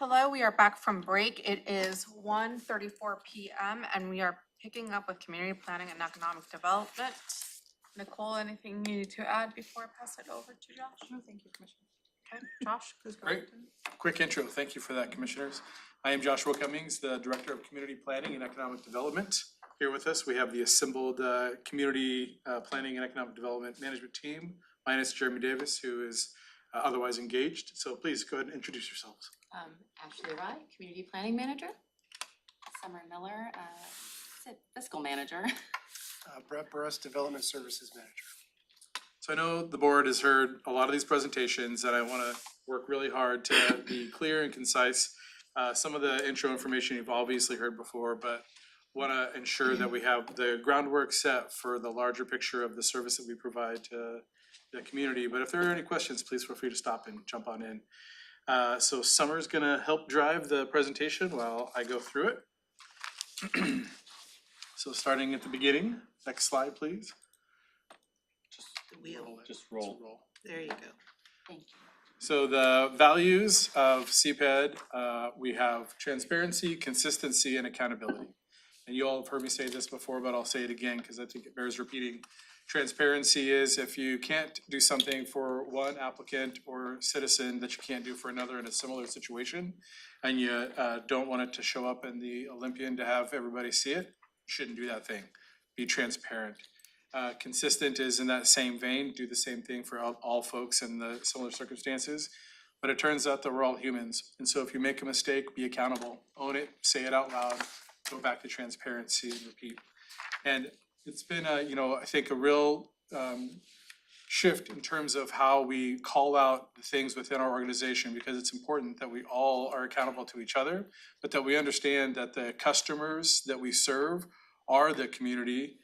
Hello, we are back from break. It is 1:34 p.m. and we are picking up with community planning and economic development. Nicole, anything you need to add before I pass it over to Josh? No, thank you, Commissioner. Okay, Josh, please go Great. ahead. Quick intro. Thank you for that, Commissioners. I am Joshua Cummings, the Director of Community Planning and Economic Development. Here with us, we have the assembled Community Planning and Economic Development Management Team, minus Jeremy Davis, who is otherwise engaged. So please go ahead and introduce yourselves. Ashley Rye, Community Planning Manager. Summer Miller, Fiscal Manager. Brett Burris, Development Services Manager. So I know the board has heard a lot of these presentations, and I want to work really hard to be clear and concise. Some of the intro information you've obviously heard before, but want to ensure that we have the groundwork set for the larger picture of the service that we provide to the community. But if there are any questions, please feel free to stop and jump on in. So Summer's gonna help drive the presentation while I go through it. So starting at the beginning, next slide, please. The wheel. Just roll. There you go. Thank you. So the values of CPED, we have transparency, consistency, and accountability. And you all have heard me say this before, but I'll say it again because I think it bears repeating. Transparency is if you can't do something for one applicant or citizen that you can't do for another in a similar situation, and you don't want it to show up in the Olympian to have everybody see it, you shouldn't do that thing. Be transparent. Consistent is in that same vein, do the same thing for all folks in the similar circumstances. But it turns out that we're all humans. And so if you make a mistake, be accountable, own it, say it out loud, go back to transparency and repeat. And it's been I think a real shift in terms of how we call out the things within our organization, because it's important that we all are accountable to each other, but that we understand that the customers that we serve are the community.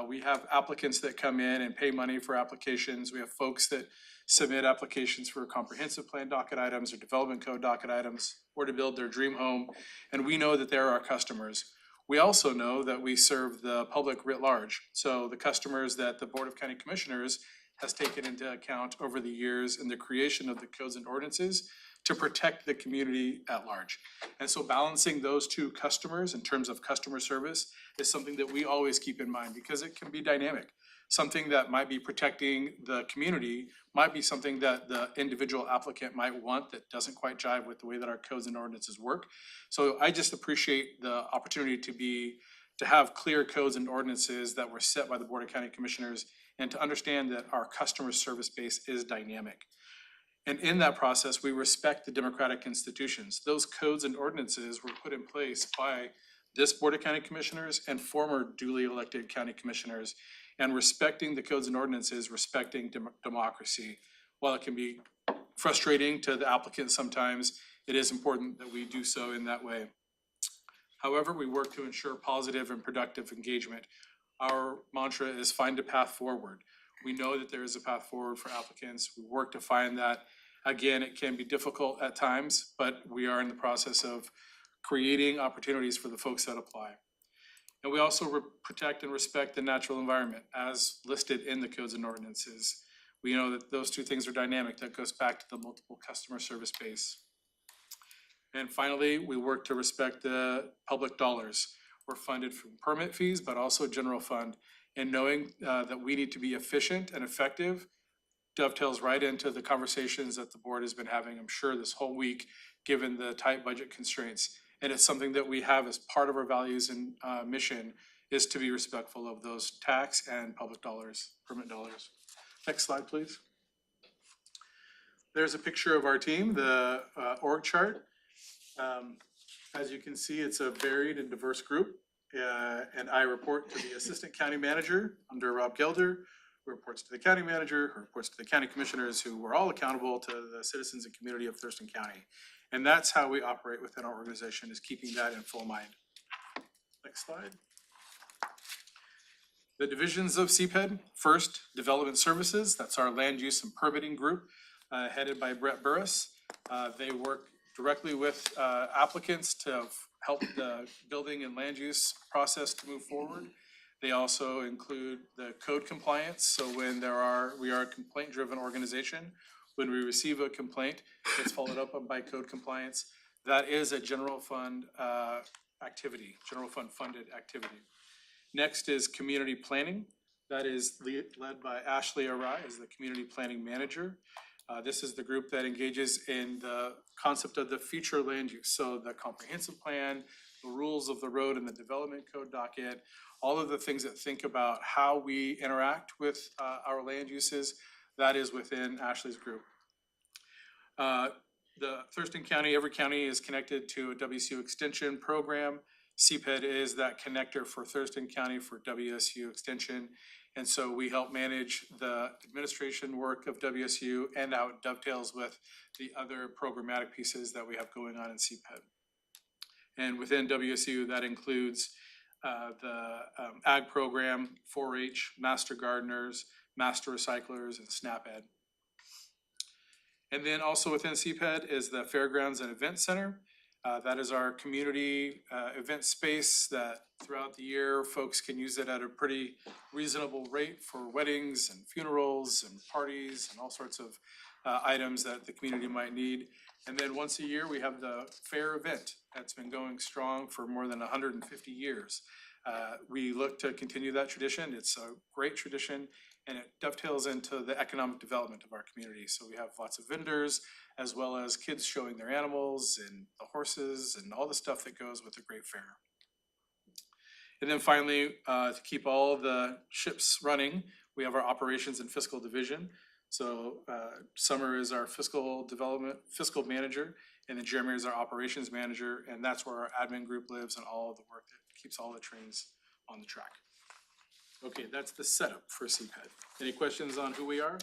We have applicants that come in and pay money for applications. We have folks that submit applications for comprehensive plan docket items or development code docket items or to build their dream home. And we know that they're our customers. We also know that we serve the public writ large. So the customers that the Board of County Commissioners has taken into account over the years in the creation of the codes and ordinances to protect the community at large. And so balancing those two customers in terms of customer service is something that we always keep in mind because it can be dynamic. Something that might be protecting the community might be something that the individual applicant might want that doesn't quite jive with the way that our codes and ordinances work. So I just appreciate the opportunity to have clear codes and ordinances that were set by the Board of County Commissioners and to understand that our customer service base is dynamic. And in that process, we respect the democratic institutions. Those codes and ordinances were put in place by this Board of County Commissioners and former duly elected county commissioners. And respecting the codes and ordinances, respecting democracy. While it can be frustrating to the applicant sometimes, it is important that we do so in that way. However, we work to ensure positive and productive engagement. Our mantra is find a path forward. We know that there is a path forward for applicants. We work to find that. Again, it can be difficult at times, but we are in the process of creating opportunities for the folks that apply. And we also protect and respect the natural environment as listed in the codes and ordinances. We know that those two things are dynamic. That goes back to the multiple customer service base. And finally, we work to respect the public dollars. We're funded from permit fees, but also general fund. And knowing that we need to be efficient and effective dovetails right into the conversations that the board has been having, I'm sure, this whole week, given the tight budget constraints. And it's something that we have as part of our values and mission is to be respectful of those tax and public dollars, permit dollars. Next slide, please. There's a picture of our team, the org chart. As you can see, it's a varied and diverse group. And I report to the Assistant County Manager under Rob Gelder, who reports to the County Manager, who reports to the County Commissioners, who are all accountable to the citizens and community of Thurston County. And that's how we operate within our organization, is keeping that in full mind. Next slide. The divisions of CPED. First, Development Services. That's our land use and permitting group, headed by Brett Burris. They work directly with applicants to help the building and land use process to move forward. They also include the code compliance. So when we are a complaint-driven organization. When we receive a complaint, it's followed up by code compliance. That is a general fund activity, general fund funded activity. Next is community planning. That is led by Ashley Arai as the community planning manager. This is the group that engages in the concept of the future land use. So the comprehensive plan, the rules of the road and the development code docket, all of the things that think about how we interact with our land uses, that is within Ashley's group. The Thurston County, every county is connected to a WSU extension program. CPED is that connector for Thurston County for WSU extension. And so we help manage the administration work of WSU and how it dovetails with the other programmatic pieces that we have going on in CPED. And within WSU, that includes the ag program, 4-H, master gardeners, master recyclers, and SNAP-Ed. And then also within CPED is the Fairgrounds and Event Center. That is our community event space that throughout the year, folks can use it at a pretty reasonable rate for weddings and funerals and parties and all sorts of items that the community might need. And then once a year, we have the fair event that's been going strong for more than 150 years. We look to continue that tradition. It's a great tradition, and it dovetails into the economic development of our community. So we have lots of vendors, as well as kids showing their animals and the horses and all the stuff that goes with a great fair. And then finally, to keep all the ships running, we have our operations and fiscal division. So Summer is our fiscal manager, and then Jeremy is our operations manager, and that's where our admin group lives and all of the work that keeps all the trains on the track. Okay, that's the setup for CPED. Any questions on who we are?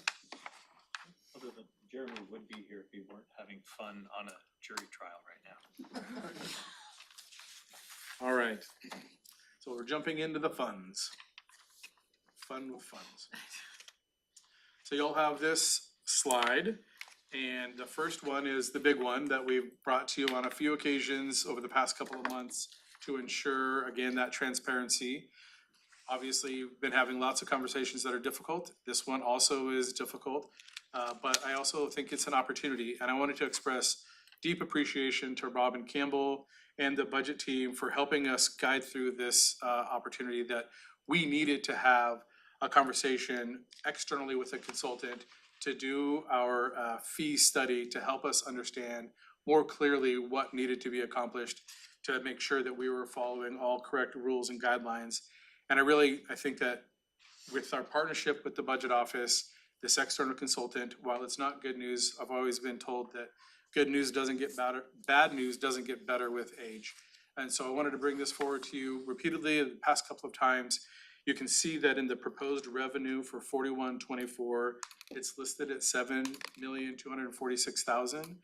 Other than Jeremy would be here if he weren't having fun on a jury trial right now. All right, so we're jumping into the funds. Fun with funds. So you'll have this slide, and the first one is the big one that we've brought to you on a few occasions over the past couple of months to ensure, again, that transparency. Obviously, you've been having lots of conversations that are difficult. This one also is difficult, but I also think it's an opportunity. And I wanted to express deep appreciation to Rob and Campbell and the budget team for helping us guide through this opportunity that we needed to have a conversation externally with a consultant to do our fee study to help us understand more clearly what needed to be accomplished to make sure that we were following all correct rules and guidelines. And I think that with our partnership with the budget office, this external consultant, while it's not good news, I've always been told that good news doesn't get better, bad news doesn't get better with age. And so I wanted to bring this forward to you repeatedly the past couple of times. You can see that in the proposed revenue for 41-24, it's listed at $7,246,000.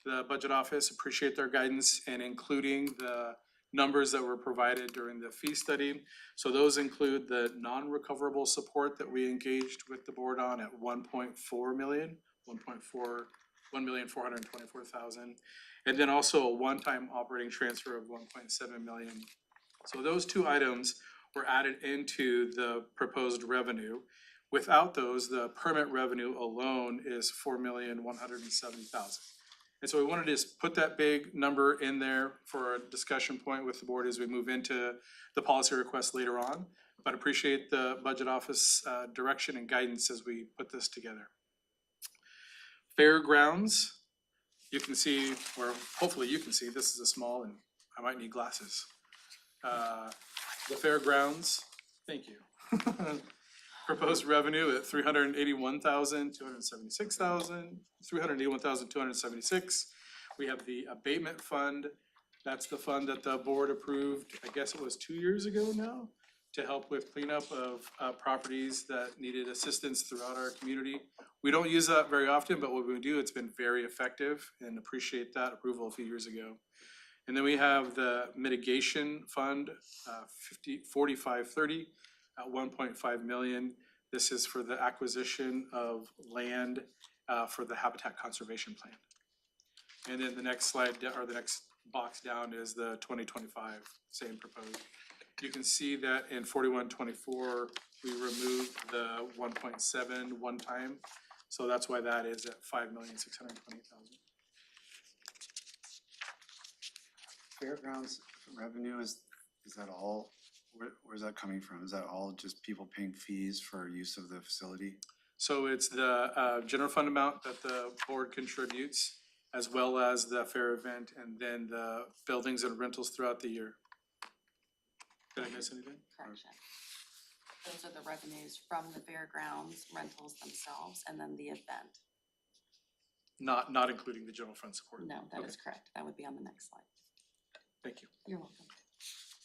The budget office appreciate their guidance and including the numbers that were provided during the fee study. So those include the non-recoverable support that we engaged with the board on at 1.4 million, 1,424,000, and then also a one-time operating transfer of 1.7 million. So those two items were added into the proposed revenue. Without those, the permit revenue alone is 4,170,000. And so we wanted to just put that big number in there for a discussion point with the board as we move into the policy request later on. But appreciate the budget office direction and guidance as we put this together. Fairgrounds, you can see, or hopefully you can see, this is a small and I might need glasses. The fairgrounds, thank you. Proposed revenue at $381,276. We have the abatement fund. That's the fund that the board approved, I guess it was 2 years ago now, to help with cleanup of properties that needed assistance throughout our community. We don't use that very often, but when we do, it's been very effective and appreciate that approval a few years ago. And then we have the mitigation fund, 4530 at 1.5 million. This is for the acquisition of land for the habitat conservation plan. And then the next slide, or the next box down, is the 2025, same proposed. You can see that in 4124, we removed the 1.7 one time. So that's why that is at 5,620,000. fairgrounds revenue, is that all, where's that coming from? Is that all just people paying fees for use of the facility? So it's the general fund amount that the board contributes, as well as the fair event, and then the buildings and rentals throughout the year. Did I miss anything? Correction. Those are the revenues from the fairgrounds, rentals themselves, and then the event. Not including the general fund support? No, that Okay. is correct. That would be on the next slide. Thank you. You're welcome.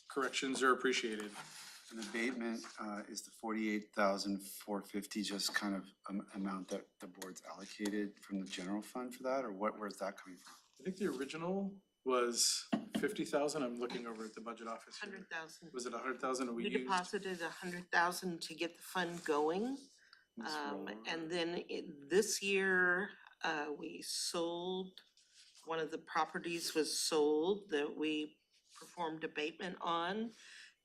Corrections are appreciated. And the abatement, is the 48,450 just kind of amount that the board's allocated from the general fund for that, or where's that coming from? I think the original was 50,000. I'm looking over at the budget office here. 100,000. Was it 100,000 or we We used? deposited 100,000 to get the fund going. This rollover? And then this year, we sold, one of the properties was sold that we performed abatement on,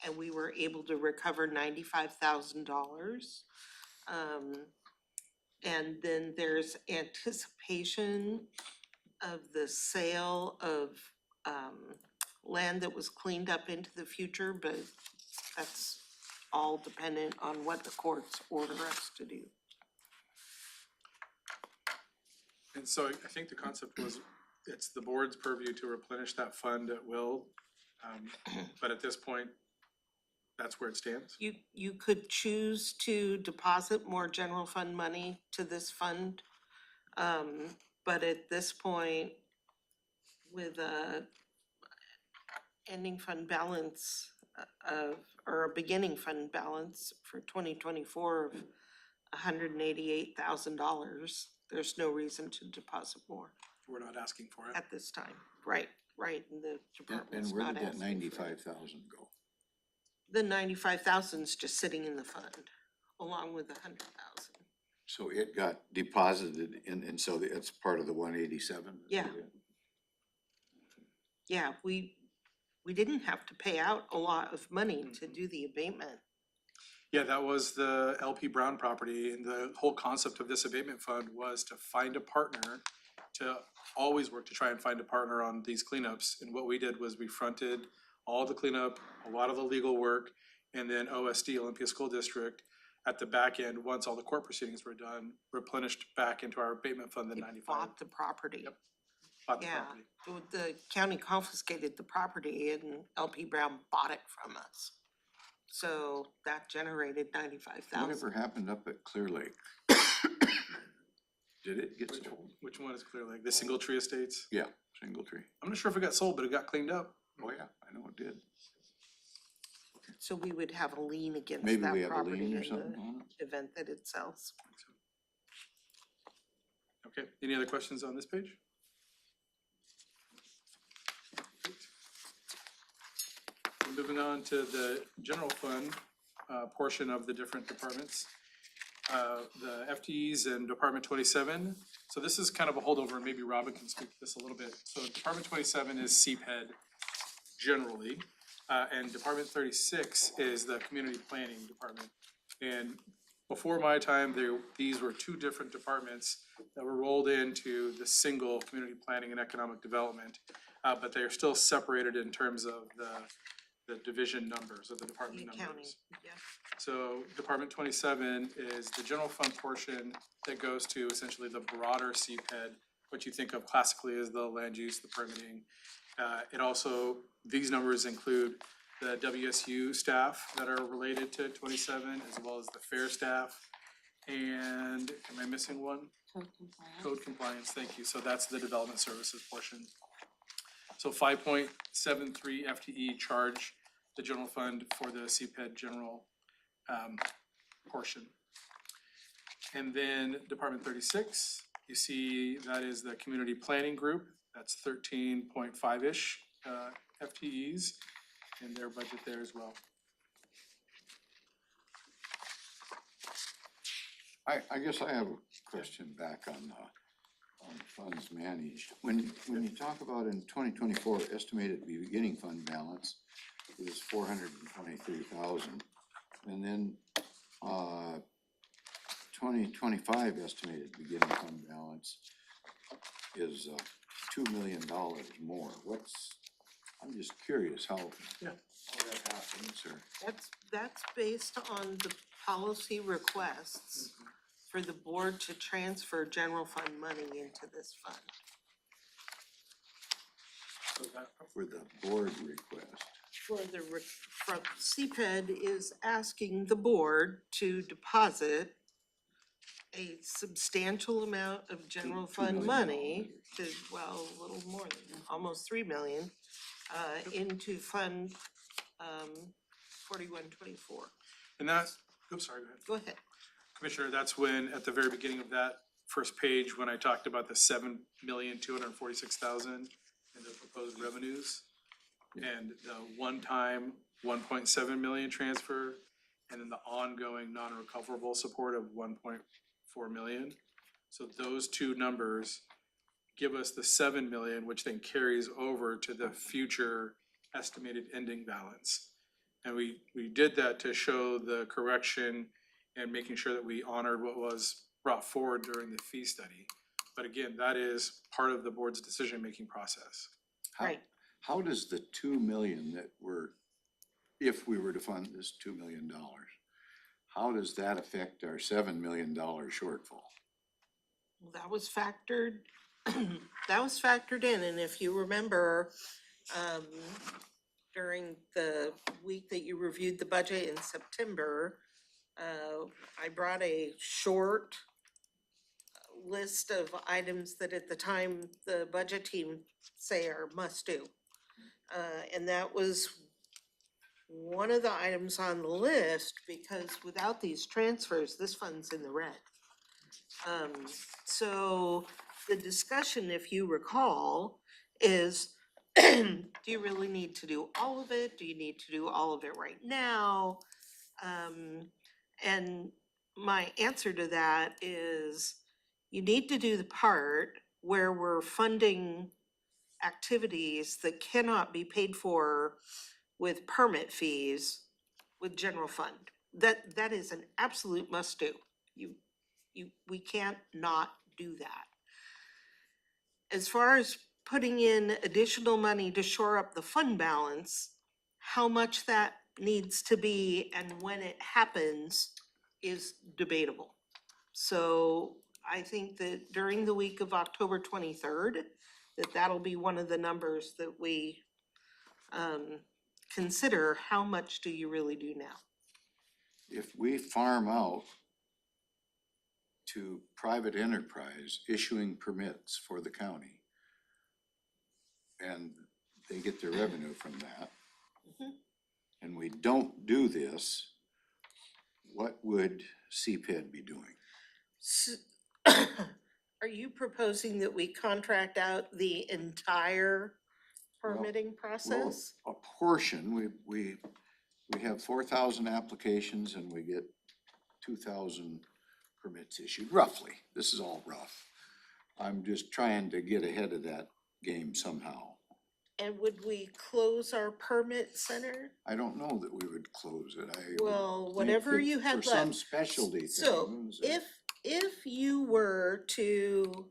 and we were able to recover $95,000. And then there's anticipation of the sale of, land that was cleaned up into the future, but that's all dependent on what the courts order us to do. And so I think the concept was, it's the board's purview to replenish that fund at will. But at this point, that's where it stands. You could choose to deposit more general fund money to this fund. But at this point, with a ending fund balance or a beginning fund balance for 2024 of $188,000, there's no reason to deposit more We're not asking for it. at this time. Right, and the And department's where not did that asking for it. 95,000 go? The 95,000's just sitting in the fund, along with 100,000. So it got deposited and so it's part of the 187? Yeah. Yeah, we didn't have to pay out a lot of money to do the abatement. Yeah, that was the LP Brown property, and the whole concept of this abatement fund was to find a partner, to always work to try and find a partner on these cleanups. And what we did was we fronted all the cleanup, a lot of the legal work, and then OSD, Olympia School District, at the back end, once all the court proceedings were done, replenished back into our abatement fund, the They 95. bought the property. Yep. Bought the Yeah. property. The county confiscated the property and LP Brown bought it from us. So that generated 95,000. Whatever happened up at Clear Lake? Did it get sold? Which one is Clear Lake? The Single Tree Estates? Yeah, Single Tree. I'm not sure if it got sold, but it got cleaned up. Oh, yeah, I know it did. So we would have a lien against Maybe that we have a property lien in or something on it? the event that it sells. Okay, any other questions on this page? Moving on to the general fund portion of the different departments. The FTEs and Department 27. So this is kind of a holdover, and maybe Robin can speak to this a little bit. So Department 27 is CPED generally, and Department 36 is the Community Planning Department. And before my time, these were two different departments that were rolled into the single Community Planning and Economic Development, but they are still separated in terms of the division numbers of the The department accounting, numbers. yeah. So Department 27 is the general fund portion that goes to essentially the broader CPED, what you think of classically as the land use, the permitting. It also, these numbers include the WSU staff that are related to 27, as well as the fair staff. And am I missing one? Code compliance. Code compliance, thank you. So that's the development services portion. So 5.73 FTE charge the general fund for the CPED general portion. And then Department 36, you see that is the community planning group. That's 13.5-ish FTEs in their budget there as well. I guess I have a question back on funds managed. When you talk about in 2024 estimated beginning fund balance is 423,000, and then 2025 estimated beginning fund balance is $2 million more. I'm just curious how Yeah. that happens, or, That's based on the policy requests for the board to transfer general fund money into this fund. So that, for the board request. For the, from CPED is asking the board to deposit a substantial amount of general $2 fund million. money to, well, a little more than, almost 3 million, into fund, 4124. and that's, oops, sorry, go ahead. Go ahead. Commissioner, that's when, at the very beginning of that first page, when I talked about the 7,246,000 and the proposed revenues. And the one-time 1.7 million transfer, and then the ongoing non-recoverable support of 1.4 million. So those two numbers give us the 7 million, which then carries over to the future estimated ending balance. And we did that to show the correction and making sure that we honored what was brought forward during the fee study. But again, that is part of the board's decision-making process. Right. How does the 2 million that we're, if we were to fund this $2 million, how does that affect our $7 million shortfall? Well, that was factored, that was factored in, and if you remember, during the week that you reviewed the budget in September, I brought a short list of items that at the time the budget team say are must do. And that was one of the items on the list, because without these transfers, this fund's in the red. So the discussion, if you recall, is do you really need to do all of it? Do you need to do all of it right now? And my answer to that is you need to do the part where we're funding activities that cannot be paid for with permit fees with general fund. That is an absolute must do. We can't not do that. As far as putting in additional money to shore up the fund balance, how much that needs to be and when it happens is debatable. So I think that during the week of October 23rd, that'll be one of the numbers that we consider. How much do you really do now? If we farm out to private enterprise issuing permits for the county, and they get their revenue from that, and we don't do this, what would CPED be doing? Are you proposing that we contract out the entire permitting process? Well, a portion, we have 4,000 applications and we get 2,000 permits issued, roughly. This is all rough. I'm just trying to get ahead of that game somehow. And would we close our permit center? I don't know that we would close it. I would Well, think whatever that you had for some left. specialty So things. if you were to,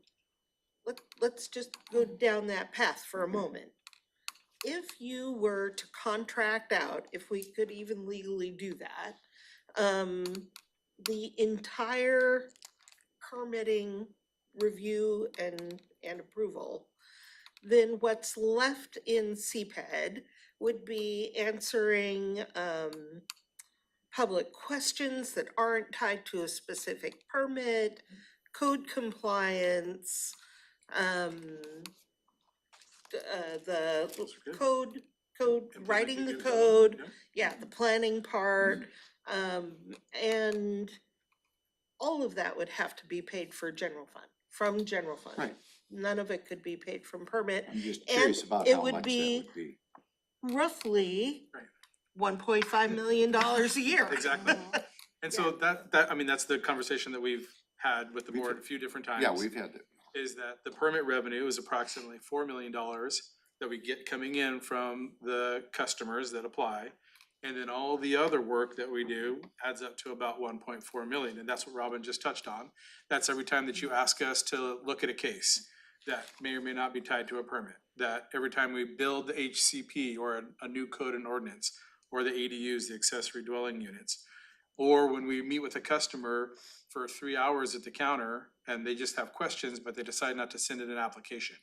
let's just go down that path for a moment. If you were to contract out, if we could even legally do that, the entire permitting review and approval, then what's left in CPED would be answering public questions that aren't tied to a specific permit, code compliance, the code, writing the code, yeah, the planning part, and all of that would have to be paid for general fund, from general fund. Right. None of it could be paid from permit. I'm just And curious about it how would much that be would be. roughly Right. $1.5 million a year. Exactly. And so that, I mean, that's the conversation that we've had with the We've board had- a few different times. Yeah, we've had that. Is that the permit revenue is approximately $4 million that we get coming in from the customers that apply. And then all the other work that we do adds up to about 1.4 million, and that's what Robin just touched on. That's every time that you ask us to look at a case. that may or may not be tied to a permit. That every time we build the HCP or a new code and ordinance, or the ADUs, the accessory dwelling units, or when we meet with a customer for 3 hours at the counter and they just have questions, but they decide not to send in an application.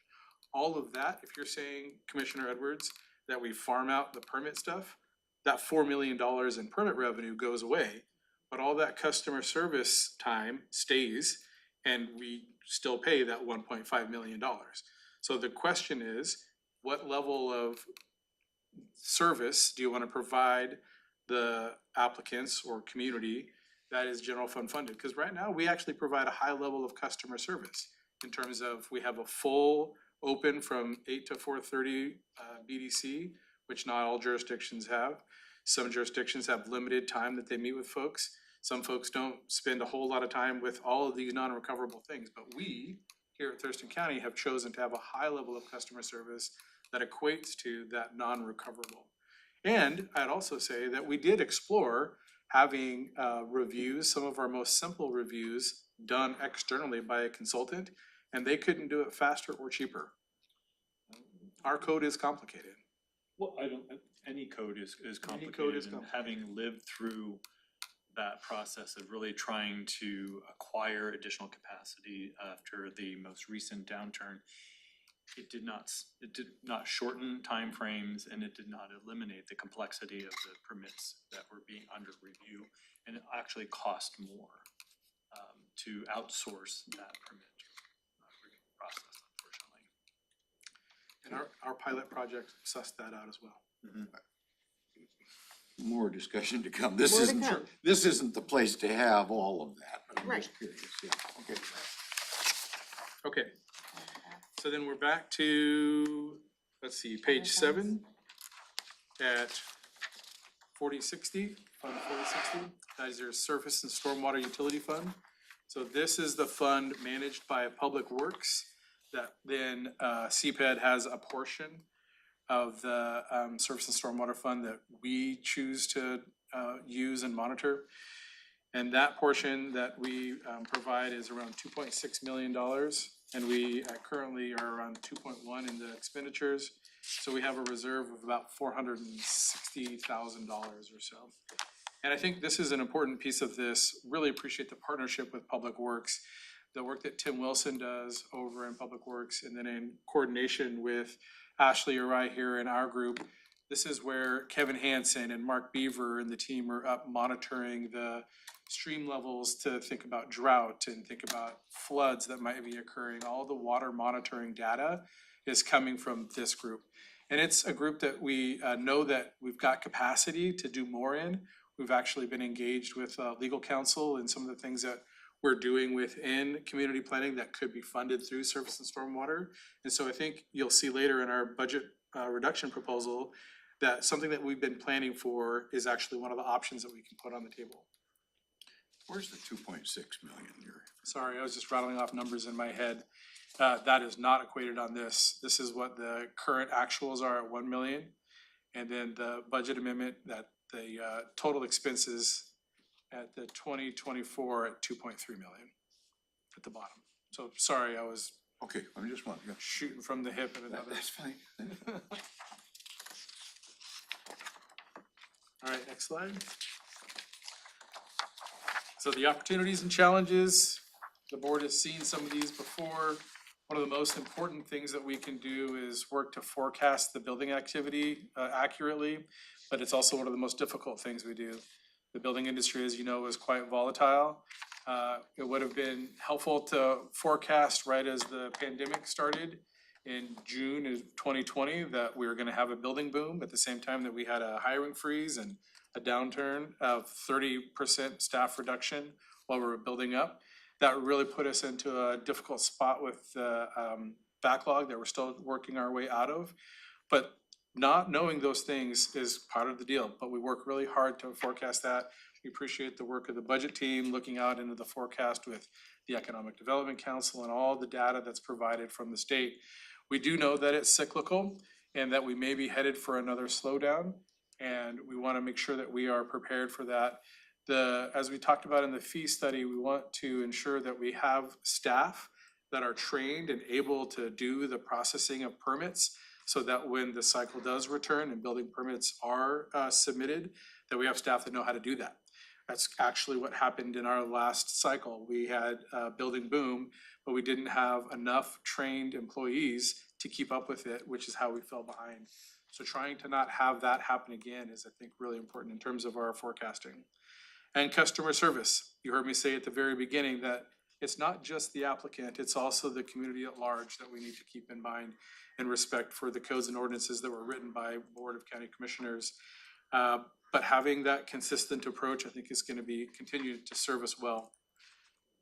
All of that, if you're saying, Commissioner Edwards, that we farm out the permit stuff, that $4 million in permit revenue goes away, but all that customer service time stays and we still pay that $1.5 million. So the question is, what level of service do you want to provide the applicants or community that is general fund funded? Because right now, we actually provide a high level of customer service in terms of, we have a full open from 8 to 4:30 BDC, which not all jurisdictions have. Some jurisdictions have limited time that they meet with folks. Some folks don't spend a whole lot of time with all of these non-recoverable things, but we here at Thurston County have chosen to have a high level of customer service that equates to that non-recoverable. And I'd also say that we did explore having reviews, some of our most simple reviews, done externally by a consultant, and they couldn't do it faster or cheaper. Our code is complicated. Well, any code is Any code complicated, is and complicated. having lived through that process of really trying to acquire additional capacity after the most recent downturn, it did not shorten timeframes, and it did not eliminate the complexity of the permits that were being under review, and it actually cost more to outsource that permit review process, unfortunately. And our pilot project sussed that out as well. More discussion to come. This More to isn't, come. this isn't the place to have all of that, but I'm Right. just curious, yeah, okay. Okay, so then we're back to, let's see, page 7 at 4060, Fund 4060. That is your Surface and Stormwater Utility Fund. So this is the fund managed by Public Works that then CPED has a portion of the Surface and Stormwater Fund that we choose to use and monitor. And that portion that we provide is around $2.6 million. And we currently are around 2.1 in the expenditures. So we have a reserve of about $460,000 or so. And I think this is an important piece of this. Really appreciate the partnership with Public Works, the work that Tim Wilson does over in Public Works, and then in coordination with Ashley Uri here in our group. This is where Kevin Hansen and Mark Beaver and the team are up monitoring the stream levels to think about drought and think about floods that might be occurring. All the water monitoring data is coming from this group. And it's a group that we know that we've got capacity to do more in. We've actually been engaged with legal counsel and some of the things that we're doing within community planning that could be funded through Surface and Stormwater. And so I think you'll see later in our budget reduction proposal that something that we've been planning for is actually one of the options that we can put on the table. Where's the 2.6 million here? Sorry, I was just rattling off numbers in my head. That is not equated on this. This is what the current actuals are at 1 million. And then the budget amendment that the total expenses at the 2024 at 2.3 million at the bottom. So sorry, I was Okay, I'm just wondering. shooting from the hip at another. That's fine. All right, next slide. So the opportunities and challenges, the board has seen some of these before. One of the most important things that we can do is work to forecast the building activity accurately, but it's also one of the most difficult things we do. The building industry, as you know, is quite volatile. It would have been helpful to forecast right as the pandemic started in June of 2020 that we were gonna have a building boom at the same time that we had a hiring freeze and a downturn of 30% staff reduction while we were building up. That really put us into a difficult spot with the backlog that we're still working our way out of. But not knowing those things is part of the deal, but we work really hard to forecast that. We appreciate the work of the budget team, looking out into the forecast with the Economic Development Council and all the data that's provided from the state. We do know that it's cyclical and that we may be headed for another slowdown, and we want to make sure that we are prepared for that. As we talked about in the fee study, we want to ensure that we have staff that are trained and able to do the processing of permits, so that when the cycle does return and building permits are submitted, that we have staff that know how to do that. That's actually what happened in our last cycle. We had a building boom, but we didn't have enough trained employees to keep up with it, which is how we fell behind. So trying to not have that happen again is, I think, really important in terms of our forecasting. And customer service. You heard me say at the very beginning that it's not just the applicant, it's also the community at large that we need to keep in mind in respect for the codes and ordinances that were written by Board of County Commissioners. But having that consistent approach, I think, is gonna be continued to serve us well.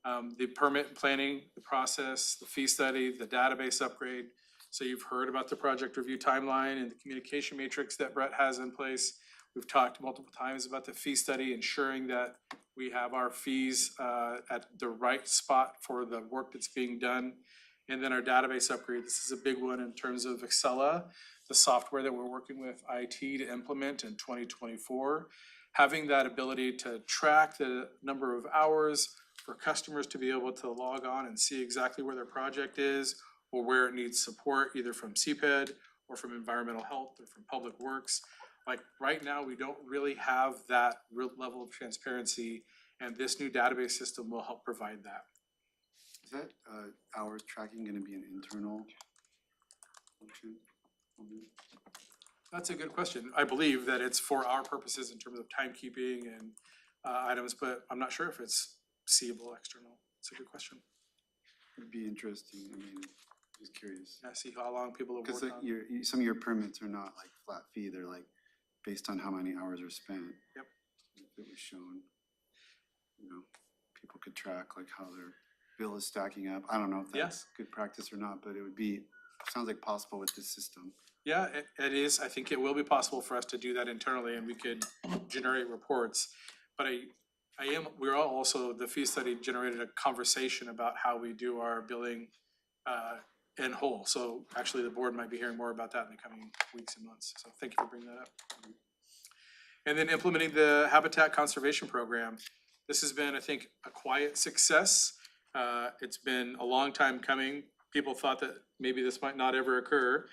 The permit planning, the process, the fee study, the database upgrade. So you've heard about the project review timeline and the communication matrix that Brett has in place. We've talked multiple times about the fee study, ensuring that we have our fees at the right spot for the work that's being done. And then our database upgrade, this is a big one in terms of Excella, the software that we're working with IT to implement in 2024. Having that ability to track the number of hours for customers to be able to log on and see exactly where their project is or where it needs support, either from CPED or from environmental health or from public works. Like right now, we don't really have that real level of transparency, and this new database system will help provide that. Is that hours tracking gonna be an internal function? That's a good question. I believe that it's for our purposes in terms of timekeeping and items, but I'm not sure if it's seeable external. It's a good question. It'd be interesting, I mean, just curious. I see how long people have Cause worked on. some of your permits are not like flat fee, they're like based on how many hours are spent. Yep. If it was shown, you know, people could track like how their bill is stacking up. I don't know if that's Yes. good practice or not, but it would be, sounds like possible with this system. Yeah, it is. I think it will be possible for us to do that internally and we could generate reports. But we're all also, the fee study generated a conversation about how we do our billing in whole. So actually the board might be hearing more about that in the coming weeks and months. So thank you for bringing that up. And then implementing the habitat conservation program. This has been, I think, a quiet success. It's been a long time coming. People thought that maybe this might not ever occur.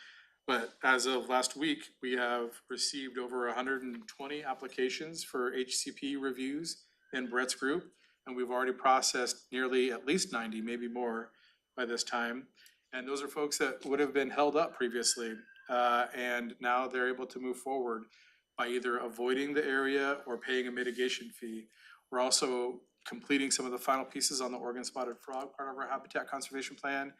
But as of last week, we have received over 120 applications for HCP reviews in Brett's group. And we've already processed nearly at least 90, maybe more by this time. And those are folks that would have been held up previously. And now they're able to move forward by either avoiding the area or paying a mitigation fee. We're also completing some of the final pieces on the Oregon spotted frog, part of our habitat conservation plan.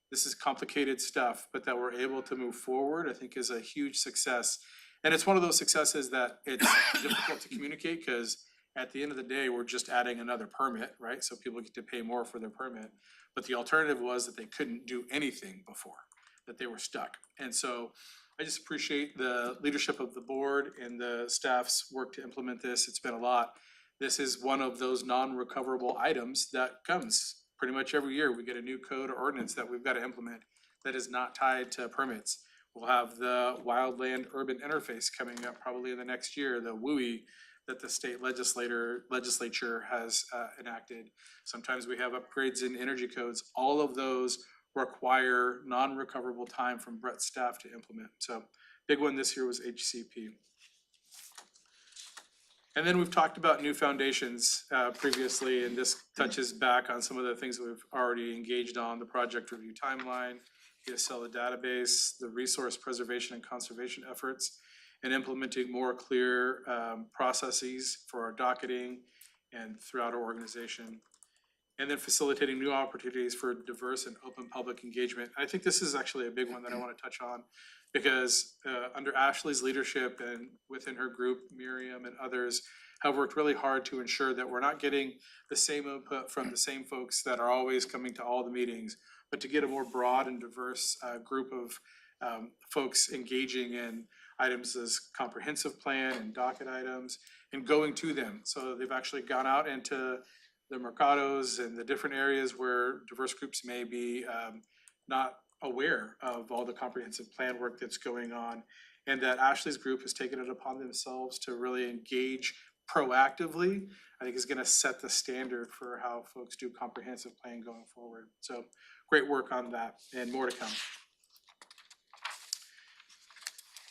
This is complicated stuff, but that we're able to move forward, I think, is a huge success. And it's one of those successes that it's difficult to communicate because at the end of the day, we're just adding another permit, right? So people get to pay more for their permit. But the alternative was that they couldn't do anything before, that they were stuck. And so I just appreciate the leadership of the board and the staff's work to implement this. It's been a lot. This is one of those non-recoverable items that comes pretty much every year. We get a new code or ordinance that we've got to implement that is not tied to permits. We'll have the wildland urban interface coming up probably in the next year, the WUI that the state legislature has enacted. Sometimes we have upgrades in energy codes. All of those require non-recoverable time from Brett's staff to implement. So big one this year was HCP. And then we've talked about new foundations previously, and this touches back on some of the things that we've already engaged on, the project review timeline, the Acela database, the resource preservation and conservation efforts, and implementing more clear processes for our docketing and throughout our organization. And then facilitating new opportunities for diverse and open public engagement. I think this is actually a big one that I want to touch on because under Ashley's leadership and within her group, Miriam and others have worked really hard to ensure that we're not getting the same input from the same folks that are always coming to all the meetings, but to get a more broad and diverse group of folks engaging in items as comprehensive plan and docket items and going to them. So they've actually gone out into the mercados and the different areas where diverse groups may be not aware of all the comprehensive plan work that's going on, and that Ashley's group has taken it upon themselves to really engage proactively, I think is gonna set the standard for how folks do comprehensive plan going forward. So great work on that and more to come.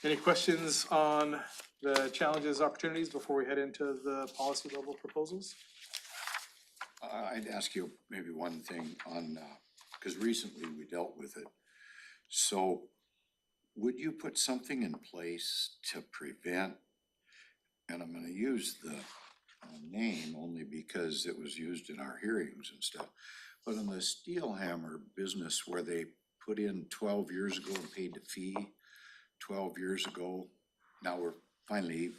Any questions on the challenges, opportunities before we head into the policy level proposals? I'd ask you maybe one thing on, because recently we dealt with it. So would you put something in place to prevent, and I'm gonna use the name only because it was used in our hearings and stuff, but in the steel hammer business where they put in 12 years ago and paid the fee 12 years ago, now we're finally,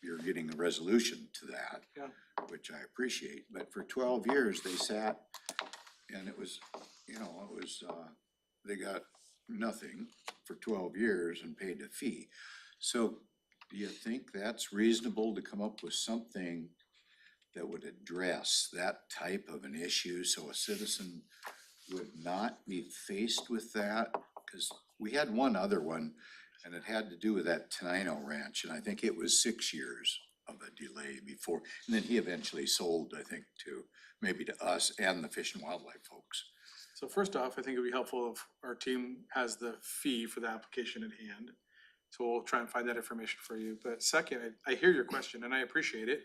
you're getting a resolution to that. Yeah. Which I appreciate, but for 12 years they sat and it was, they got nothing for 12 years and paid a fee. So do you think that's reasonable to come up with something that would address that type of an issue so a citizen would not be faced with that? Because we had one other one and it had to do with that Tenino Ranch, and I think it was 6 years of a delay before, and then he eventually sold, I think, maybe to us and the Fish and Wildlife folks. So first off, I think it'd be helpful if our team has the fee for the application at hand. So we'll try and find that information for you. But second, I hear your question and I appreciate it.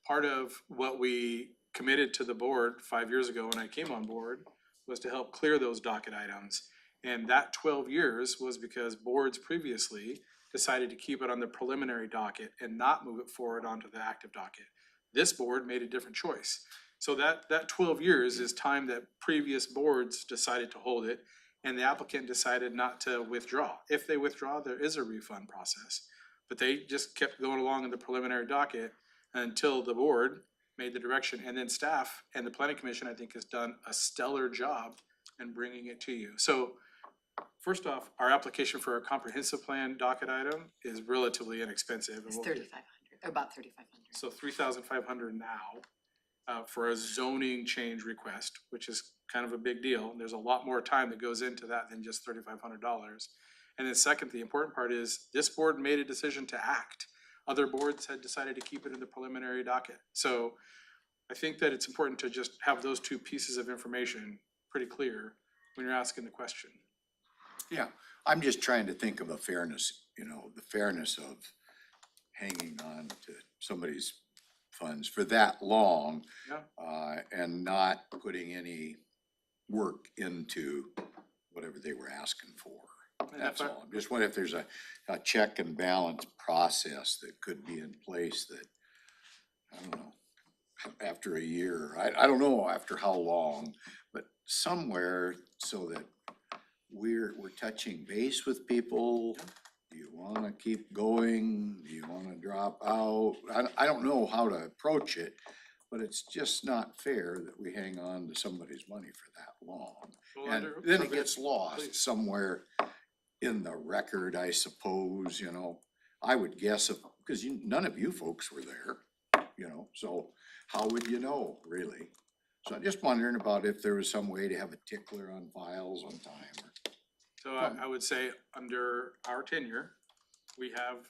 Part of what we committed to the board 5 years ago when I came on board was to help clear those docket items. And that 12 years was because boards previously decided to keep it on the preliminary docket and not move it forward onto the active docket. This board made a different choice. So that 12 years is time that previous boards decided to hold it and the applicant decided not to withdraw. If they withdraw, there is a refund process. But they just kept going along in the preliminary docket until the board made the direction, and then staff and the planning commission, I think, has done a stellar job in bringing it to you. So first off, our application for a comprehensive plan docket item is relatively inexpensive. and It's we'll- 3,500, about 3,500. So 3,500 now for a zoning change request, which is kind of a big deal. There's a lot more time that goes into that than just $3,500. And then second, the important part is this board made a decision to act. Other boards had decided to keep it in the preliminary docket. So I think that it's important to just have those two pieces of information pretty clear when you're asking the question. Yeah, I'm just trying to think of a fairness, the fairness of hanging on to somebody's funds for that long. Yeah. And not putting any work into whatever they were asking for. And That's if I- all. I'm just wondering if there's a check and balance process that could be in place that, I don't know, after a year, I don't know after how long, but somewhere so that we're touching base with people. Do you wanna keep going? Do you wanna drop out? I don't know how to approach it, but it's just not fair that we hang on to somebody's money for that long. Well, And under- then it okay, gets lost please. somewhere in the record, I suppose, I would guess, because none of you folks were there, so how would you know, really? So I'm just wondering about if there was some way to have a tickler on files on time. So I would say under our tenure, we have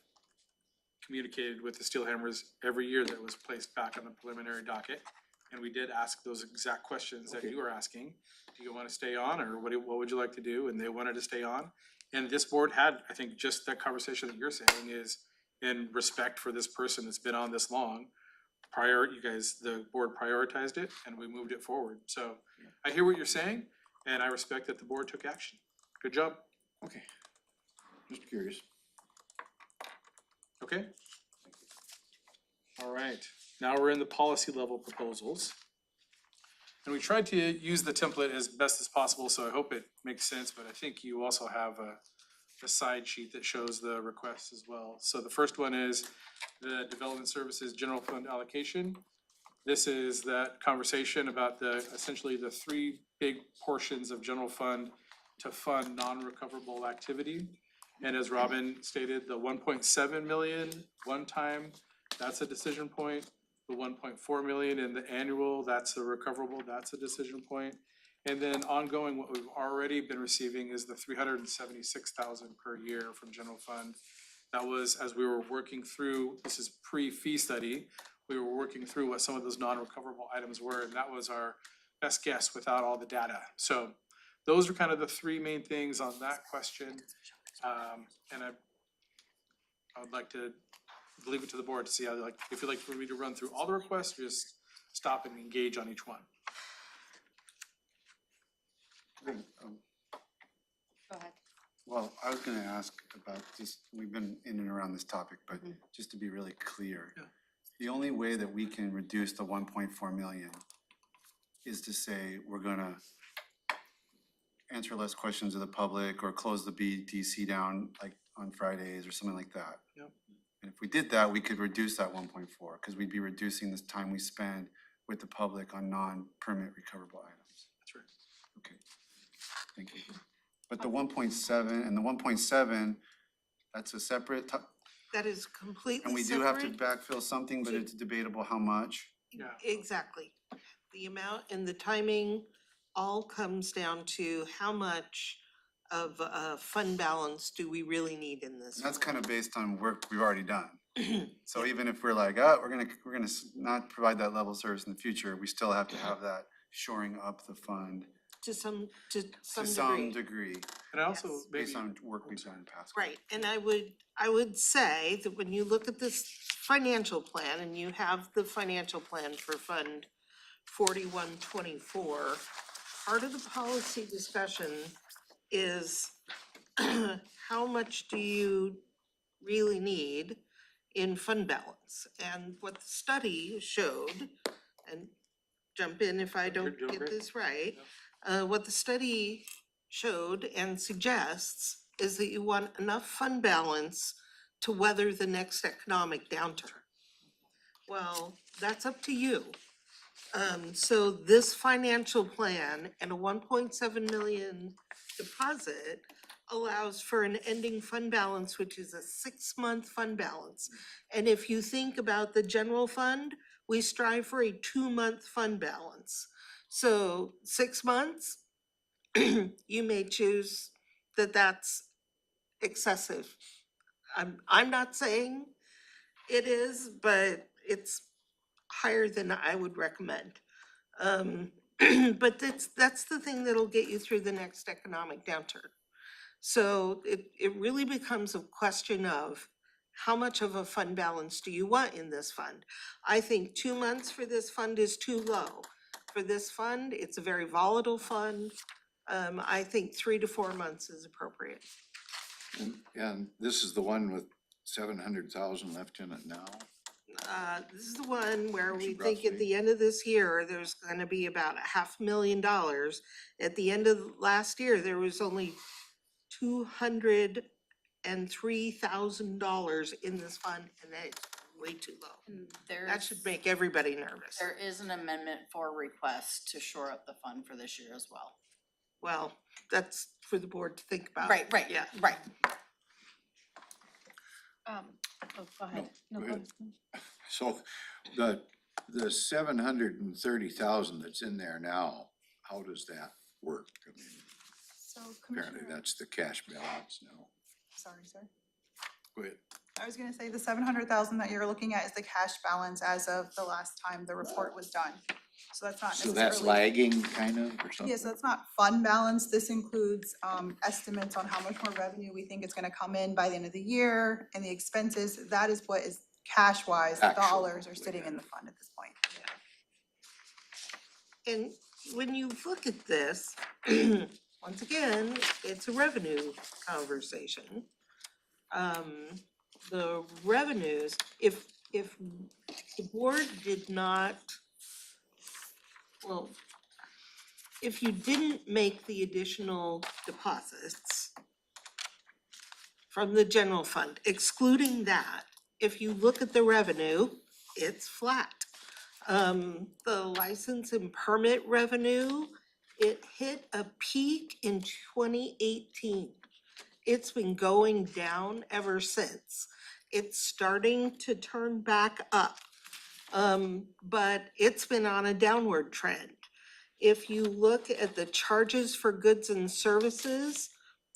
communicated with the Steelhammers every year that was placed back on the preliminary docket. And we did ask those exact questions that Okay. you were asking. Do you want to stay on or what would you like to do? And they wanted to stay on. And this board had, I think, just that conversation that you're saying is in respect for this person that's been on this long. The board prioritized it and we moved it forward. So I hear what you're saying and I respect that the board took action. Good job. Okay, just curious. Okay. All right, now we're in the policy level proposals. And we tried to use the template as best as possible, so I hope it makes sense, but I think you also have a side sheet that shows the requests as well. So the first one is the Development Services General Fund allocation. This is that conversation about essentially the three big portions of general fund to fund non-recoverable activity. And as Robin stated, the 1.7 million one-time, that's a decision point. The 1.4 million in the annual, that's a recoverable, that's a decision point. And then ongoing, what we've already been receiving is the 376,000 per year from general fund. That was as we were working through, this is pre-fee study, we were working through what some of those non-recoverable items were, and that was our best guess without all the data. So those are kind of the three main things on that question. And I would like to leave it to the board to see how, like, if you'd like for me to run through all the requests, or just stop and engage on each one. Go ahead. Well, I was gonna ask about just, we've been in and around this topic, but just to be really clear. Yeah. The only way that we can reduce the 1.4 million is to say we're gonna answer less questions of the public or close the BDC down like on Fridays or something like that. Yep. And if we did that, we could reduce that 1.4, because we'd be reducing the time we spend with the public on non-permit recoverable items. That's right. Okay, thank you. But the 1.7 and the 1.7, that's a separate, That is completely and we do have to separate. backfill something, but it's debatable how much. Yeah. Exactly. The amount and the timing all comes down to how much of fund balance do we really need in this? And that's kind of based on work we've already done. So even if we're like, oh, we're gonna not provide that level of service in the future, we still have to have that shoring up the fund To some to some degree. degree, And I also Yes. maybe, based on work we've done in past. Right, and I would say that when you look at this financial plan and you have the financial plan for Fund 4124, part of the policy discussion is how much do you really need in fund balance? And what the study showed, and jump in if I You're don't doing get great. this right, what the study showed and suggests is that you want enough fund balance to weather the next economic downturn. Well, that's up to you. So this financial plan and a 1.7 million deposit allows for an ending fund balance, which is a 6-month fund balance. And if you think about the general fund, we strive for a 2-month fund balance. So 6 months, you may choose that that's excessive. I'm not saying it is, but it's higher than I would recommend. But that's the thing that'll get you through the next economic downturn. So it really becomes a question of how much of a fund balance do you want in this fund? I think 2 months for this fund is too low. For this fund, it's a very volatile fund. I think 3 to 4 months is appropriate. And this is the one with 700,000 left in it now? This is the one where we Roughly. think at the end of this year, there's gonna be about $500,000. At the end of last year, there was only $203,000 in this fund, and that's way too low. That should make everybody nervous. There is an amendment for request to shore up the fund for this year as well. Well, that's for the board to think about. Right, Yeah. right. Oh, go ahead. No, No, go go ahead. ahead. So the 730,000 that's in there now, how does that work? I mean, So apparently Commissioner, that's the cash balance now. sorry, sir. Go ahead. I was gonna say the 700,000 that you're looking at is the cash balance as of the last time the report was done. So that's not So necessarily. that's lagging kind of or something? Yes, that's not fund balance. This includes estimates on how much more revenue we think is gonna come in by the end of the year and the expenses. That is what is cash wise, the Actual, dollars are sitting in the fund at this point. And when you look at this, once again, it's a revenue conversation. The revenues, if the board did not, well, if you didn't make the additional deposits from the general fund, excluding that, if you look at the revenue, it's flat. The license and permit revenue, it hit a peak in 2018. It's been going down ever since. It's starting to turn back up. But it's been on a downward trend. If you look at the charges for goods and services,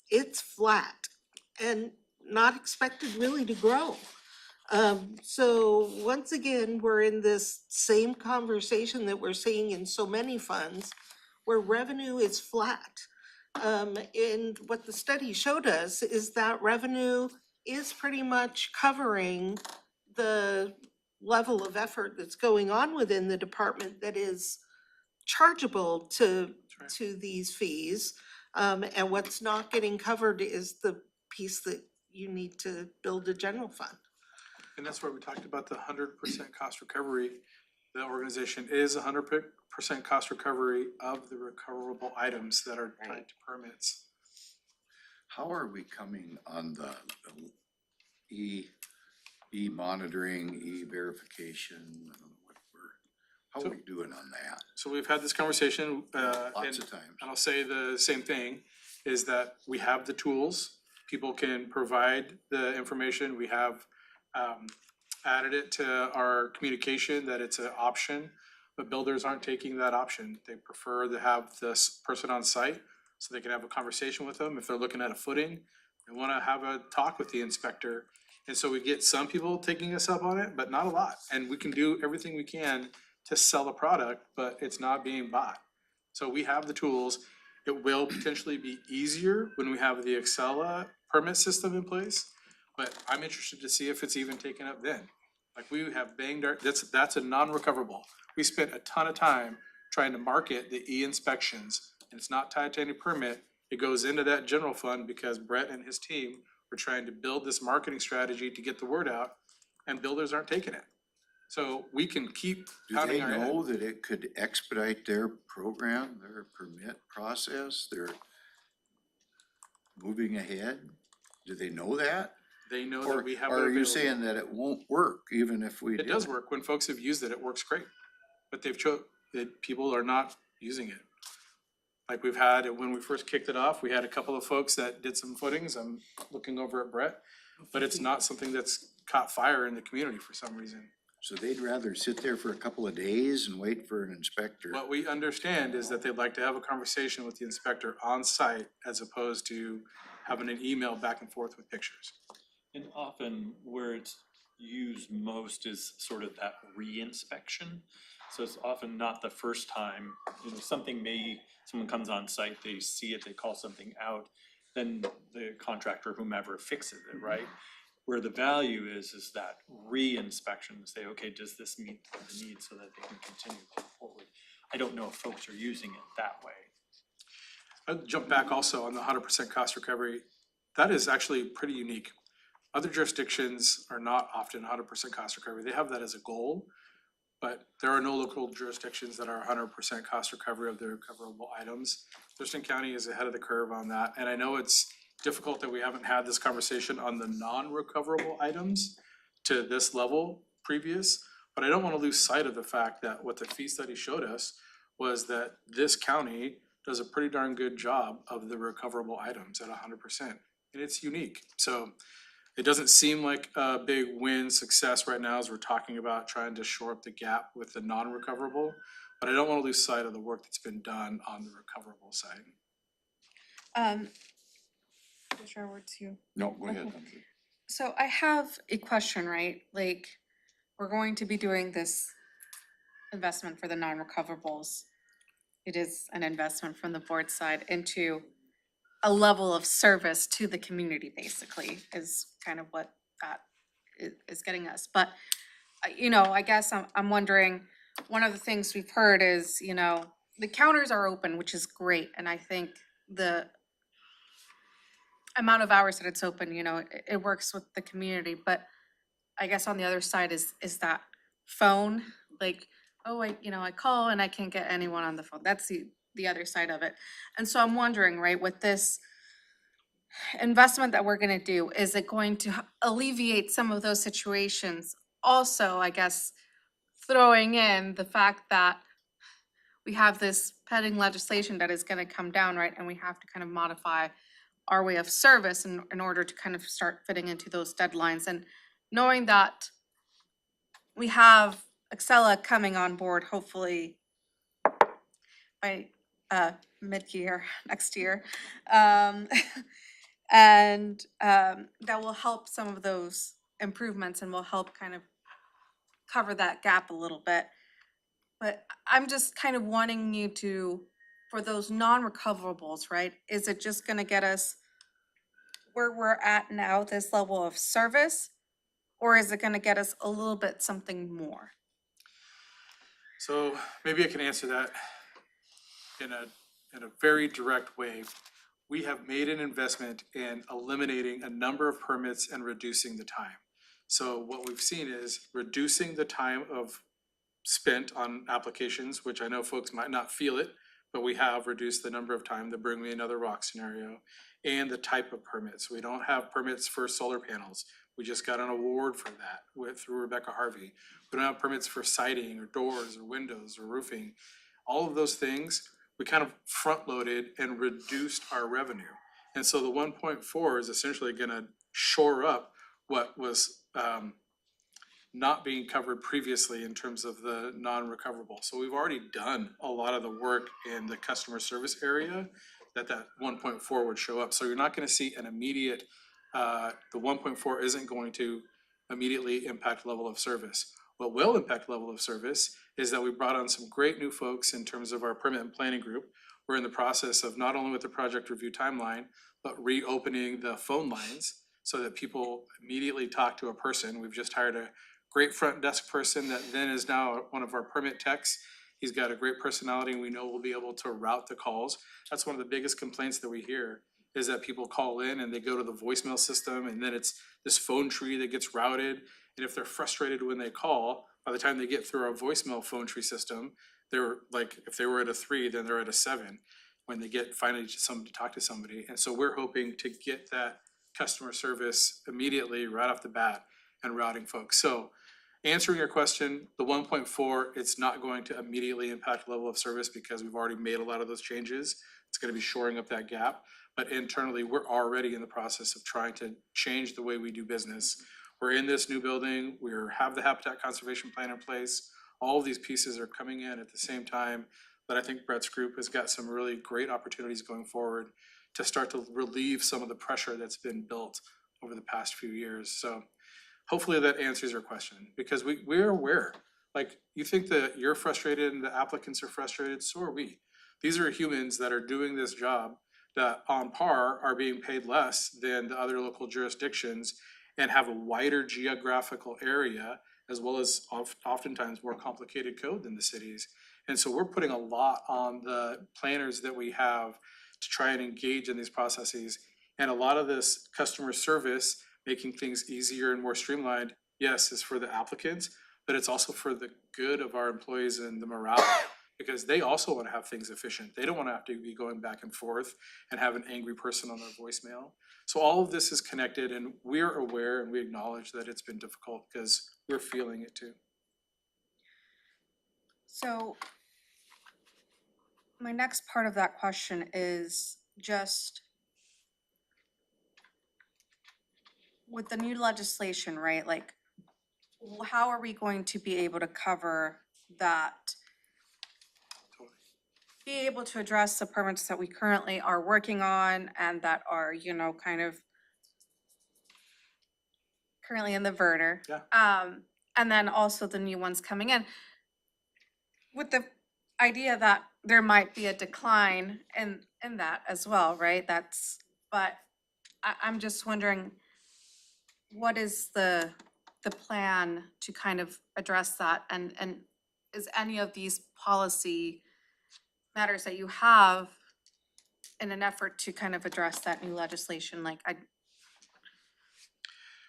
it's flat and not expected really to grow. So once again, we're in this same conversation that we're seeing in so many funds where revenue is flat. And what the study showed us is that revenue is pretty much covering the level of effort that's going on within the department that is chargeable to, right. to these fees. And what's not getting covered is the piece that you need to build a general fund. And that's where we talked about the 100% cost recovery. The organization is 100% cost recovery of the recoverable items that are tied to permits. How are we coming on the e-monitoring, e-verification? How are we doing on that? So we've had this conversation, Lots and of times. I'll say the same thing, is that we have the tools. People can provide the information. We have added it to our communication that it's an option, but builders aren't taking that option. They prefer to have this person on site so they can have a conversation with them. If they're looking at a footing, they wanna have a talk with the inspector. And so we get some people taking us up on it, but not a lot. And we can do everything we can to sell a product, but it's not being bought. So we have the tools. It will potentially be easier when we have the Excella permit system in place, but I'm interested to see if it's even taken up then. Like we have banged our, that's a non-recoverable. We spent a ton of time trying to market the e-inspections, and it's not tied to any permit. It goes into that general fund because Brett and his team were trying to build this marketing strategy to get the word out, and builders aren't taking it. So we can keep Do pounding they our head. know that it could expedite their program, their permit process, their moving ahead? Do they know that? They know Or that we have it or are you available. saying that it won't work even if we It did? does work. When folks have used it, it works great. But that people are not using it. Like we've had, when we first kicked it off, we had a couple of folks that did some footings. I'm looking over at Brett. But it's not something that's caught fire in the community for some reason. So they'd rather sit there for a couple of days and wait for an inspector? What we understand is that they'd like to have a conversation with the inspector on site as opposed to having an email back and forth with pictures. And often where it's used most is sort of that re-inspection. So it's often not the first time, someone comes on site, they see it, they call something out, then the contractor, whomever, fixes it, right? Where the value is that re-inspection, to say, okay, does this meet the needs so that they can continue going forward? I don't know if folks are using it that way. I'll jump back also on the 100% cost recovery. That is actually pretty unique. Other jurisdictions are not often 100% cost recovery. They have that as a goal, but there are no local jurisdictions that are 100% cost recovery of their recoverable items. Thurston County is ahead of the curve on that, and I know it's difficult that we haven't had this conversation on the non-recoverable items to this level previous, but I don't wanna lose sight of the fact that what the fee study showed us was that this county does a pretty darn good job of the recoverable items at 100%, and it's unique. So it doesn't seem like a big win success right now as we're talking about trying to shore up the gap with the non-recoverable, but I don't wanna lose sight of the work that's been done on the recoverable side. Commissioner Ward too. No, go ahead. Okay. So I have a question, right? Like, we're going to be doing this investment for the non-recoverables. It is an investment from the board side into a level of service to the community, basically, is kind of what that is getting us. But, I guess I'm wondering, one of the things we've heard is, the counters are open, which is great, and I think the amount of hours that it's open, it works with the community, but I guess on the other side is that phone, like, oh, I call and I can't get anyone on the phone. That's the other side of it. And so I'm wondering, right, with this investment that we're gonna do, is it going to alleviate some of those situations? Also, I guess, throwing in the fact that we have this pending legislation that is gonna come down, right, and we have to kind of modify our way of service in order to kind of start fitting into those deadlines. And knowing that we have Excella coming on board hopefully by mid-year, next year. And that will help some of those improvements and will help kind of cover that gap a little bit. But I'm just kind of wanting you to for those non-recoverables, right? Is it just gonna get us where we're at now, this level of service? Or is it gonna get us a little bit something more? So maybe I can answer that in a very direct way. We have made an investment in eliminating a number of permits and reducing the time. So what we've seen is reducing the time of spent on applications, which I know folks might not feel it, but we have reduced the number of time, the bring me another rock scenario, and the type of permits. We don't have permits for solar panels. We just got an award for that through Rebecca Harvey. We don't have permits for siding or doors or windows or roofing. All of those things, we kind of front loaded and reduced our revenue. And so the 1.4 is essentially gonna shore up what was not being covered previously in terms of the non-recoverable. So we've already done a lot of the work in the customer service area that 1.4 would show up. So you're not gonna see an immediate, the 1.4 isn't going to immediately impact level of service. What will impact level of service is that we brought on some great new folks in terms of our permit and planning group. We're in the process of not only with the project review timeline, but reopening the phone lines so that people immediately talk to a person. We've just hired a great front desk person that then is now one of our permit techs. He's got a great personality and we know we'll be able to route the calls. That's one of the biggest complaints that we hear is that people call in and they go to the voicemail system and then it's this phone tree that gets routed. And if they're frustrated when they call, by the time they get through our voicemail phone tree system, they're like, if they were at a 3, then they're at a 7 when they get finally to talk to somebody. And so we're hoping to get that customer service immediately right off the bat and routing folks. So answering your question, the 1.4, it's not going to immediately impact level of service because we've already made a lot of those changes. It's gonna be shoring up that gap. But internally, we're already in the process of trying to change the way we do business. We're in this new building, we have the habitat conservation plan in place. All of these pieces are coming in at the same time, but I think Brett's group has got some really great opportunities going forward to start to relieve some of the pressure that's been built over the past few years. So hopefully that answers your question, because we're aware. Like, you think that you're frustrated and the applicants are frustrated, so are we. These are humans that are doing this job that on par are being paid less than the other local jurisdictions and have a wider geographical area, as well as oftentimes more complicated code than the cities. And so we're putting a lot on the planners that we have to try and engage in these processes. And a lot of this customer service, making things easier and more streamlined, yes, is for the applicants, but it's also for the good of our employees and the morale, because they also want to have things efficient. They don't want to have to be going back and forth and have an angry person on their voicemail. So all of this is connected, and we're aware and we acknowledge that it's been difficult because we're feeling it too. So my next part of that question is just with the new legislation, right? Like, how are we going to be able to cover that? Be able to address the permits that we currently are working on and that are, kind of currently in the verter. Yeah. And then also the new ones coming in. With the idea that there might be a decline in that as well, right? But I'm just wondering, what is the plan to kind of address that? And is any of these policy matters that you have in an effort to kind of address that new legislation?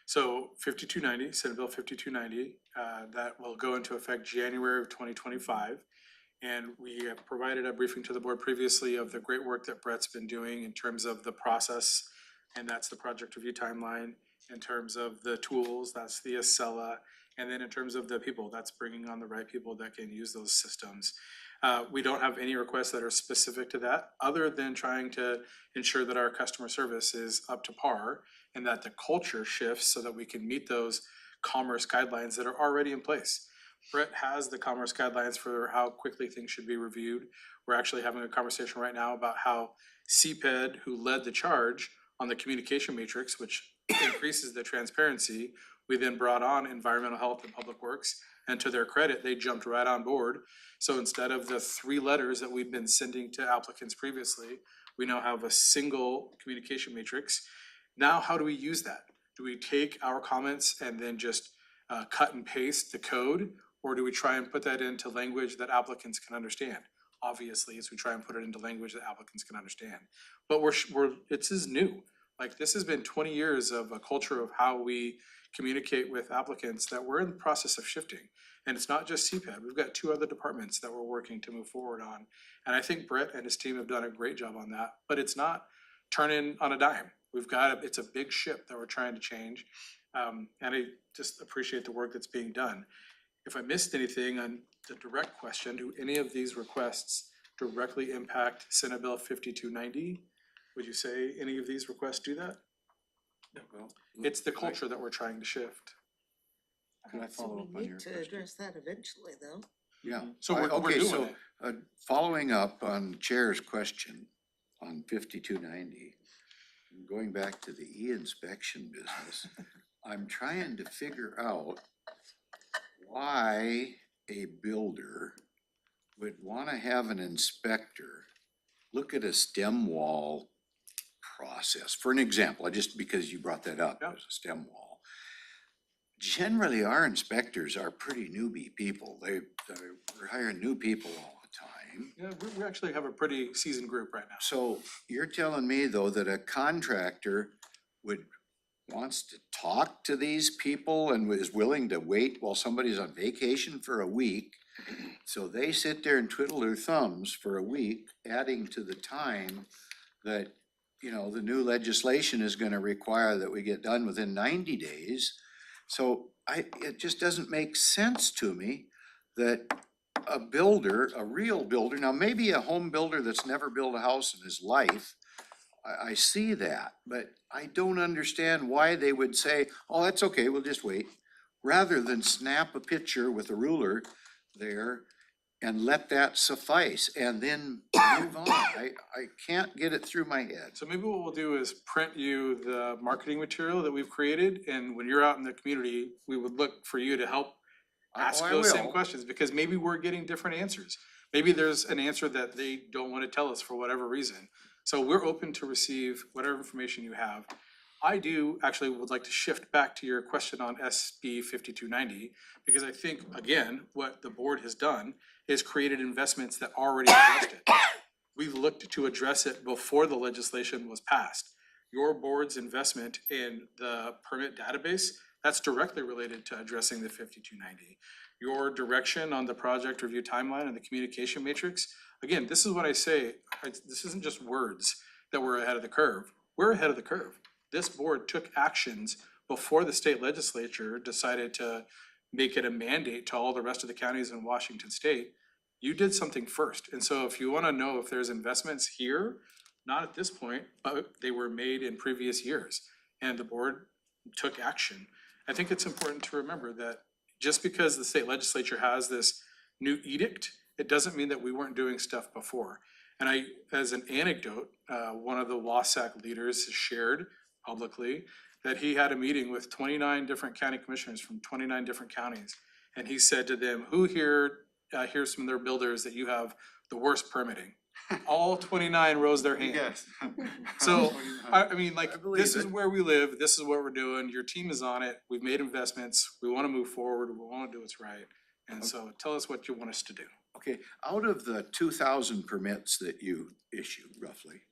So 5290, Senate Bill 5290, that will go into effect January of 2025. And we have provided a briefing to the board previously of the great work that Brett's been doing in terms of the process, and that's the project review timeline. In terms of the tools, that's the Acela. And then in terms of the people, that's bringing on the right people that can use those systems. We don't have any requests that are specific to that, other than trying to ensure that our customer service is up to par and that the culture shifts so that we can meet those commerce guidelines that are already in place. Brett has the commerce guidelines for how quickly things should be reviewed. We're actually having a conversation right now about how CPED, who led the charge on the communication matrix, which increases the transparency, we then brought on environmental health and public works And to their credit, they jumped right on board. So instead of the 3 letters that we've been sending to applicants previously, we now have a single communication matrix. Now, how do we use that? Do we take our comments and then just cut and paste the code? Or do we try and put that into language that applicants can understand? Obviously, as we try and put it into language that applicants can understand. But this is new. Like, this has been 20 years of a culture of how we communicate with applicants that we're in the process of shifting. And it's not just CPAD. We've got 2 other departments that we're working to move forward on. And I think Brett and his team have done a great job on that, but it's not turning on a dime. It's a big ship that we're trying to change. And I just appreciate the work that's being done. If I missed anything on the direct question, do any of these requests directly impact Senate Bill 5290? Would you say any of these requests do that? Well, It's the culture that we're trying to shift. Can I follow up on your So we need to question? address that eventually, though. Yeah. So we're Okay, doing so, it. following up on the Chair's question on 5290, going back to the e-inspection business, I'm trying to figure out why a builder would wanna have an inspector look at a stem wall process. For an example, just because you brought that up, Yeah. as a stem wall. Generally, our inspectors are pretty newbie people. We're hiring new people all the time. Yeah, we actually have a pretty seasoned group right now. So you're telling me though that a contractor wants to talk to these people and is willing to wait while somebody's on vacation for a week? So they sit there and twiddle their thumbs for a week, adding to the time that, the new legislation is gonna require that we get done within 90 days. So it just doesn't make sense to me that a builder, a real builder, now maybe a home builder that's never built a house in his life, I see that, but I don't understand why they would say, oh, that's okay, we'll just wait, rather than snap a picture with a ruler there and let that suffice and then move on. I can't get it through my head. So maybe what we'll do is print you the marketing material that we've created, and when you're out in the community, we would look for you to help ask I those same will. questions, because maybe we're getting different answers. Maybe there's an answer that they don't want to tell us for whatever reason. So we're open to receive whatever information you have. I actually would like to shift back to your question on SB 5290, because I think, again, what the board has done is created investments that already addressed it. We looked to address it before the legislation was passed. Your board's investment in the permit database, that's directly related to addressing the 5290. Your direction on the project review timeline and the communication matrix, again, this is what I say, this isn't just words that we're ahead of the curve. We're ahead of the curve. This board took actions before the state legislature decided to make it a mandate to all the rest of the counties in Washington state. You did something first. And so if you wanna know if there's investments here, not at this point, but they were made in previous years, and the board took action. I think it's important to remember that just because the state legislature has this new edict, it doesn't mean that we weren't doing stuff before. And as an anecdote, one of the WASAC leaders shared publicly that he had a meeting with 29 different county commissioners from 29 different counties. And he said to them, who here hears from their builders that you have the worst permitting? All 29 rose their hand. Yes. So, I mean, like, I believe this is it. where we live, this is what we're doing, your team is on it, we've made investments, we wanna move forward, we wanna do what's right. And so tell us what you want us to do. Okay, out of the 2,000 permits that you issue roughly,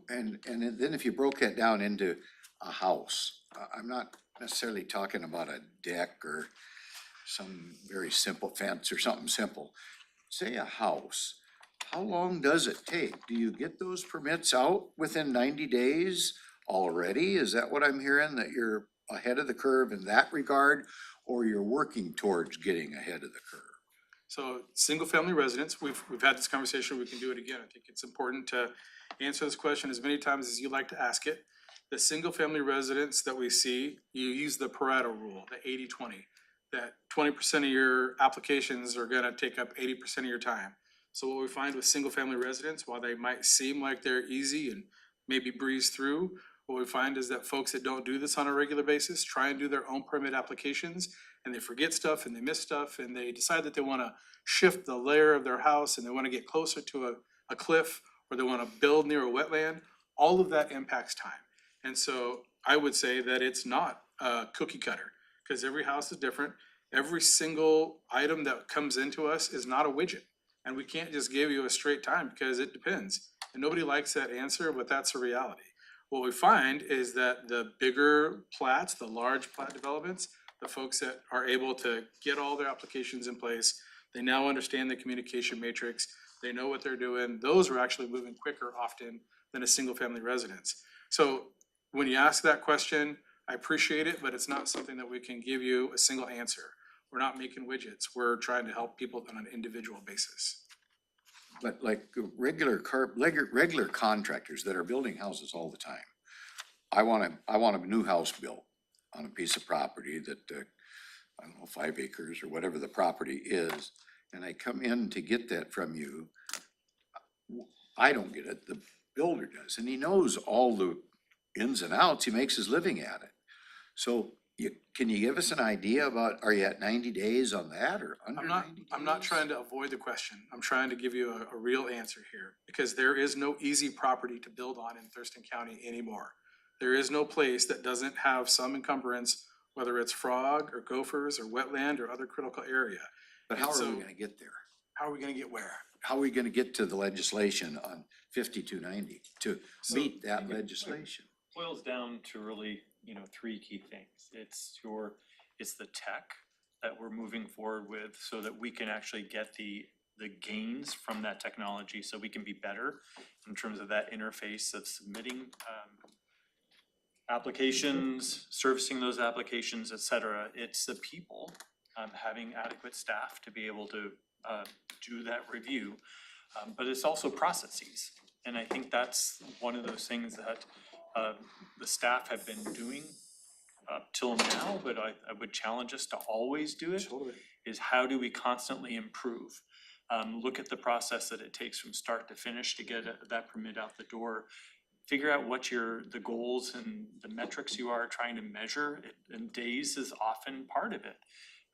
and then if you broke that down into a house, I'm not necessarily talking about a deck or some very simple fence or something simple. Say a house, how long does it take? Do you get those permits out within 90 days already? Is that what I'm hearing, that you're ahead of the curve in that regard? Or you're working towards getting ahead of the curve? So, single-family residents, we've had this conversation, we can do it again. I think it's important to answer this question as many times as you'd like to ask it. The single-family residents that we see, you use the Pareto rule, the 80-20. That 20% of your applications are gonna take up 80% of your time. So what we find with single-family residents, while they might seem like they're easy and maybe breeze through, what we find is that folks that don't do this on a regular basis try and do their own permit applications, and they forget stuff and they miss stuff, and they decide that they wanna shift the layer of their house and they wanna get closer to a cliff, or they wanna build near a wetland. All of that impacts time. And so I would say that it's not a cookie cutter, because every house is different. Every single item that comes into us is not a widget. And we can't just give you a straight time because it depends. And nobody likes that answer, but that's a reality. What we find is that the bigger plats, the large plat developments, the folks that are able to get all their applications in place, they now understand the communication matrix, they know what they're doing, those are actually moving quicker often than a single family residence. So when you ask that question, I appreciate it, but it's not something that we can give you a single answer. We're not making widgets, we're trying to help people on an individual basis. But like regular contractors that are building houses all the time. I want a new house built on a piece of property that, I don't know, 5 acres or whatever the property is, and I come in to get that from you. I don't get it, the builder does, and he knows all the ins and outs, he makes his living at it. So can you give us an idea about, are you at 90 days on that or under 90 days? I'm not trying to avoid the question. I'm trying to give you a real answer here, because there is no easy property to build on in Thurston County anymore. There is no place that doesn't have some encumbrance, whether it's frog or gophers or wetland or other critical area. But how And are we so- gonna get there? How are we gonna get where? How are we gonna get to the legislation on 5290 to So- meet that legislation? Boils down to really, three key things. It's the tech that we're moving forward with so that we can actually get the gains from that technology, so we can be better in terms of that interface of submitting applications, servicing those applications, et cetera. It's the people, having adequate staff to be able to do that review. But it's also processes. And I think that's one of those things that the staff have been doing up till now, but I would challenge us to always do it, is how do we constantly improve? Look at the process that it takes from start to finish to get that permit out the door. Figure out what the goals and the metrics you are trying to measure, and days is often part of it.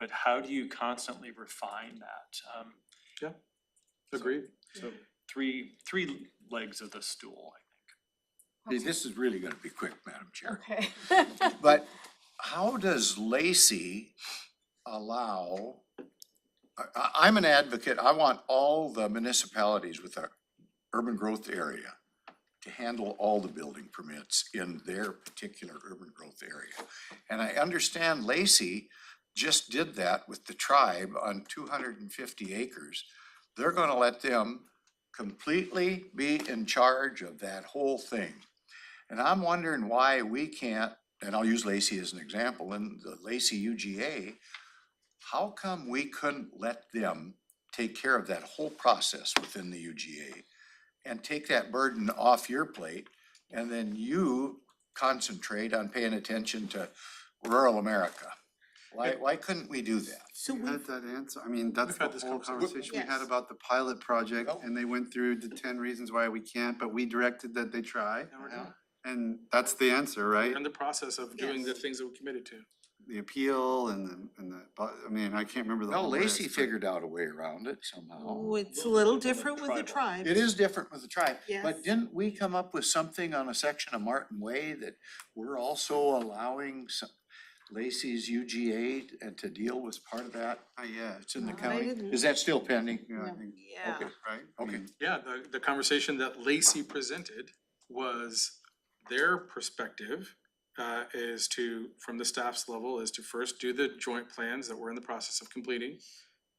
But how do you constantly refine that? Agreed. So three legs of the stool, I See, this is really gonna be quick, Madam Chair. Okay. But how does Lacey allow, I'm an advocate, I want all the municipalities with a urban growth area to handle all the building permits in their particular urban growth area. And I understand Lacey just did that with the tribe on 250 acres. They're gonna let them completely be in charge of that whole thing. And I'm wondering why we can't, and I'll use Lacey as an example, in the Lacey UGA, how come we couldn't let them take care of that whole process within the UGA and take that burden off your plate, and then you concentrate on paying attention to rural America? Why couldn't we do that? So We we, had that answer, I mean, that's We've had the this whole conversation. conversation we had Yes. about the pilot project, Well- and they went through the 10 reasons why we can't, but we directed that they try. Now we're doing it. And that's the answer, right? We're in the process of doing the Yes. things that we committed to. The appeal and I mean, I can't remember the Well, whole Lacey list, but- figured out a way around it somehow. oh, it's a little different with the tribe. It is different with the tribe, Yes. but didn't we come up with something on a section of Martin Way that we're also allowing Lacey's UGA and to deal with part of that? Yeah, It's in the No, I county. didn't. Is that still pending? yeah, I think, Yeah. Okay. right? I Okay. mean, Yeah, the conversation that Lacey presented was their perspective is to, from the staff's level, is to first do the joint plans that we're in the process of completing,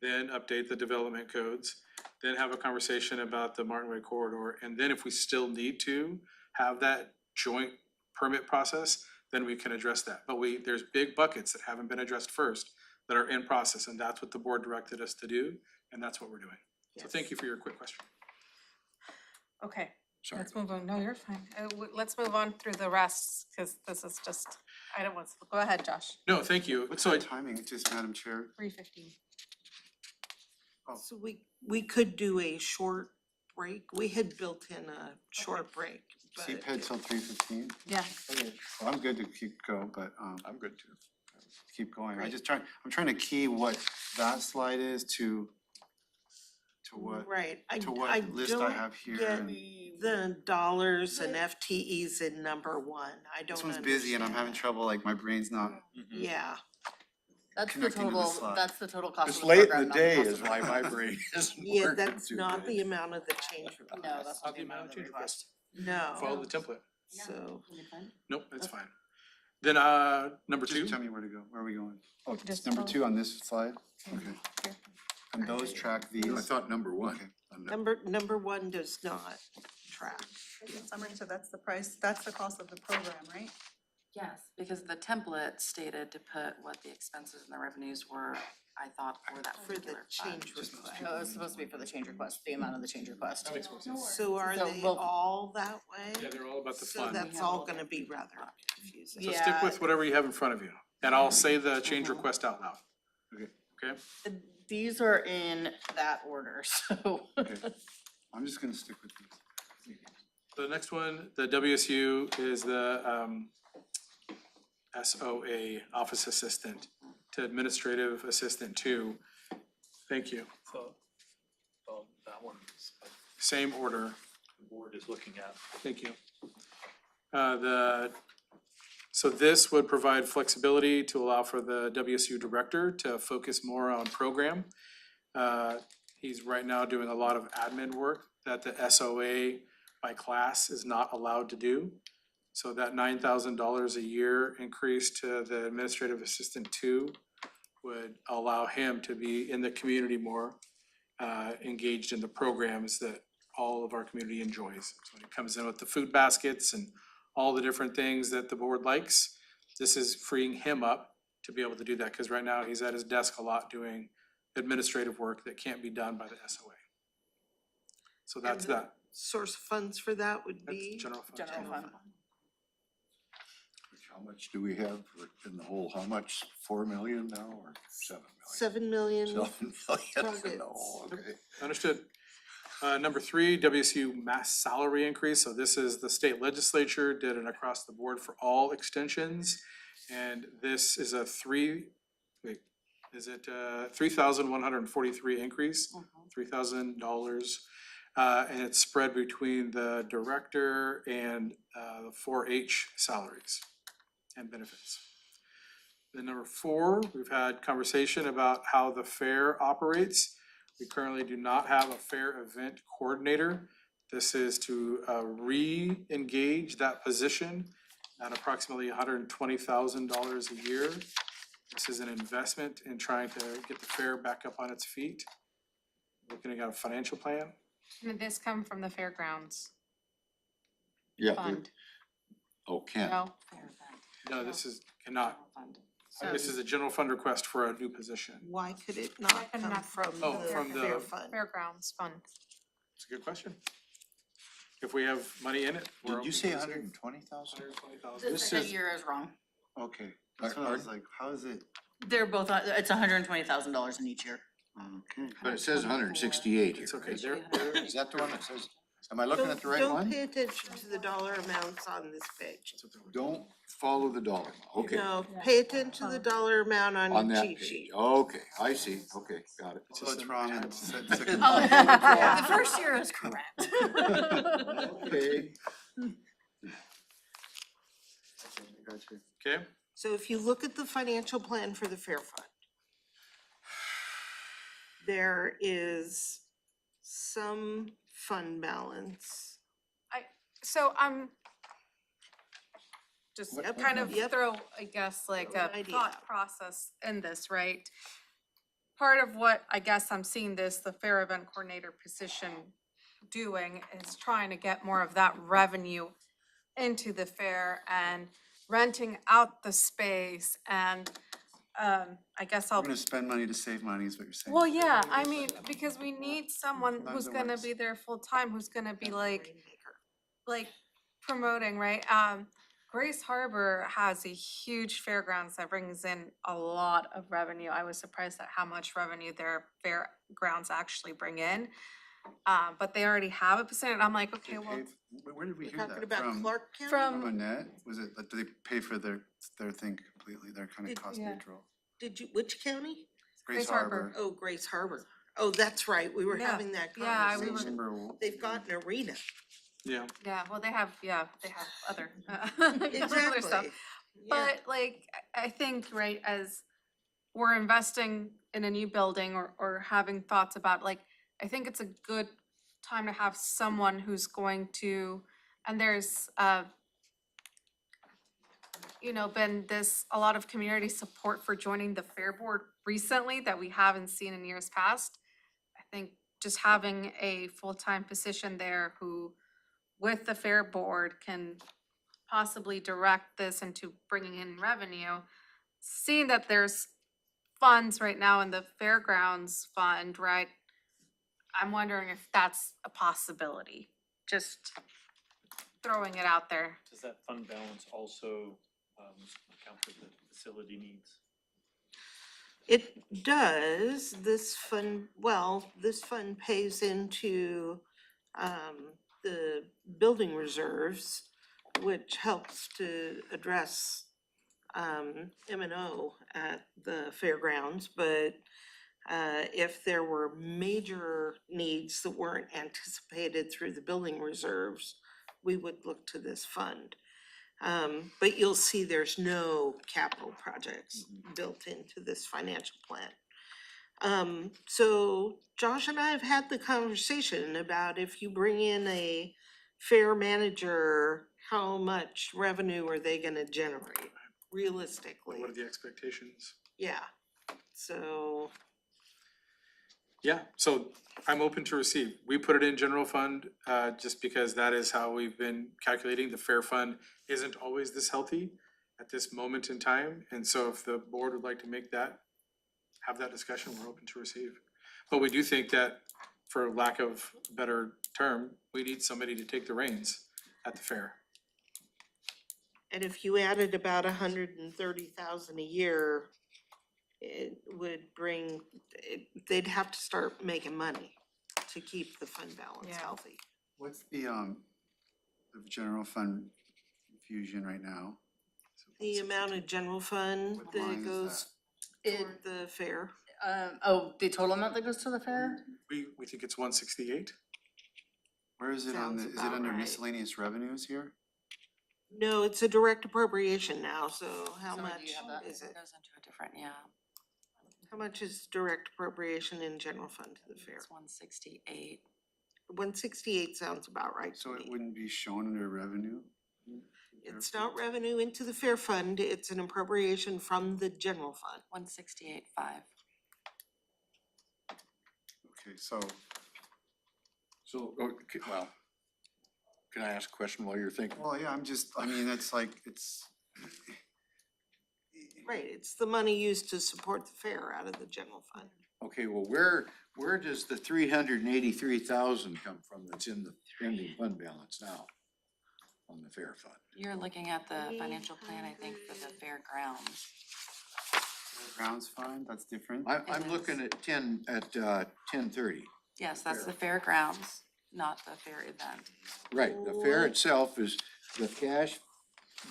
then update the development codes, then have a conversation about the Martin Way corridor, and then if we still need to have that joint permit process, then we can address that. But there's big buckets that haven't been addressed first that are in process, and that's what the board directed us to do, and that's what we're doing. So thank you for your quick question. Okay, Sorry. let's move on. No, you're fine. Let's move on through the rest, because this is just, I don't want to, go ahead, Josh. No, thank you. what's So the timing, just Madam Chair? 3:15. So we could do a short break. We had built in a short break. but CPED till 3:15? Yeah. Okay, Well, I'm good to keep going, but, I'm good too. keep going. Great. I'm trying to key what that slide is to what, right, I to what list I don't have here. get and the dollars and FTEs in number one, I don't This one's busy and I'm having understand trouble, like my brain's not, that. Yeah, That's the Connecting to the total, slide. that's the total cost of It's the late program, in the not the day cost is of the why my request. brain isn't yeah, working that's too not good. the amount of the change request. No, that's not the amount of the request. No, Follow the template. so, Nope, that's fine. Then, number two, just tell me where to go, where are we going? Oh, it's Just number follow. 2 on this slide? Okay. And those track these? I thought number one. Okay. number one does not track. Summary, so that's the price, that's the cost of the program, right? Yes, because the template stated to put what the expenses and the revenues were, I thought, for that For the particular fund. change request. No, it's supposed to be for the change request, the amount of the change request. that makes more sense. So are So they we'll- all that way? Yeah, they're all about the So fund. that's all gonna be rather confusing. So Yeah. stick with whatever you have in front of you, and I'll say the change request out loud. Okay? These are in that order, so. Okay. I'm just gonna stick with these. The next one, the WSU is the SOA, Office Assistant, to Administrative Assistant 2. Thank you. So, that one is, Same order. the board is looking at. Thank you. So this would provide flexibility to allow for the WSU director to focus more on program. He's right now doing a lot of admin work that the SOA by class is not allowed to do. So that $9,000 a year increase to the administrative assistant 2 would allow him to be in the community more, engaged in the programs that all of our community enjoys. So when it comes in with the food baskets and all the different things that the board likes, this is freeing him up to be able to do that, because right now he's at his desk a lot doing administrative work that can't be done by the SOA. So that's And the that. Source of funds for that would That's be? general fund. General fund. How much do we have in the whole, how much, 4 million now or 7 7 million. million? 7 million, targets. no, okay. Understood. Number 3, WSU mass salary increase. So this is the state legislature did it across the board for all extensions. And this is a $3,143 increase, $3,000. And it's spread between the director and the 4-H salaries and benefits. Then number 4, we've had conversation about how the fair operates. We currently do not have a fair event coordinator. This is to re-engage that position at approximately $120,000 a year. This is an investment in trying to get the fair back up on its feet. Looking at a financial plan. Did this come from the fairgrounds Yeah, fund? oh, Ken, No? Fair event. No, this is cannot. General fund. This is a general fund request for a new position. Why could it not could come not from Oh, the from the- fair fund? Fairgrounds fund. It's a good question. If we have money in it, we're did you open say to receive 120,000? 120,000. The This second is- year is wrong. Okay, that's what I was like, how is it? They're both, it's $120,000 in each year. Okay. But it says 168 here. It's okay, right? they're, Is that the one that says, am I looking at the right Don't one? pay attention to the dollar amounts on this page. Don't follow the dollar amount, okay, No, pay attention to the dollar amount on on that cheat page, sheet. okay, I see, okay, got it. So it's wrong in second. The first year is correct. Okay, Gotcha. okay, So if you look at the financial plan for the fair fund, there is some fund balance. So I'm just Yep. kind of Yep. throw, I guess, like Throw a an idea thought out. process in this, right? Part of what I guess I'm seeing the fair event coordinator position doing is trying to get more of that revenue into the fair and renting out the space and, I guess I'll We're gonna spend money to save money is what you're saying. Well, yeah, I mean, because we need someone Sometimes who's it gonna works. be there full-time, who's gonna be like Rainmaker. promoting, right? Grace Harbor has a huge fairgrounds that brings in a lot of revenue. I was surprised at how much revenue their fairgrounds actually bring in. but they already have a percent, and I'm like, okay, They well, paid- where did we We're hear that? talking about From Clark County? From from, Annette? Was it, like, do they pay for their thing completely? They're kind of Did- cost Yeah. neutral. Did you, which county? Grace Grace Harbor. Harbor. Oh, Grace Harbor. Oh, that's right, we were Yeah. having that Yeah, we were- conversation. Remember- They've got an arena. Yeah. yeah, well, they have other, other stuff. Exactly. Yeah. But like, I think, right, as we're investing in a new building or having thoughts about, like, I think it's a good time to have someone who's going to, and there's, been a lot of community support for joining the Fair Board recently that we haven't seen in years past. I think just having a full-time position there who, with the Fair Board, can possibly direct this into bringing in revenue. Seeing that there's funds right now in the Fairgrounds Fund, right? I'm wondering if that's a possibility, just throwing it out there. Does that fund balance also account for the facility needs? It does, this fund pays into, the building reserves, which helps to address, M&O at the fairgrounds, but, if there were major needs that weren't anticipated through the building reserves, we would look to this fund. But you'll see there's no capital projects built into this financial plan. So Josh and I have had the conversation about if you bring in a fair manager, how much revenue are they gonna generate realistically? What are the expectations? Yeah, so, Yeah, so I'm open to receive. We put it in general fund, just because that is how we've been calculating. The fair fund isn't always this healthy at this moment in time. And so if the board would like to have that discussion, we're open to receive. But we do think that, for lack of a better term, we need somebody to take the reins at the fair. and if you added about 130,000 a year, it would bring, they'd have to start making money to keep the fund balance Yeah. healthy. What's the general fund infusion right now? The amount of general fund What that line is goes It, toward the fair. the total amount that goes to the fair? We think it's 168. Where is it on the, Sounds is it about under right. miscellaneous revenues here? No, it's a direct appropriation now, so how Sorry, do much you have that? is It it? goes into a different, yeah, How much is direct appropriation in general fund to the fair? it's 168. 168 sounds about right to So it me. wouldn't be shown under revenue? It's not revenue into the fair fund, it's an appropriation from the general fund. 168.5. Okay, so, So, well, can I ask a question while you're thinking? well, yeah, I mean, it's like, it's. Right, it's the money used to support the fair out of the general fund. Okay, well, where does the 383,000 come from that's in the ending fund balance now on the fair fund? You're looking at the financial plan, I think, for the fairgrounds. Grounds fund, that's different. I'm looking at 1030. Yes, that's the fairgrounds, not the fair event. Right, the fair itself is, the cash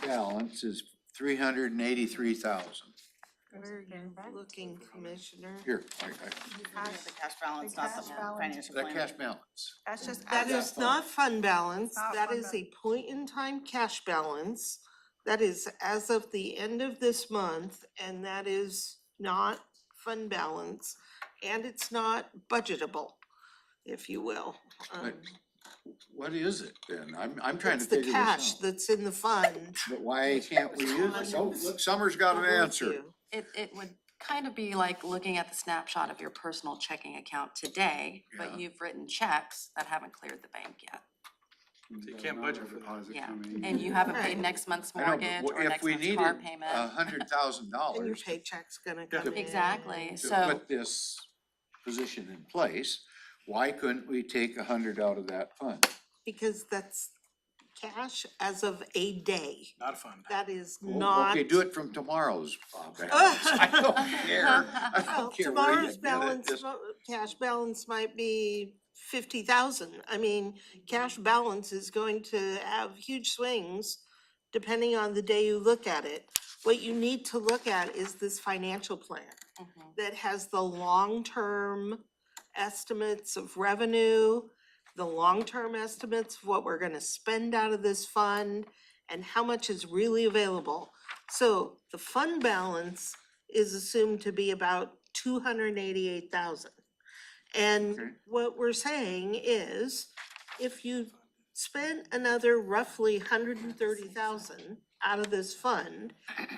balance is 383,000. Where are you looking, Commissioner? Here, The cash balance, not the cash balance. financial that plan. cash balance. That's just. That is not fund balance, Not that fund is a point-in-time cash balance. That is as of the end of this month, and that is not fund balance, and it's not budgetable, if you will. But what is it then? I'm trying to It's the figure cash this out. that's in the fund. But why can't we use it? Oh, look, Summer's got an I'm with answer. you. It would kind of be like looking at the snapshot of your personal checking account today, Yeah. but you've written checks that haven't cleared the bank yet. So you can't budget for that. Yeah, and you haven't paid Right. next month's I know, mortgage but or if next we month's needed car payment. $100,000 And your paycheck's gonna Yeah. come in. Exactly, to so, put this position in place, why couldn't we take 100 out of that fund? Because that's cash as of a day. Not a fund. That is Well, not. Okay, do it from tomorrow's balance. I don't care. I Well, don't care where you tomorrow's get it. balance, Just- cash balance might be 50,000. I mean, cash balance is going to have huge swings depending on the day you look at it. What you need to look at is this financial plan that has the long-term estimates of revenue, the long-term estimates of what we're gonna spend out of this fund, and how much is really available. So the fund balance is assumed to be about 288,000. And Okay. what we're saying is, if you spend another roughly 130,000 out of this fund,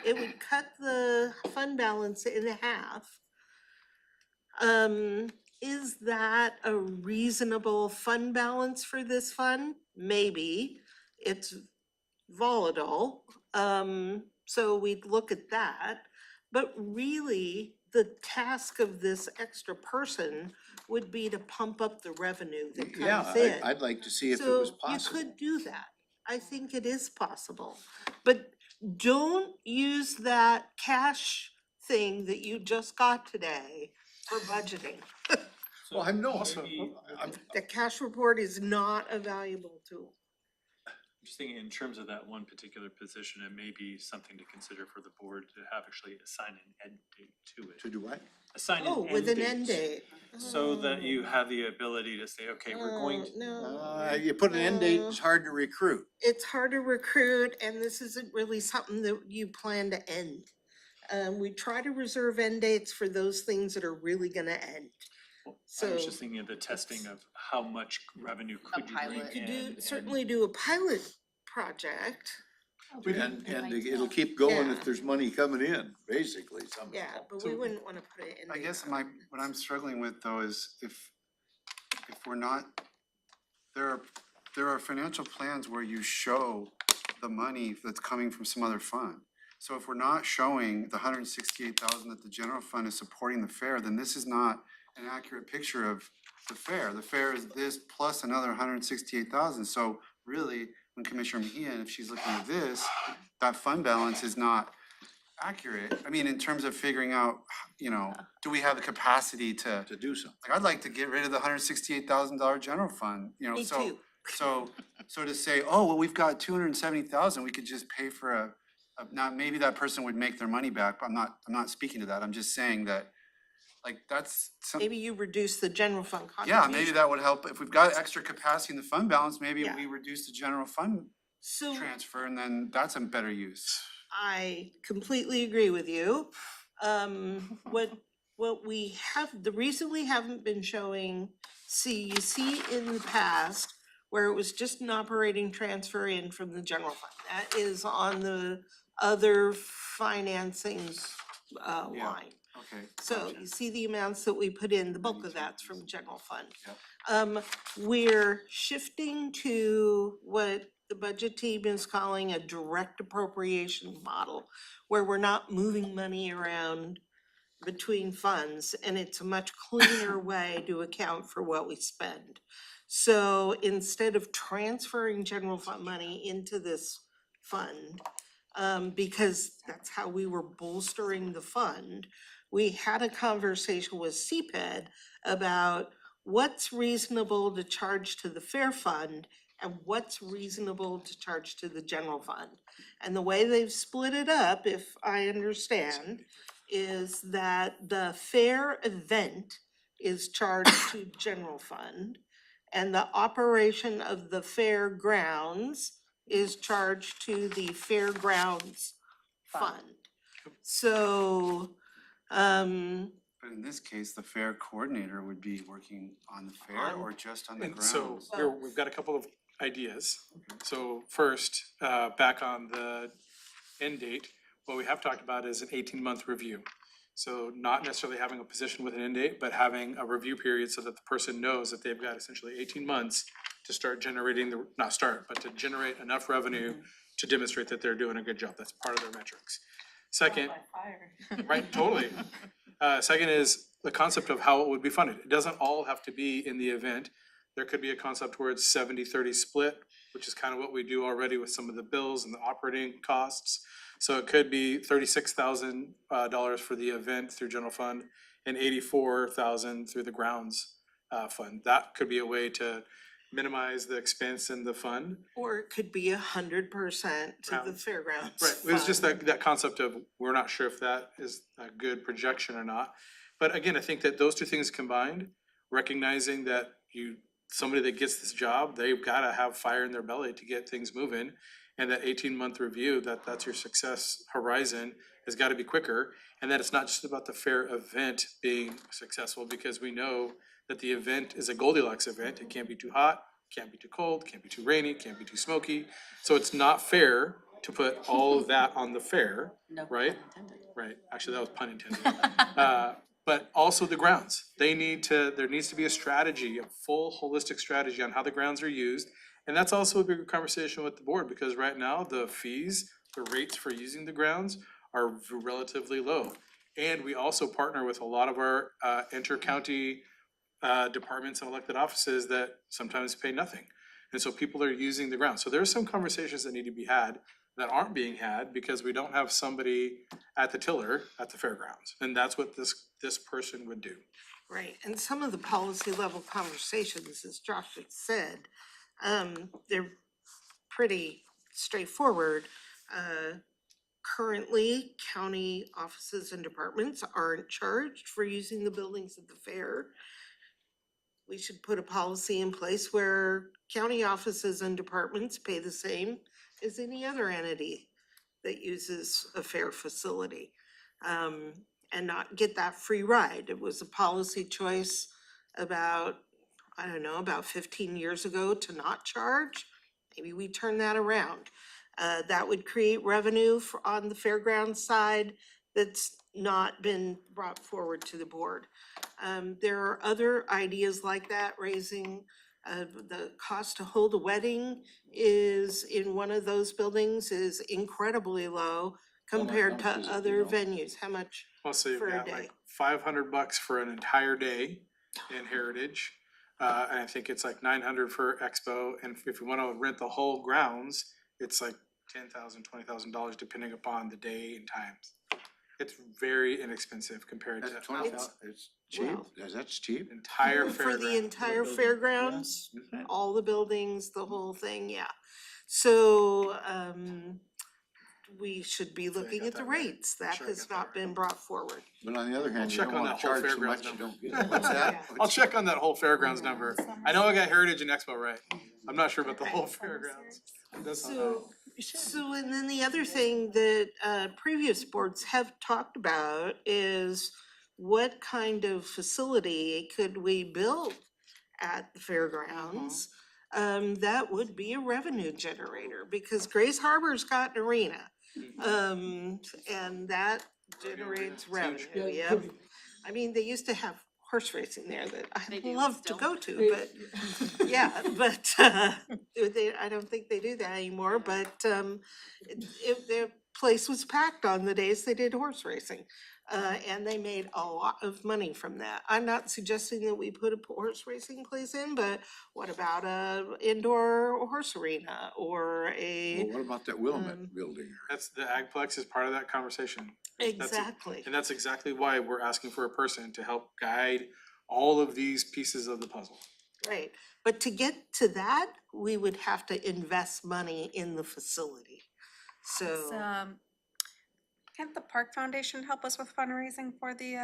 it would cut the fund balance in half. Is that a reasonable fund balance for this fund? Maybe. It's volatile, so we'd look at that. But really, the task of this extra person would be to pump up the revenue that Yeah, comes in. I'd like to see if it was So possible. you could do that. I think it is possible. But don't use that cash thing that you just got today for budgeting. Well, I know, Also- The cash report is not a valuable tool. I'm just thinking in terms of that one particular position, it may be something to consider for the board to have actually assign an end date to it. to do what? Assign Oh, with an end date. So that you have the ability to say, okay, we're going to. No. You put an end date, it's hard to recruit. It's hard to recruit, and this isn't really something that you plan to end. We try to reserve end dates for those things that are really gonna end. I So was just thinking of the testing of how much revenue could you bring in. pilot. you could and- certainly do a pilot project, And it'll keep going Yeah. if there's money coming in, basically, somehow. yeah, but So- we wouldn't wanna put it in. I guess what I'm struggling with though is if we're not, there are financial plans where you show the money that's coming from some other fund. So if we're not showing the 168,000 that the general fund is supporting the fair, then this is not an accurate picture of the fair. The fair is this plus another 168,000. So really, when Commissioner Meehan, if she's looking at this, that fund balance is not accurate. I mean, in terms of figuring out, do we have the capacity to, To do something. like, I'd like to get rid of the $168,000 general fund, Me so. too. So to say, oh, well, we've got 270,000, we could just pay for not, maybe that person would make their money back, but I'm not speaking to that, I'm just saying that, like, that's some, Maybe you reduce the general fund yeah, contribution. maybe that would help. If we've got extra capacity in the fund balance, maybe Yeah. we reduce the general fund So transfer, and then that's a better use. I completely agree with you. What we have, the reason we haven't been showing, you see in the past where it was just an operating transfer in from the general fund. That is on the other financings Yeah. line. Okay. So gotcha. you see the amounts that we put in, the bulk of that's from general fund. Yep. We're shifting to what the budget team is calling a direct appropriation model, where we're not moving money around between funds, and it's a much cleaner way to account for what we spend. So instead of transferring general fund money into this fund, because that's how we were bolstering the fund, we had a conversation with CPED about what's reasonable to charge to the fair fund and what's reasonable to charge to the general fund. And the way they've split it up, if I understand, is that the fair event is charged to general fund, and the operation of the fairgrounds is charged to the fairgrounds fund. So, But in this case, the fair coordinator would be working on the fair On- or just on the And so grounds? we've got a couple of ideas. So first, back on the end date, what we have talked about is an 18-month review. So not necessarily having a position with an end date, but having a review period so that the person knows that they've got essentially 18 months to start generating but to generate enough revenue to demonstrate that they're doing a good job. That's part of their metrics. Second, right, totally. Second is the concept of how it would be funded. It doesn't all have to be in the event. There could be a concept where it's 70-30 split, which is kind of what we do already with some of the bills and the operating costs. So it could be $36,000 for the event through general fund and $84,000 through the grounds fund. That could be a way to minimize the expense in the fund. Or it could be 100% to the Grounds. fairgrounds Right, it was just fund. that concept of, we're not sure if that is a good projection or not. But again, I think that those two things combined, recognizing that somebody that gets this job, they've gotta have fire in their belly to get things moving. And that 18-month review, that's your success horizon, has gotta be quicker. And that it's not just about the fair event being successful, because we know that the event is a Goldilocks event. It can't be too hot, can't be too cold, can't be too rainy, can't be too smoky. So it's not fair to put all of that on the fair, No pun right? intended. Right, actually, that was pun intended. But also the grounds. There needs to be a strategy, a full holistic strategy on how the grounds are used. And that's also a bigger conversation with the board, because right now, the fees, the rates for using the grounds are relatively low. And we also partner with a lot of our inter-county departments and elected offices that sometimes pay nothing. And so people are using the ground. So there's some conversations that need to be had that aren't being had because we don't have somebody at the tiller at the fairgrounds. And that's what this person would do. Right, and some of the policy level conversations, as Josh had said, they're pretty straightforward. Currently, county offices and departments aren't charged for using the buildings at the fair. We should put a policy in place where county offices and departments pay the same as any other entity that uses a fair facility. And not get that free ride. It was a policy choice about 15 years ago to not charge. Maybe we turn that around. That would create revenue on the fairground side that's not been brought forward to the board. There are other ideas like that, raising the cost to hold a wedding is in one of those buildings is incredibly low compared to much is it, do you other know? venues. How much? Well, so you've For a got day. like $500 for an entire day in Heritage. And I think it's like 900 for Expo, and if you wanna rent the whole grounds, it's like $10,000, $20,000 depending upon the day and times. It's very inexpensive compared to That's 20,000, it's cheap, Wow. that's cheap. entire For the fairground. entire fairgrounds, Is that- all the buildings, the whole thing, yeah. So, we should be Hopefully I looking got at the that right. rates. That Sure I has got that not right. been brought forward. But on the other hand, you check don't on wanna that whole charge so fairgrounds much you number. don't get it. What's that? I'll check on that whole fairgrounds number. I know I got Heritage and Expo right. I'm not sure about the whole fairgrounds. That's not So, and then the other thing that previous boards have talked about is what kind of facility could we build at the fairgrounds? That would be a revenue generator, because Grace Harbor's got an arena. And that generates revenue, yeah. I mean, they used to have horse racing there that They I'd do love to still? go to, but yeah, but I don't think they do that anymore, but their place was packed on the days they did horse racing. And they made a lot of money from that. I'm not suggesting that we put a horse racing place in, but what about a indoor horse arena or a? Well, what about that Willamette building? That's, the Agplex is part of that conversation. That's it. Exactly. And that's exactly why we're asking for a person to help guide all of these pieces of the puzzle. Right, but to get to that, we would have to invest money in the facility. So, Can't the Park Foundation help us with fundraising for the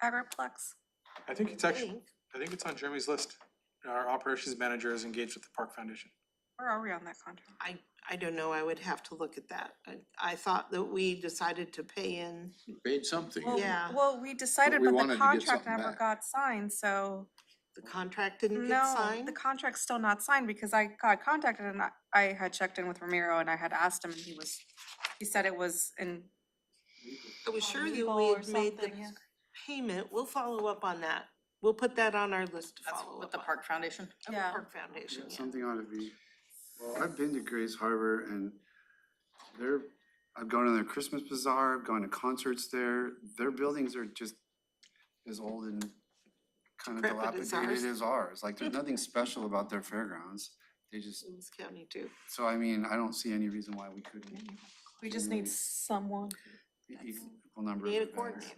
Agriplex? I think it's actually, I think it's on Jeremy's list. Our operations manager is engaged with the Park Foundation. Where are we on that contract? I don't know, I would have to look at that. I thought that we decided to pay in, Paid something. Well, Yeah. Well, we decided, we but wanted the to get contract something never back. got signed, so. the contract didn't get No, signed? the contract's still not signed because I got contacted and I had checked in with Ramiro and I had asked him and he said it was in. I was sure that legal we or had made the something, yeah. payment. We'll follow up on that. We'll put that on our list to That's follow with up the on. Park Foundation. Of the Yeah. Park Foundation, yeah. Something ought to be, well, I've been to Grace Harbor and I've gone to their Christmas bazaar, I've gone to concerts there. Their buildings are just as old and kind of Decrepit as dilapidated ours. as ours. Like, there's nothing special about their fairgrounds. They just, Sims County too. so I mean, I don't see any reason why we couldn't. We just need someone. equal number of Need a events. coordinator.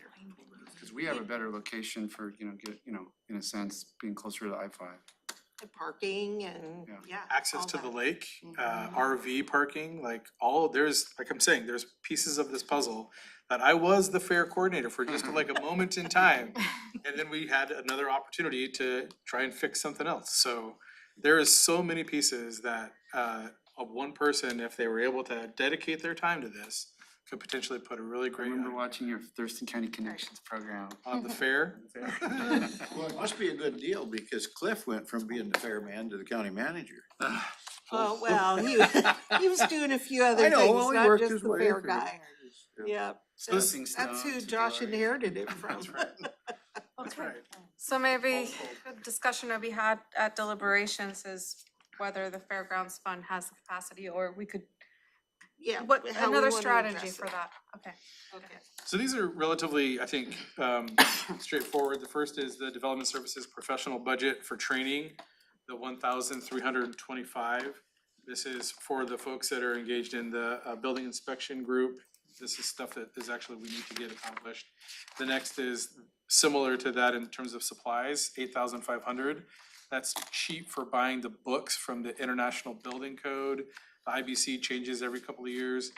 Cause we have a better location for, in a sense, being closer to I-5. Parking and, Yeah. yeah. Access all to the that. lake, Mhm. RV parking, like like I'm saying, there's pieces of this puzzle that I was the fair coordinator for just like a moment in time. And then we had another opportunity to try and fix something else. So there is so many pieces that, of one person, if they were able to dedicate their time to this, could potentially put a really I great remember watching your Thurston County Connections program. on the fair. Well, it must be a good deal because Cliff went from being the fair man to the county manager. Oh, well, he was doing a few other I know, things, well, he not worked just his the way fair through. guy. Yeah, So this- that's who Josh inherited it from. That's right. So maybe a discussion to be had at deliberations is whether the fairgrounds fund has the capacity, or we could, Yeah. what, how we another wanna strategy address for it. that, okay. Okay. So these are relatively, I think, straightforward. The first is the Development Services Professional Budget for Training, the 1,325. This is for the folks that are engaged in the building inspection group. This is stuff that is actually we need to get accomplished. The next is similar to that in terms of supplies, 8,500. That's cheap for buying the books from the International Building Code. The IBC changes every couple of years.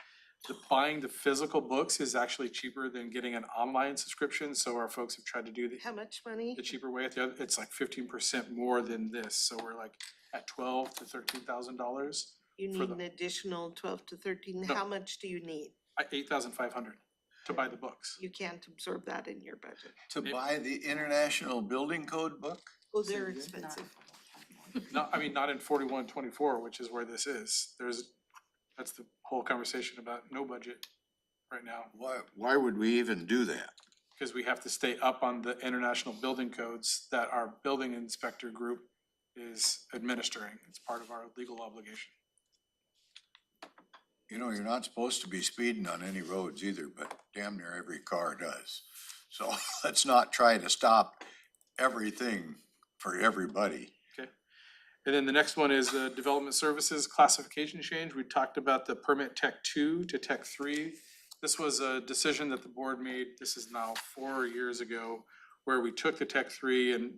Buying the physical books is actually cheaper than getting an online subscription, so our folks have tried to do How much money? the cheaper way. It's like 15% more than this, so we're like at $12,000 to $13,000. You for need the- an additional 12 to 13. No. How much do you need? 8,500 to buy the books. You can't absorb that in your budget. To buy the International Building Code book? Well, they're expensive. Not, I mean, not in 4124, which is where this is. That's the whole conversation about no budget right now. Why would we even do that? Because we have to stay up on the international building codes that our building inspector group is administering. It's part of our legal obligation. You know, you're not supposed to be speeding on any roads either, but damn near every car does. So let's not try to stop everything for everybody. And then the next one is the development services classification change. We talked about the permit tech 2 to tech 3. This was a decision that the board made, this is now 4 years ago, where we took the tech 3 and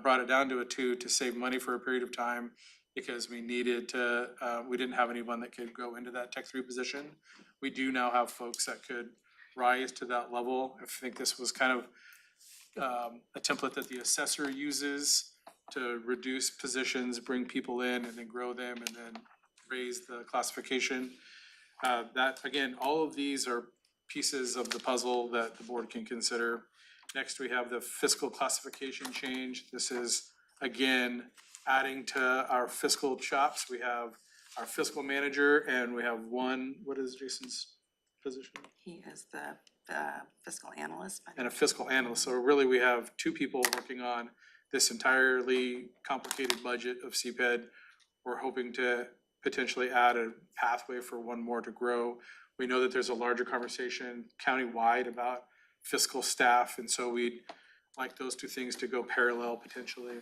brought it down to a 2 to save money for a period of time because we needed to, we didn't have anyone that could go into that tech 3 position. We do now have folks that could rise to that level. I think this was kind of a template that the assessor uses to reduce positions, bring people in and then grow them and then raise the classification. That, again, all of these are pieces of the puzzle that the board can consider. Next, we have the fiscal classification change. This is, again, adding to our fiscal chops. We have our fiscal manager and we have one, what is Jason's position? He is the fiscal analyst. And a fiscal analyst. So really, we have two people working on this entirely complicated budget of CPED. We're hoping to potentially add a pathway for one more to grow. We know that there's a larger conversation countywide about fiscal staff, and so we'd like those two things to go parallel potentially.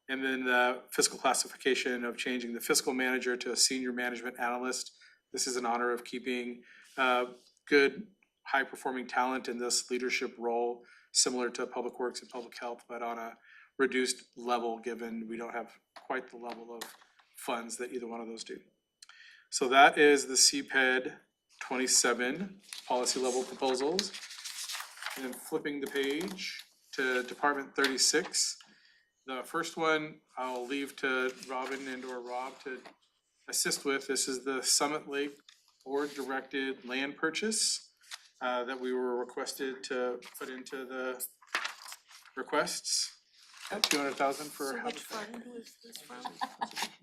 And then the fiscal classification of changing the fiscal manager to a senior management analyst. This is in honor of keeping good, high-performing talent in this leadership role, similar to public works and public health, but on a reduced level, given we don't have quite the level of funds that either one of those do. So that is the CPED 27 policy level proposals. And then flipping the page to Department 36. The first one I'll leave to Robin and or Rob to assist with. This is the Summit Lake Board Directed Land Purchase that we were requested to put into the requests. At 200,000 for. So which fund was this from?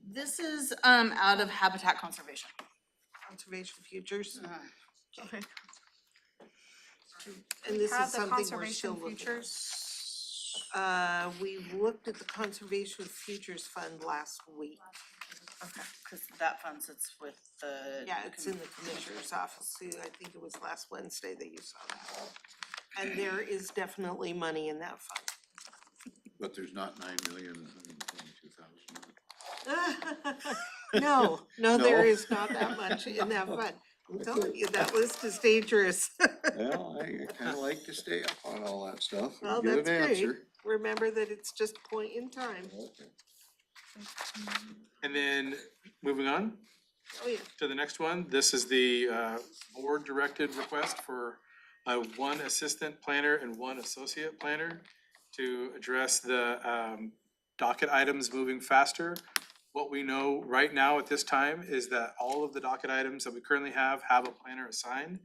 This is out of Habitat Conservation. Conservation Futures? Uh-huh. Okay. And this Have is the something we're conservation still looking at. futures. We looked at the Conservation Futures Fund last week. Okay. Cause that fund sits with the. Yeah, it's in the Commissioner's office, too. I think it was last Wednesday that you saw that. And there is definitely money in that fund. But there's not 9,122,000. No, No? there is not that much in that fund. I'm telling you, that list is dangerous. Well, I kinda like to stay up on all that stuff Well, and get an that's great. answer. Remember that it's just point in time. And then, moving on Oh, yeah. to the next one, this is the board directed request for one assistant planner and one associate planner to address the docket items moving faster. What we know right now at this time is that all of the docket items that we currently have a planner assigned.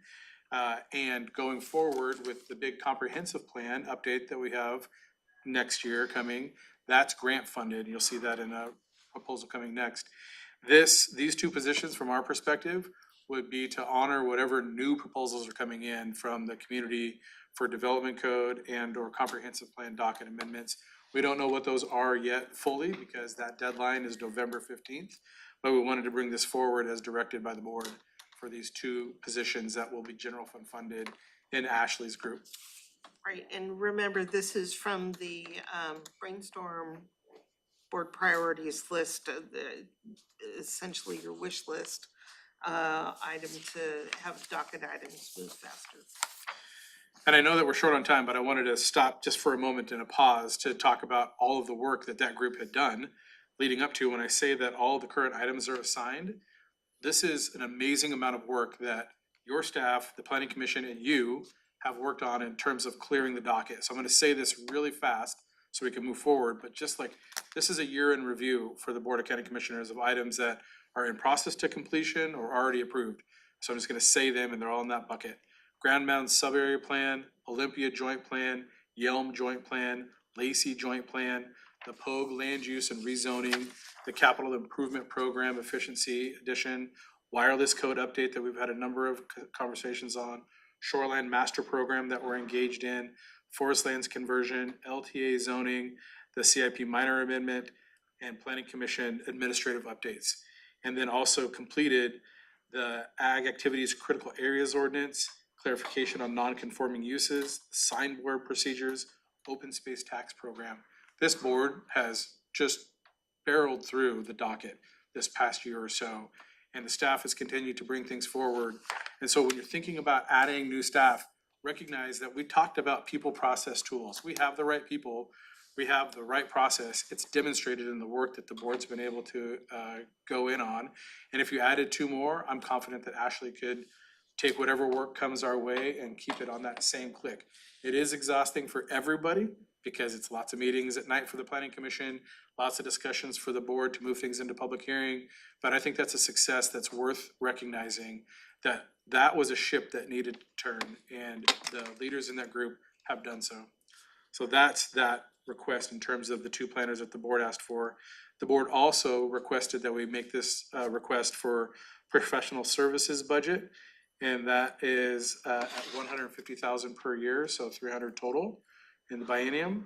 And going forward with the big comprehensive plan update that we have next year coming, that's grant funded. You'll see that in a proposal coming next. These two positions from our perspective would be to honor whatever new proposals are coming in from the community for development code and or comprehensive plan docket amendments. We don't know what those are yet fully because that deadline is November 15th, but we wanted to bring this forward as directed by the board for these two positions that will be general fund funded in Ashley's group. Right, and remember, this is from the brainstorm board priorities list, essentially your wish list item to have docket items move faster. And I know that we're short on time, but I wanted to stop just for a moment and a pause to talk about all of the work that that group had done leading up to when I say that all the current items are assigned. This is an amazing amount of work that your staff, the planning commission, and you have worked on in terms of clearing the docket. So I'm gonna say this really fast so we can move forward, but just like, this is a year in review for the Board of County Commissioners of items that are in process to completion or already approved. So I'm just gonna say them and they're all in that bucket. Grand Mountain Sub-Area Plan, Olympia Joint Plan, Yelm Joint Plan, Lacey Joint Plan, the Pogue Land Use and Rezoning, the Capital Improvement Program Efficiency Edition, Wireless Code Update that we've had a number of conversations on, Shoreline Master Program that we're engaged in, Forest Lands Conversion, LTA Zoning, the CIP Minor Amendment, and Planning Commission Administrative Updates. And then also completed the Ag Activities Critical Areas Ordinance, clarification on non-conforming uses, signboard procedures, open space tax program. This board has just barreled through the docket this past year or so, and the staff has continued to bring things forward. And so when you're thinking about adding new staff, recognize that we talked about people process tools. We have the right people, we have the right process. It's demonstrated in the work that the board's been able to go in on. And if you added two more, I'm confident that Ashley could take whatever work comes our way and keep it on that same click. It is exhausting for everybody because it's lots of meetings at night for the planning commission, lots of discussions for the board to move things into public hearing. But I think that's a success that's worth recognizing, that that was a ship that needed to turn and the leaders in that group have done so. So that's that request in terms of the two planners that the board asked for. The board also requested that we make this request for professional services budget. And that is at $150,000 per year, so 300 total in the biennium.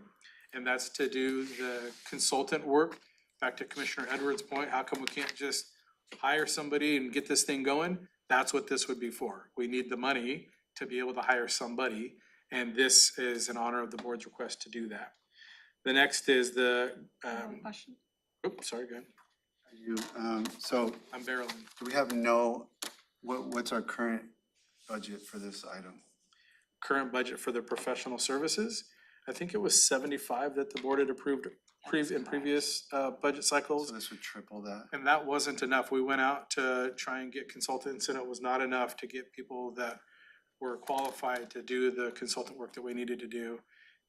And that's to do the consultant work. Back to Commissioner Edwards' point, how come we can't just hire somebody and get this thing going? That's what this would be for. We need the money to be able to hire somebody, and this is in honor of the board's request to do that. The next is the, Question? oops, sorry, go ahead. So I'm barreling. do we have what's our current budget for this item? Current budget for the professional services, I think it was 75 that the board had approved in previous budget cycles. So this would triple that? And that wasn't enough. We went out to try and get consultants and it was not enough to get people that were qualified to do the consultant work that we needed to do.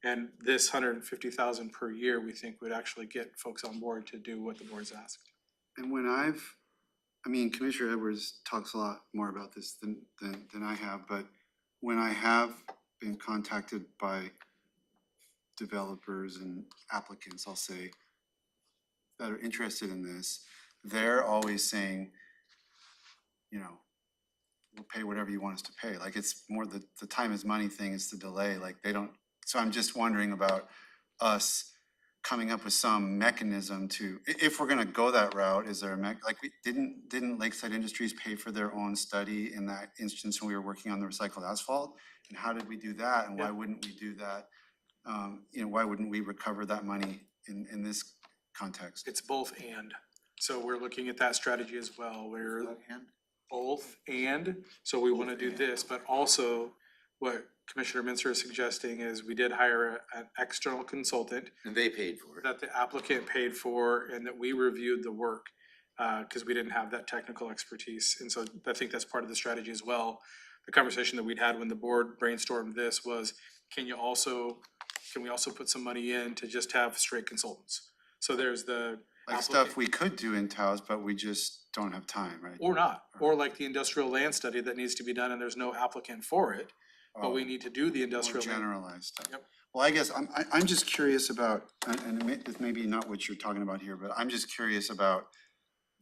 And this 150,000 per year, we think would actually get folks on board to do what the board's asked. And when Commissioner Edwards talks a lot more about this than I have, but when I have been contacted by developers and applicants, I'll say, that are interested in this, they're always saying, we'll pay whatever you want us to pay. Like, it's more the time is money thing, it's the delay, like they don't, so I'm just wondering about us coming up with some mechanism to, if we're gonna go that route, is there didn't Lakeside Industries pay for their own study in that instance when we were working on the recycled asphalt? And how did we do that? And why wouldn't we do that? Why wouldn't we recover that money in this context? It's both and. So we're looking at that strategy as well, where both and, so we wanna do this, but also what Commissioner Minster is suggesting is we did hire an external consultant And they paid for it. that the applicant paid for and that we reviewed the work, cause we didn't have that technical expertise. And so I think that's part of the strategy as well. The conversation that we'd had when the board brainstormed this was, can we also put some money in to just have straight consultants? So there's the Like stuff we could do in Taos, but we just don't have time, right? or not, or like the industrial land study that needs to be done and there's no applicant for it, but we Oh, need to do the more industrial land. generalized stuff. Yep. Well, I guess I'm just curious about, and it's maybe not what you're talking about here, but I'm just curious about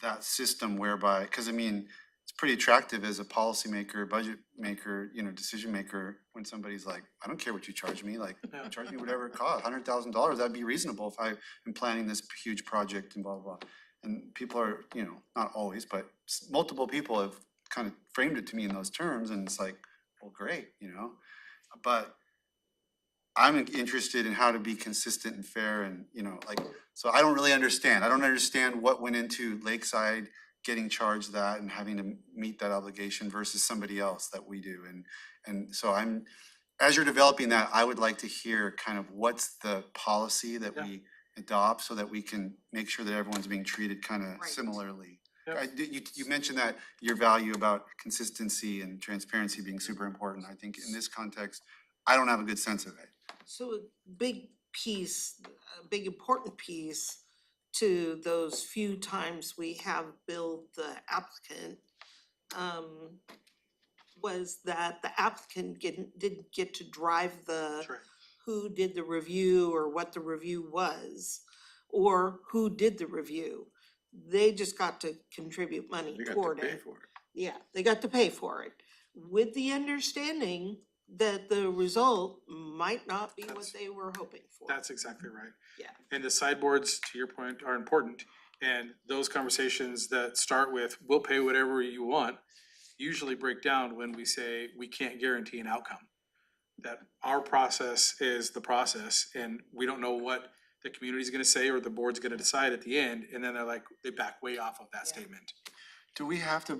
that system whereby, cause I mean, it's pretty attractive as a policymaker, budget maker, decision maker, when somebody's like, I don't care what you charge me, like, Yeah. charge me whatever it costs, $100,000, that'd be reasonable if I am planning this huge project and blah, blah, blah. And people are, not always, but multiple people have kind of framed it to me in those terms, and it's like, well, great, but I'm interested in how to be consistent and fair and, so I don't really understand. I don't understand what went into Lakeside getting charged that and having to meet that obligation versus somebody else that we do. And so as you're developing that, I would like to hear kind of what's the policy that Yeah. we adopt so that we can make sure that everyone's being treated kind of Right. similarly. Yeah. You mentioned that your value about consistency and transparency being super important. I think in this context, I don't have a good sense of it. So a big piece, a big important piece to those few times we have billed the applicant, was that the applicant didn't get to drive the Sure. who did the review or what the review was, or who did the review. They just got to contribute money They got to toward pay it. for it. Yeah, they got to pay for it, with the understanding that the result might not be what That's- they were hoping for. That's exactly right. Yeah. And the sideboards, to your point, are important. And those conversations that start with, we'll pay whatever you want, usually break down when we say we can't guarantee an outcome. That our process is the process and we don't know what the community's gonna say or the board's gonna decide at the end, and then they back way off of that Yeah. statement. Do we have to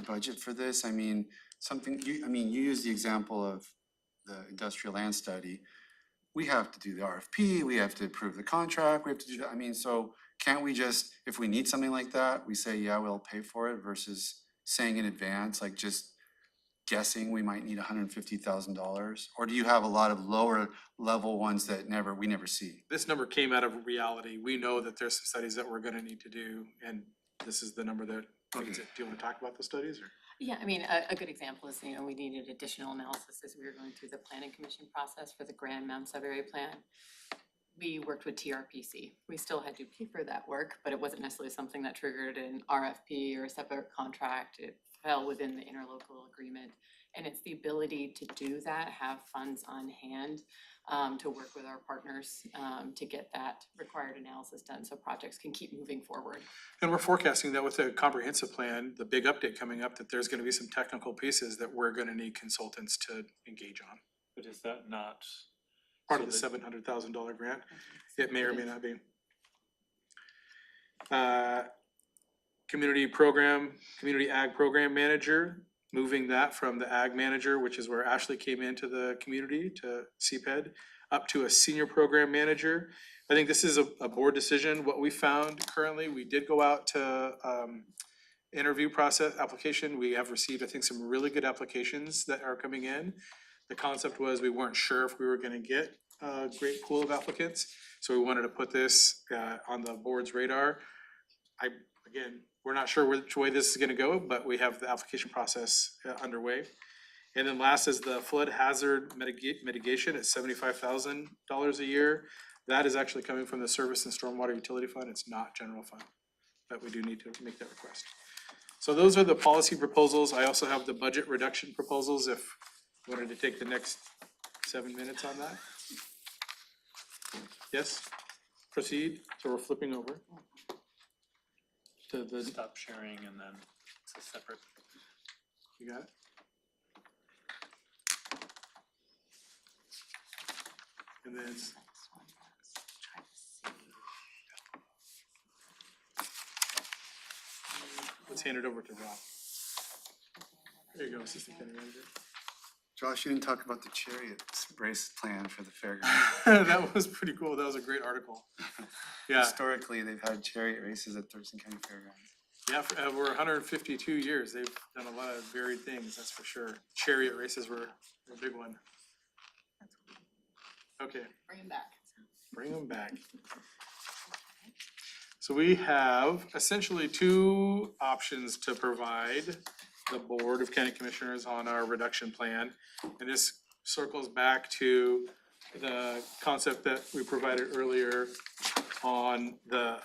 budget for this? I mean, you use the example of the industrial land study. We have to do the RFP, we have to approve the contract, we have to do that, so can't we just, if we need something like that, we say, yeah, we'll pay for it versus saying in advance, like just guessing we might need $150,000? Or do you have a lot of lower level ones that we never see? This number came out of reality. We know that there's some studies that we're gonna need to do, and this is the number that, do you wanna talk about the studies or? Yeah, I mean, a good example is, we needed additional analysis as we were going through the planning commission process for the Grand Mound Sub-Area Plan. We worked with TRPC. We still had to pay for that work, but it wasn't necessarily something that triggered an RFP or a separate contract. It fell within the interlocal agreement. And it's the ability to do that, have funds on hand, to work with our partners, to get that required analysis done so projects can keep moving forward. And we're forecasting that with the comprehensive plan, the big update coming up, that there's gonna be some technical pieces that we're gonna need consultants to engage on. But is that not? Part so of the that- $700,000 grant, it may or may not be. Community ag program manager, moving that from the ag manager, which is where Ashley came into the community to CPED, up to a senior program manager. I think this is a board decision. What we found currently, we did go out to interview process application. We have received, I think, some really good applications that are coming in. The concept was we weren't sure if we were gonna get a great pool of applicants, so we wanted to put this on the board's radar. Again, we're not sure which way this is gonna go, but we have the application process underway. And then last is the flood hazard mitigation at $75,000 a year. That is actually coming from the Service and Stormwater Utility Fund, it's not general fund, but we do need to make that request. So those are the policy proposals. I also have the budget reduction proposals, if you wanted to take the next 7 minutes on that. Yes, proceed, so we're flipping over. To the, Stop sharing and then it's a separate. you got it? And then Next one was try to see. let's hand it over to Rob. There you go, Assistant County Manager. Josh, you didn't talk about the chariot race plan for the fairground. That was pretty cool. That was a great article. Yeah, Historically, they've had chariot races at Thurston County Fairgrounds. yeah, for over 152 years, they've done a lot of varied things, that's for sure. Chariot races were a big one. Okay, Bring him back. bring them back. So we have essentially two options to provide the Board of County Commissioners on our reduction plan. And this circles back to the concept that we provided earlier on the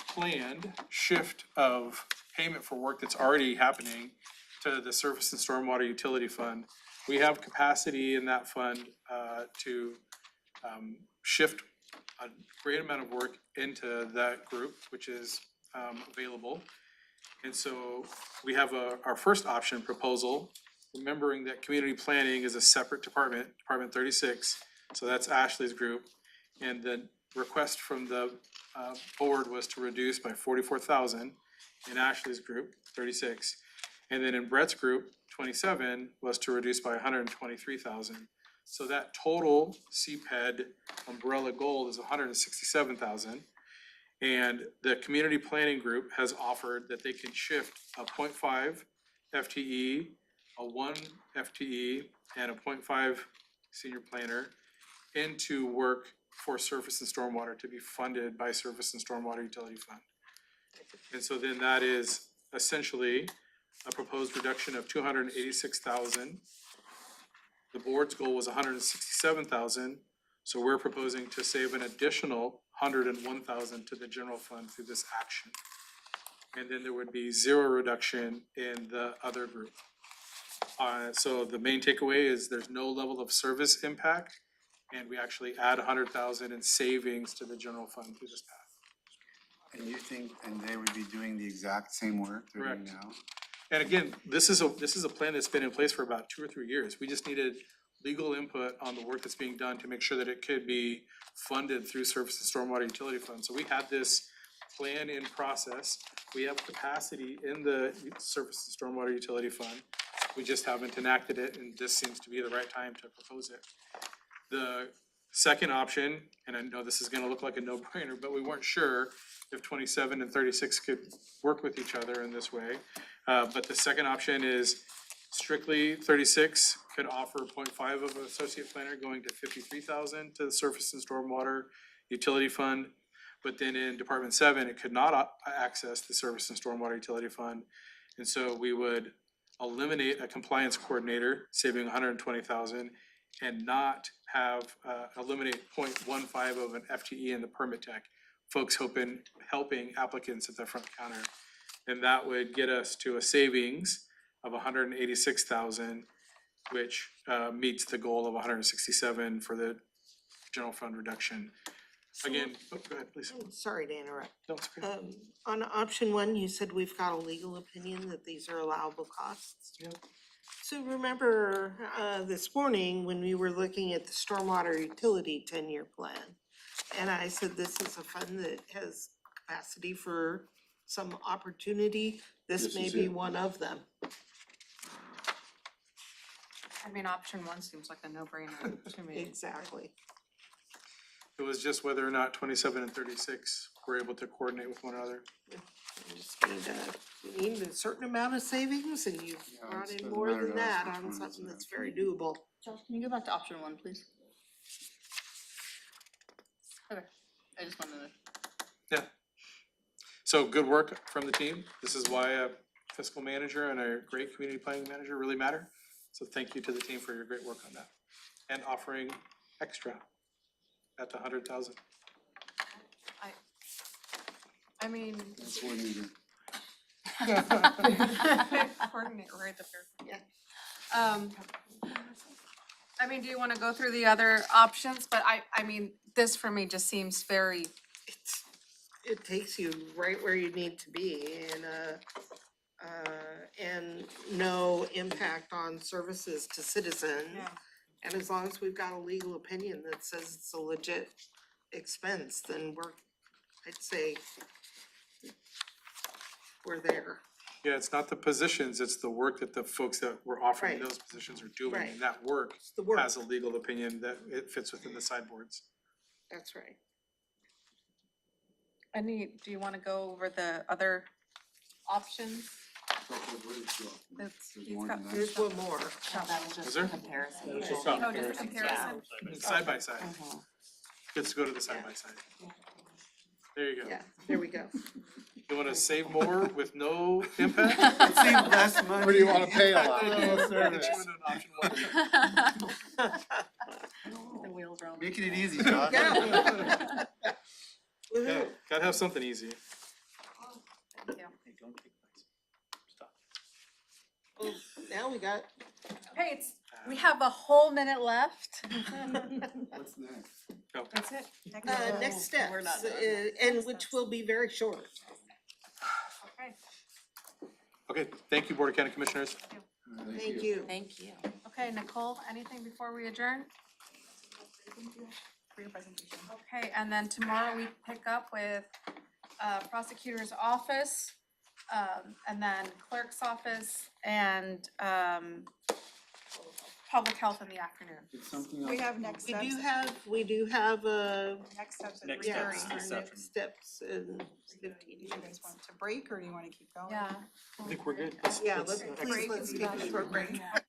planned shift of payment for work that's already happening to the Surface and Stormwater Utility Fund. We have capacity in that fund to shift a great amount of work into that group, which is available. And so we have our first option proposal, remembering that community planning is a separate department, Department 36. So that's Ashley's group. And the request from the board was to reduce by 44,000 in Ashley's group, 36. And then in Brett's group, 27, was to reduce by 123,000. So that total CPED umbrella goal is 167,000. And the community planning group has offered that they can shift a 0.5 FTE, a 1 FTE, and a 0.5 senior planner into work for surface and stormwater to be funded by Surface and Stormwater Utility Fund. And so then that is essentially a proposed reduction of 286,000. The board's goal was 167,000, so we're proposing to save an additional 101,000 to the general fund through this action. And then there would be zero reduction in the other group. So the main takeaway is there's no level of service impact, and we actually add 100,000 in savings to the general fund through this path. And you think, and they would be doing the exact same work they're doing Correct. now? And again, this is a plan that's been in place for about 2 or 3 years. We just needed legal input on the work that's being done to make sure that it could be funded through Surface and Stormwater Utility Fund. So we had this plan in process. We have capacity in the Surface and Stormwater Utility Fund. We just haven't enacted it, and this seems to be the right time to propose it. The second option, and I know this is gonna look like a no-brainer, but we weren't sure if 27 and 36 could work with each other in this way. But the second option is strictly 36 could offer 0.5 of an associate planner going to 53,000 to the Surface and Stormwater Utility Fund. But then in Department 7, it could not access the Surface and Stormwater Utility Fund. And so we would eliminate a compliance coordinator, saving 120,000, and not have, eliminate 0.15 of an FTE in the permit tech, folks helping applicants at the front counter. And that would get us to a savings of 186,000, which meets the goal of 167 for the general fund reduction. Again, go ahead, please. Sorry to interrupt. No, it's okay. On option one, you said we've got a legal opinion that these are allowable costs. Yep. So remember, this morning, when we were looking at the stormwater utility 10-year plan, and I said this is a fund that has capacity for some opportunity, this This may is be it. one of them. I mean, option one seems like a no-brainer to me. Exactly. It was just whether or not 27 and 36 were able to coordinate with one another. We just need a certain amount of savings, and you've Yeah, brought it in doesn't more matter than to us that which on one something is that's that. very doable. Josh, can you go back to option one, please? Okay, I just wanted to. Yeah. So good work from the team. This is why a fiscal manager and a great community planning manager really matter. So thank you to the team for your great work on that. And offering extra at the 100,000. I mean, That's one meter. coordinate right the fair. Yeah. I mean, do you wanna go through the other options? But I mean, this for me just seems very, It takes you right where you need to be and no impact on services to citizens. yeah. And as long as we've got a legal opinion that says it's a legit expense, then I'd say we're there. Yeah, it's not the positions, it's the work that the folks that were offering Right. those positions are doing, Right. and that work It's the work, has a legal opinion that it fits within the sideboards. that's right. Do you wanna go over the other options? That's- There's he's more got- than that. There's one more. No, that was Was just there? a comparison. That's just Oh, just a comparison? Side by side, Mhm. let's go to the side by side. There you go. Yeah, there we go. You wanna save more with no impact? Save less money. Or do you wanna pay a lot? Get you into an option one. The wheels roll. Making it easy, Josh. Yeah. Yeah, Woohoo. gotta have something easy. Thank you. Hey, don't take this. Stop. Well, now we got, Okay, we have a whole minute left. What's next? That's it. next steps, We're not done. and which will be very short. Okay, Okay, thank you, Board of County Commissioners. Thank you. Thank you. okay, Nicole, anything before we adjourn? For your presentation. Okay, and then tomorrow we pick up with prosecutor's office, and then clerk's office, and public health in the afternoon. It's something We else. have next We steps. do have, Next steps at Next 3:30. steps. our This next afternoon. steps in Do 15 you guys minutes. want to break or do you wanna keep going? Yeah. I think we're good. Yeah, let's, please, Break let's and keep be it short break. Yeah.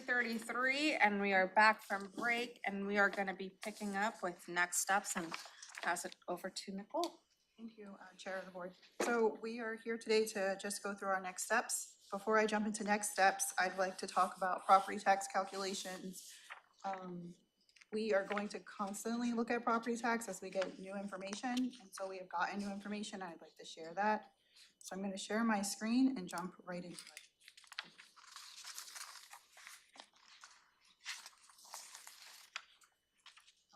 3:33 and we are back from break and we are gonna be picking up with next steps and pass it over to Nicole. Thank you, Chair of the Board. So we are here today to just go through our next steps. Before I jump into next steps, I'd like to talk about property tax calculations. We are going to constantly look at property tax as we get new information, and so we have gotten new information, I'd like to share that. So I'm gonna share my screen and jump right into it.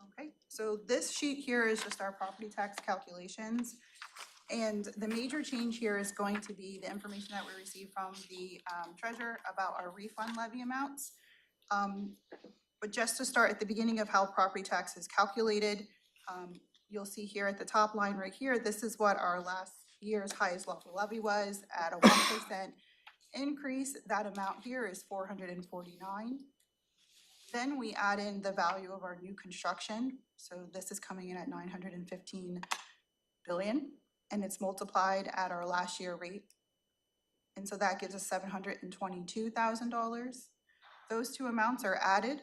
Okay, so this sheet here is just our property tax calculations. And the major change here is going to be the information that we received from the treasurer about our refund levy amounts. But just to start at the beginning of how property tax is calculated, you'll see here at the top line right here, this is what our last year's highest lawful levy was at a 1% increase. That amount here is 449. Then we add in the value of our new construction. So this is coming in at 915 billion, and it's multiplied at our last year rate. And so that gives us $722,000. Those two amounts are added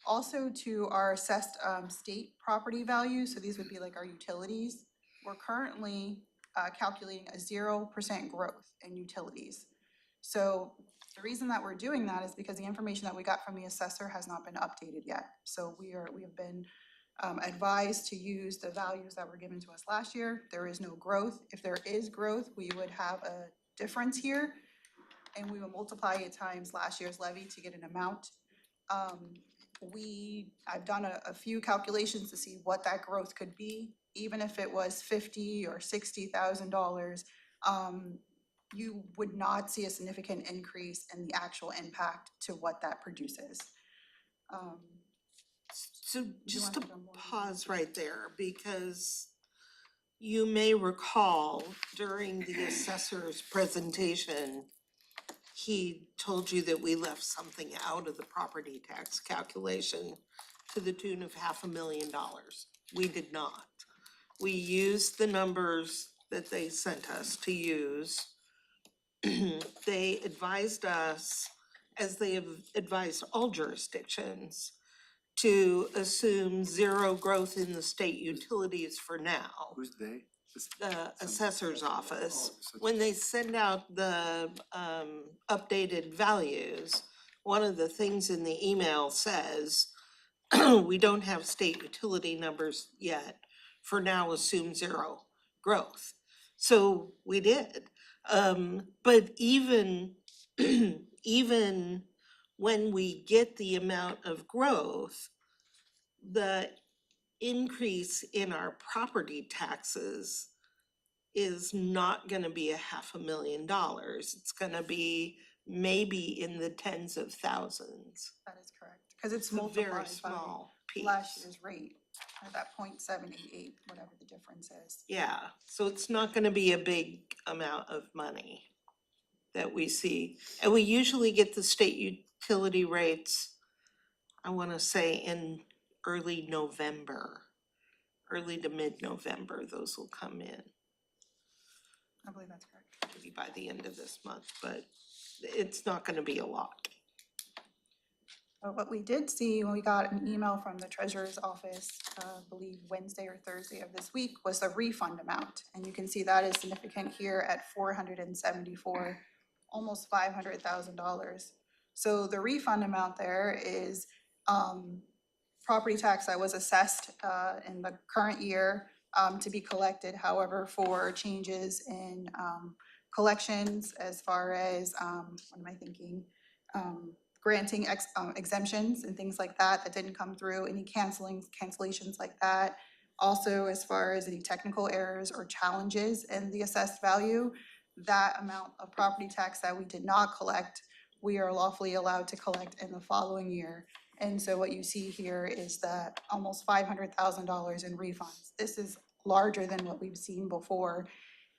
also to our assessed state property value. So these would be like our utilities. We're currently calculating a 0% growth in utilities. So the reason that we're doing that is because the information that we got from the assessor has not been updated yet. So we have been advised to use the values that were given to us last year. There is no growth. If there is growth, we would have a difference here, and we will multiply it times last year's levy to get an amount. I've done a few calculations to see what that growth could be. Even if it was $50,000 or $60,000, you would not see a significant increase in the actual impact to what that produces. So just to want to go more into pause right there, because you may recall during the assessor's presentation, he told you that we left something out of the property tax calculation to the tune of $500,000. We did not. We used the numbers that they sent us to use. They advised us, as they have advised all jurisdictions, to assume zero growth in the state utilities for now. Who's they? The assessor's office, such- when they send out the updated values, one of the things in the email says, we don't have state utility numbers yet, for now assume zero growth. So we did, but even, even when we get the amount of growth, the increase in our property taxes is not gonna be $500,000. It's gonna be maybe in the tens of thousands. That is correct, because it's It's a very multiplied by small piece. last year's rate, at that 0.788, whatever the difference is. Yeah, so it's not gonna be a big amount of money that we see. And we usually get the state utility rates, I wanna say in early November, early to mid-November, those will come in, I believe that's correct. maybe by the end of this month, but it's not gonna be a lot. But what we did see when we got an email from the treasurer's office, I believe Wednesday or Thursday of this week, was the refund amount. And you can see that is significant here at 474, almost $500,000. So the refund amount there is property tax that was assessed in the current year to be collected. However, for changes in collections as far as, what am I thinking? Granting exemptions and things like that that didn't come through, any cancellations like that. Also, as far as any technical errors or challenges in the assessed value, that amount of property tax that we did not collect, we are lawfully allowed to collect in the following year. And so what you see here is that almost $500,000 in refunds. This is larger than what we've seen before.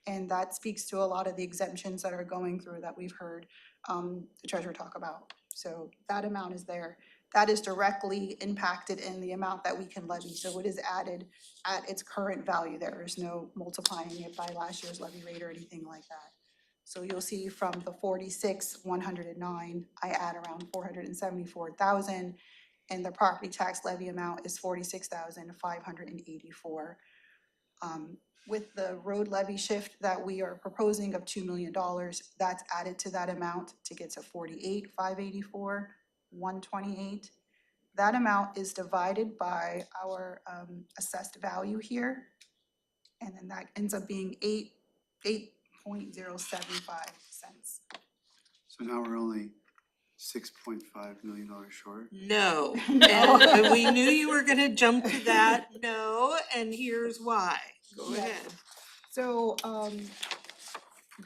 And that speaks to a lot of the exemptions that are going through that we've heard the treasurer talk about. So that amount is there. That is directly impacted in the amount that we can levy. So it is added at its current value. There is no multiplying it by last year's levy rate or anything like that. So you'll see from the 46,109, I add around 474,000, and the property tax levy amount is 46,584. With the road levy shift that we are proposing of $2 million, that's added to that amount to get to 48,584, 128. That amount is divided by our assessed value here, and then that ends up being 8.075 cents. So now we're only $6.5 million short. No, No. and we knew you were gonna jump to that, no, and here's why. Go Yeah. ahead. So,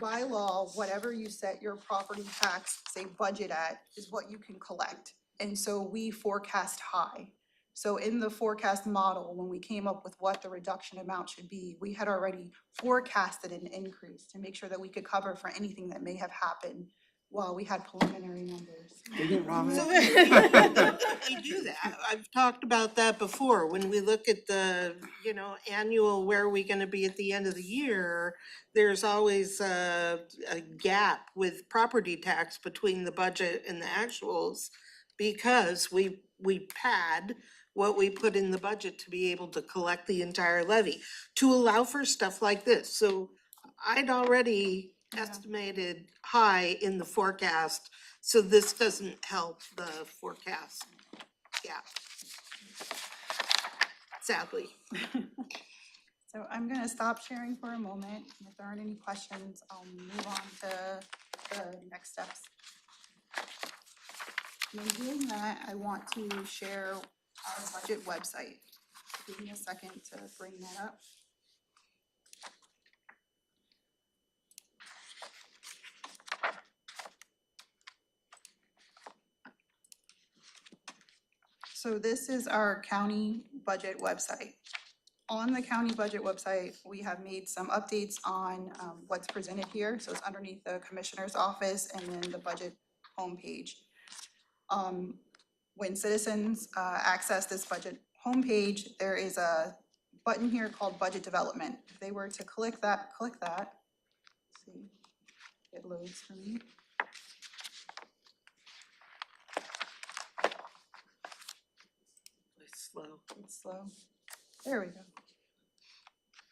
by law, whatever you set your property tax, say budget at, is what you can collect. And so we forecast high. So in the forecast model, when we came up with what the reduction amount should be, we had already forecasted an increase to make sure that we could cover for anything that may have happened while we had preliminary numbers. Dang it, Robin. So we do that. I've talked about that before. When we look at the, annual, where are we gonna be at the end of the year? There's always a gap with property tax between the budget and the actuals because we pad what we put in the budget to be able to collect the entire levy, to allow for stuff like this. So I'd already estimated high in the forecast, so this doesn't help the forecast gap. Sadly. So I'm gonna stop sharing for a moment, and if there aren't any questions, I'll move on to the next steps. And in doing that, I want to share our budget website. Give me a second to bring that up. So this is our county budget website. On the county budget website, we have made some updates on what's presented here. So it's underneath the commissioner's office and then the budget homepage. When citizens access this budget homepage, there is a button here called Budget Development. If they were to click that, let's see, it loads for me. It's slow. There we go.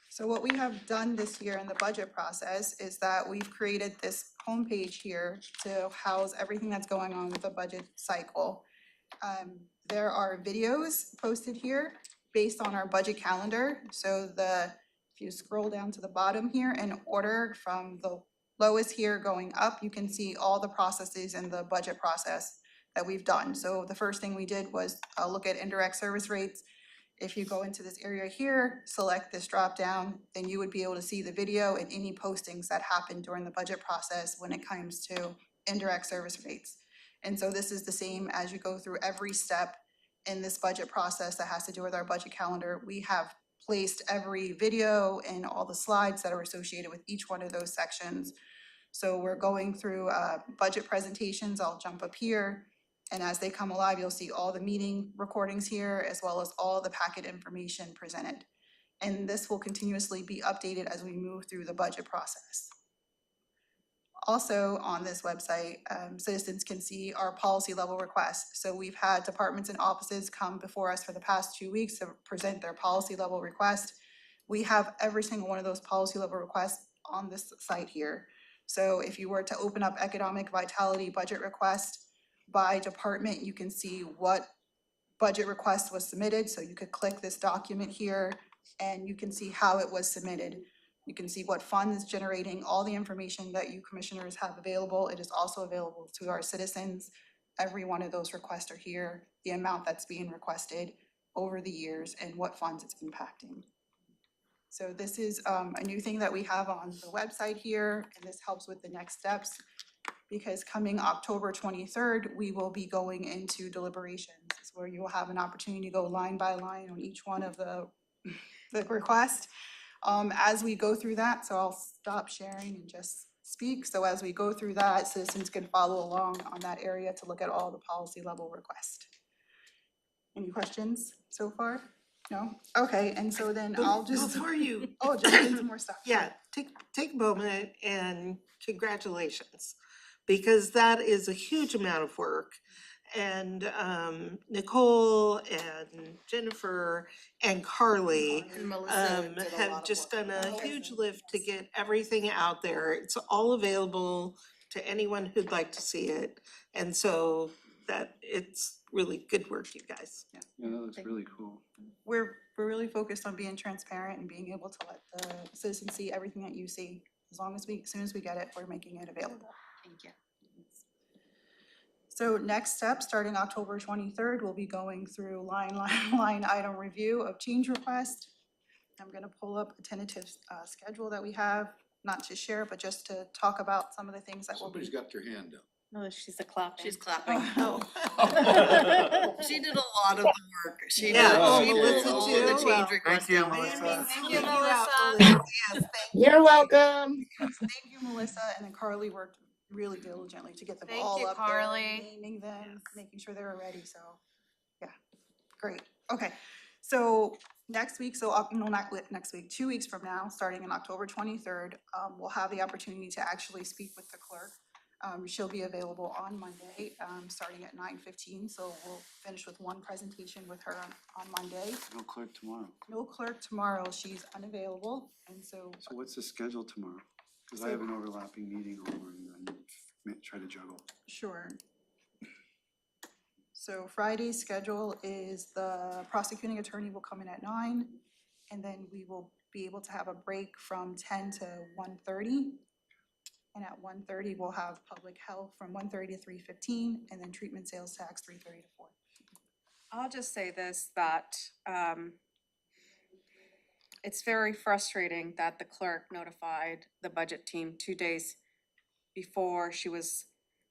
So what we have done this year in the budget process is that we've created this homepage here to house everything that's going on with the budget cycle. There are videos posted here based on our budget calendar. So if you scroll down to the bottom here in order from the lowest here going up, you can see all the processes in the budget process that we've done. So the first thing we did was look at indirect service rates. If you go into this area here, select this drop down, then you would be able to see the video and any postings that happened during the budget process when it comes to indirect service rates. And so this is the same as you go through every step in this budget process that has to do with our budget calendar. We have placed every video and all the slides that are associated with each one of those sections. So we're going through budget presentations. I'll jump up here. And as they come alive, you'll see all the meeting recordings here, as well as all the packet information presented. And this will continuously be updated as we move through the budget process. Also on this website, citizens can see our policy level requests. So we've had departments and offices come before us for the past 2 weeks to present their policy level request. We have every single one of those policy level requests on this site here. So if you were to open up economic vitality budget request, by department, you can see what budget request was submitted. So you could click this document here and you can see how it was submitted. You can see what fund is generating, all the information that you commissioners have available. It is also available to our citizens. Every one of those requests are here, the amount that's being requested over the years and what funds it's impacting. So this is a new thing that we have on the website here, and this helps with the next steps. Because coming October 23rd, we will be going into deliberations, where you will have an opportunity to go line by line on each one of the requests. As we go through that, so I'll stop sharing and just speak. So as we go through that, citizens can follow along on that area to look at all the policy level requests. Any questions so far? No? Okay, and so then I'll just. Before you, Oh, jump into more stuff. yeah, take a moment and congratulations, because that is a huge amount of work. And Nicole and Jennifer and Carly And Melissa did a lot have of just work. done a Okay. huge lift to get everything out there. It's all available to anyone who'd like to see it. And so that it's really good work, you guys. Yeah, that looks really cool. We're really focused on being transparent and being able to let the citizens see everything that you see. As soon as we get it, we're making it available. Thank you. So next step, starting October 23rd, we'll be going through line item review of change request. I'm gonna pull up a tentative schedule that we have, not to share, but just to talk about some of the things that will be. Somebody's got their hand up. No, she's a clapping. She's clapping. Oh. She did a lot of the work. She Yeah, did, oh, she Melissa did all too? the Well, change requests. you, down. Melissa. I mean, Thank single you, you out, Melissa. Melissa. Yes, thank You're welcome. Thank you, Melissa, and then Carly worked really diligently to get them Thank all you, up there, Carly. naming them, making sure they were ready, so, yeah, great. Okay, so next week, no, not next week, 2 weeks from now, starting on October 23rd, we'll have the opportunity to actually speak with the clerk. She'll be available on Monday, starting at 9:15, so we'll finish with one presentation with her on Monday. No clerk tomorrow. No clerk tomorrow, she's unavailable, and so So what's the schedule tomorrow? Cause I have an overlapping meeting all morning that I try to juggle. Sure. So Friday's schedule is the prosecuting attorney will come in at 9, and then we will be able to have a break from 10 to 1:30. And at 1:30, we'll have public health from 1:30 to 3:15, and then treatment sales tax 3:30 to 4. I'll just say this, that it's very frustrating that the clerk notified the budget team 2 days before she was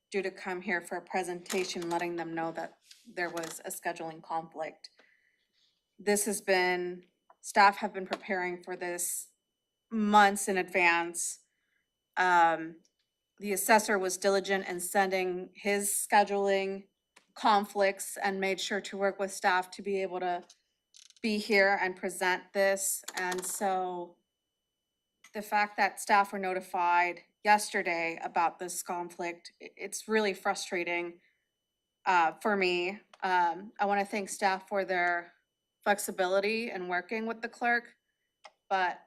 due to come here for a presentation, letting them know that there was a scheduling conflict. This has been, staff have been preparing for this months in advance. The assessor was diligent in sending his scheduling conflicts and made sure to work with staff to be able to be here and present this. And so the fact that staff were notified yesterday about this conflict, it's really frustrating for me. I want to thank staff for their flexibility in working with the clerk, but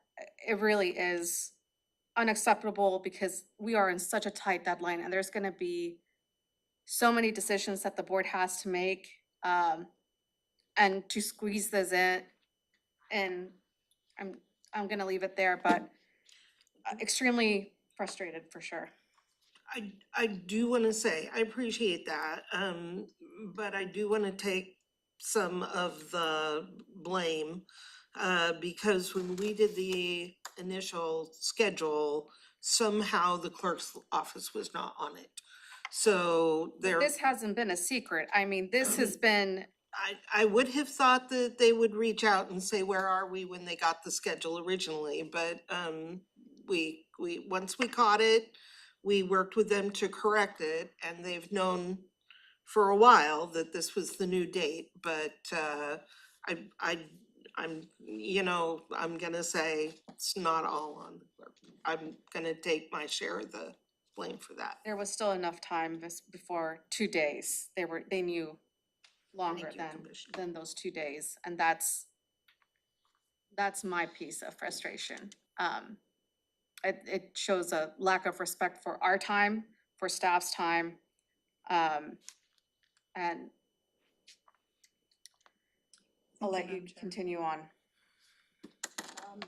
it really is unacceptable because we are in such a tight deadline and there's going to be so many decisions that the board has to make, and to squeeze this in, and I'm going to leave it there, but extremely frustrated for sure. I do wanna say, I appreciate that, but I do wanna take some of the blame. Because when we did the initial schedule, somehow the clerk's office was not on it. So there. This hasn't been a secret. I mean, this has been, I would have thought that they would reach out and say, where are we, when they got the schedule originally, but we once we caught it, we worked with them to correct it, and they've known for a while that this was the new date, but I'm, you know, I'm gonna say it's not all on the clerk. I'm gonna take my share of the blame for that. there was still enough time before 2 days. They knew longer Thank you, Commissioner. than those 2 days, and that's my piece of frustration. It shows a lack of respect for our time, for staff's time, and I'll let you Madam Chair. continue on.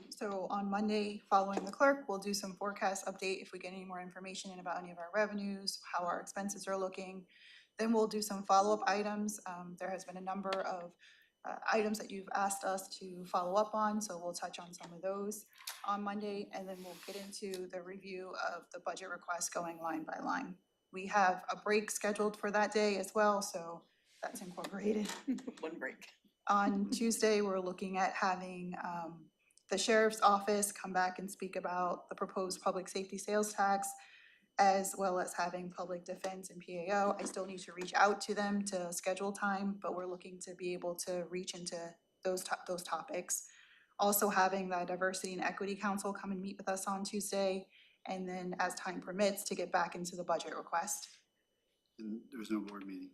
So on Monday, following the clerk, we'll do some forecast update if we get any more information in about any of our revenues, how our expenses are looking. Then we'll do some follow-up items. There has been a number of items that you've asked us to follow up on, so we'll touch on some of those on Monday, and then we'll get into the review of the budget request going line by line. We have a break scheduled for that day as well, so that's incorporated. One break. On Tuesday, we're looking at having the sheriff's office come back and speak about the proposed public safety sales tax, as well as having public defense and PAO. I still need to reach out to them to schedule time, but we're looking to be able to reach into those topics. Also having the Diversity and Equity Council come and meet with us on Tuesday, and then as time permits, to get back into the budget request. And there's no board meeting.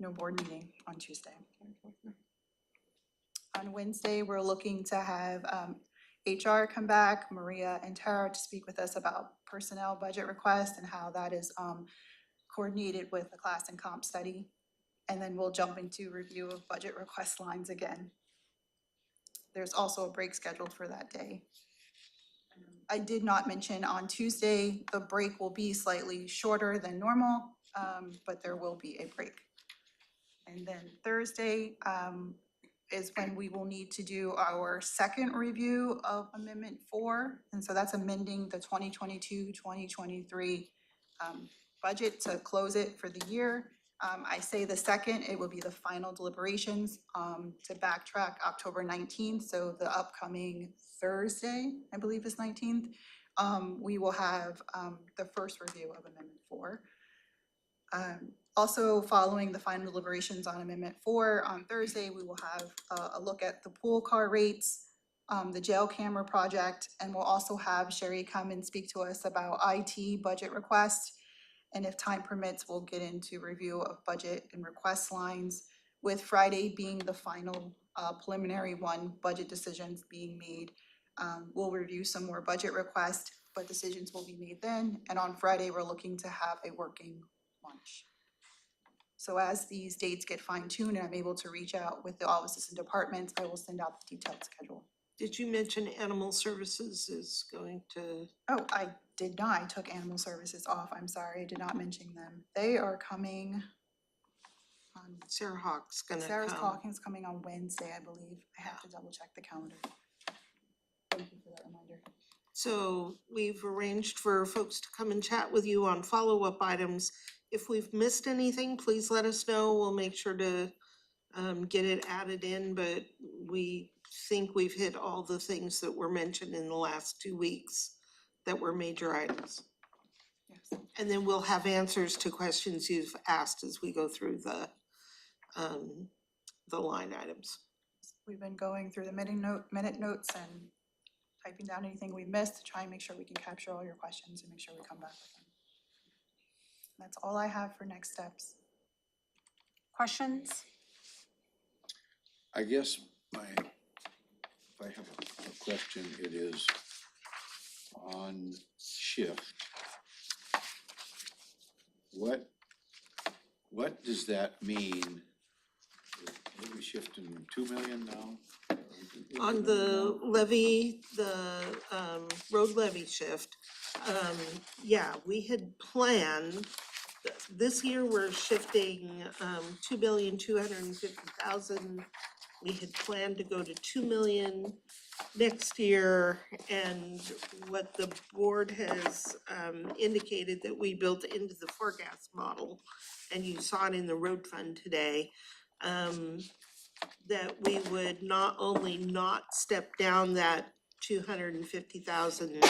No board meeting on Tuesday. On Wednesday, we're looking to have HR come back, Maria and Tara, to speak with us about personnel budget requests and how that is coordinated with the class and comp study. And then we'll jump into review of budget request lines again. There's also a break scheduled for that day. I did not mention on Tuesday, the break will be slightly shorter than normal, but there will be a break. And then Thursday is when we will need to do our second review of Amendment 4. And so that's amending the 2022-2023 budget to close it for the year. I say the second, it will be the final deliberations to backtrack October 19th. So the upcoming Thursday, I believe is 19th, we will have the first review of Amendment 4. Also, following the final deliberations on Amendment 4, on Thursday, we will have a look at the pool car rates, the jail camera project, and we'll also have Sherry come and speak to us about IT budget requests. And if time permits, we'll get into review of budget and request lines, with Friday being the final preliminary one, budget decisions being made. We'll review some more budget requests, but decisions will be made then. And on Friday, we're looking to have a working lunch. So as these dates get fine-tuned and I'm able to reach out with the offices and departments, I will send out the detailed schedule. Did you mention Animal Services is going to? Oh, I did not. I took Animal Services off. I'm sorry. I did not mention them. They are coming on, Sarah Hawk's gonna come. Sarah's Hawkins coming on Wednesday, I believe. I have to double check the calendar. Thank you for that reminder. So we've arranged for folks to come and chat with you on follow-up items. If we've missed anything, please let us know. We'll make sure to get it added in, but we think we've hit all the things that were mentioned in the last 2 weeks that were major items. Yes. And then we'll have answers to questions you've asked as we go through the line items. We've been going through the minute notes and typing down anything we missed to try and make sure we can capture all your questions and make sure we come back with them. That's all I have for next steps. Questions? I guess if I have a question, it is on shift. What does that mean? Are we shifting 2 million now? On the levy, the road levy shift, yeah, we had planned, this year we're shifting 2,250,000. We had planned to go to 2 million next year, and what the board has indicated that we built into the forecast model, and you saw it in the road fund today, that we would not only not step down that 250,000,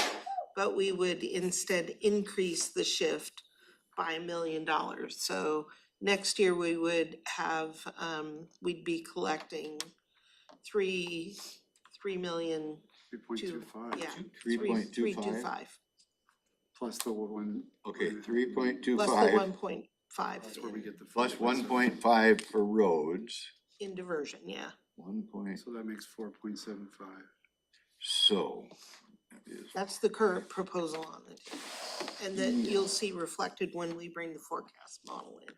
but we would instead increase the shift by $1 million. So next year we would have, we'd be collecting 3 million. 3.25. Yeah. 3.25? 3.25. Plus the one. Okay, Plus 3.25 the 1.5 That's where we get the. plus 40%. 1.5 for roads, in diversion, yeah. 1 point, So that makes 4.75. so that is That's the current proposal on the table. And then you'll see reflected when we bring the forecast model in.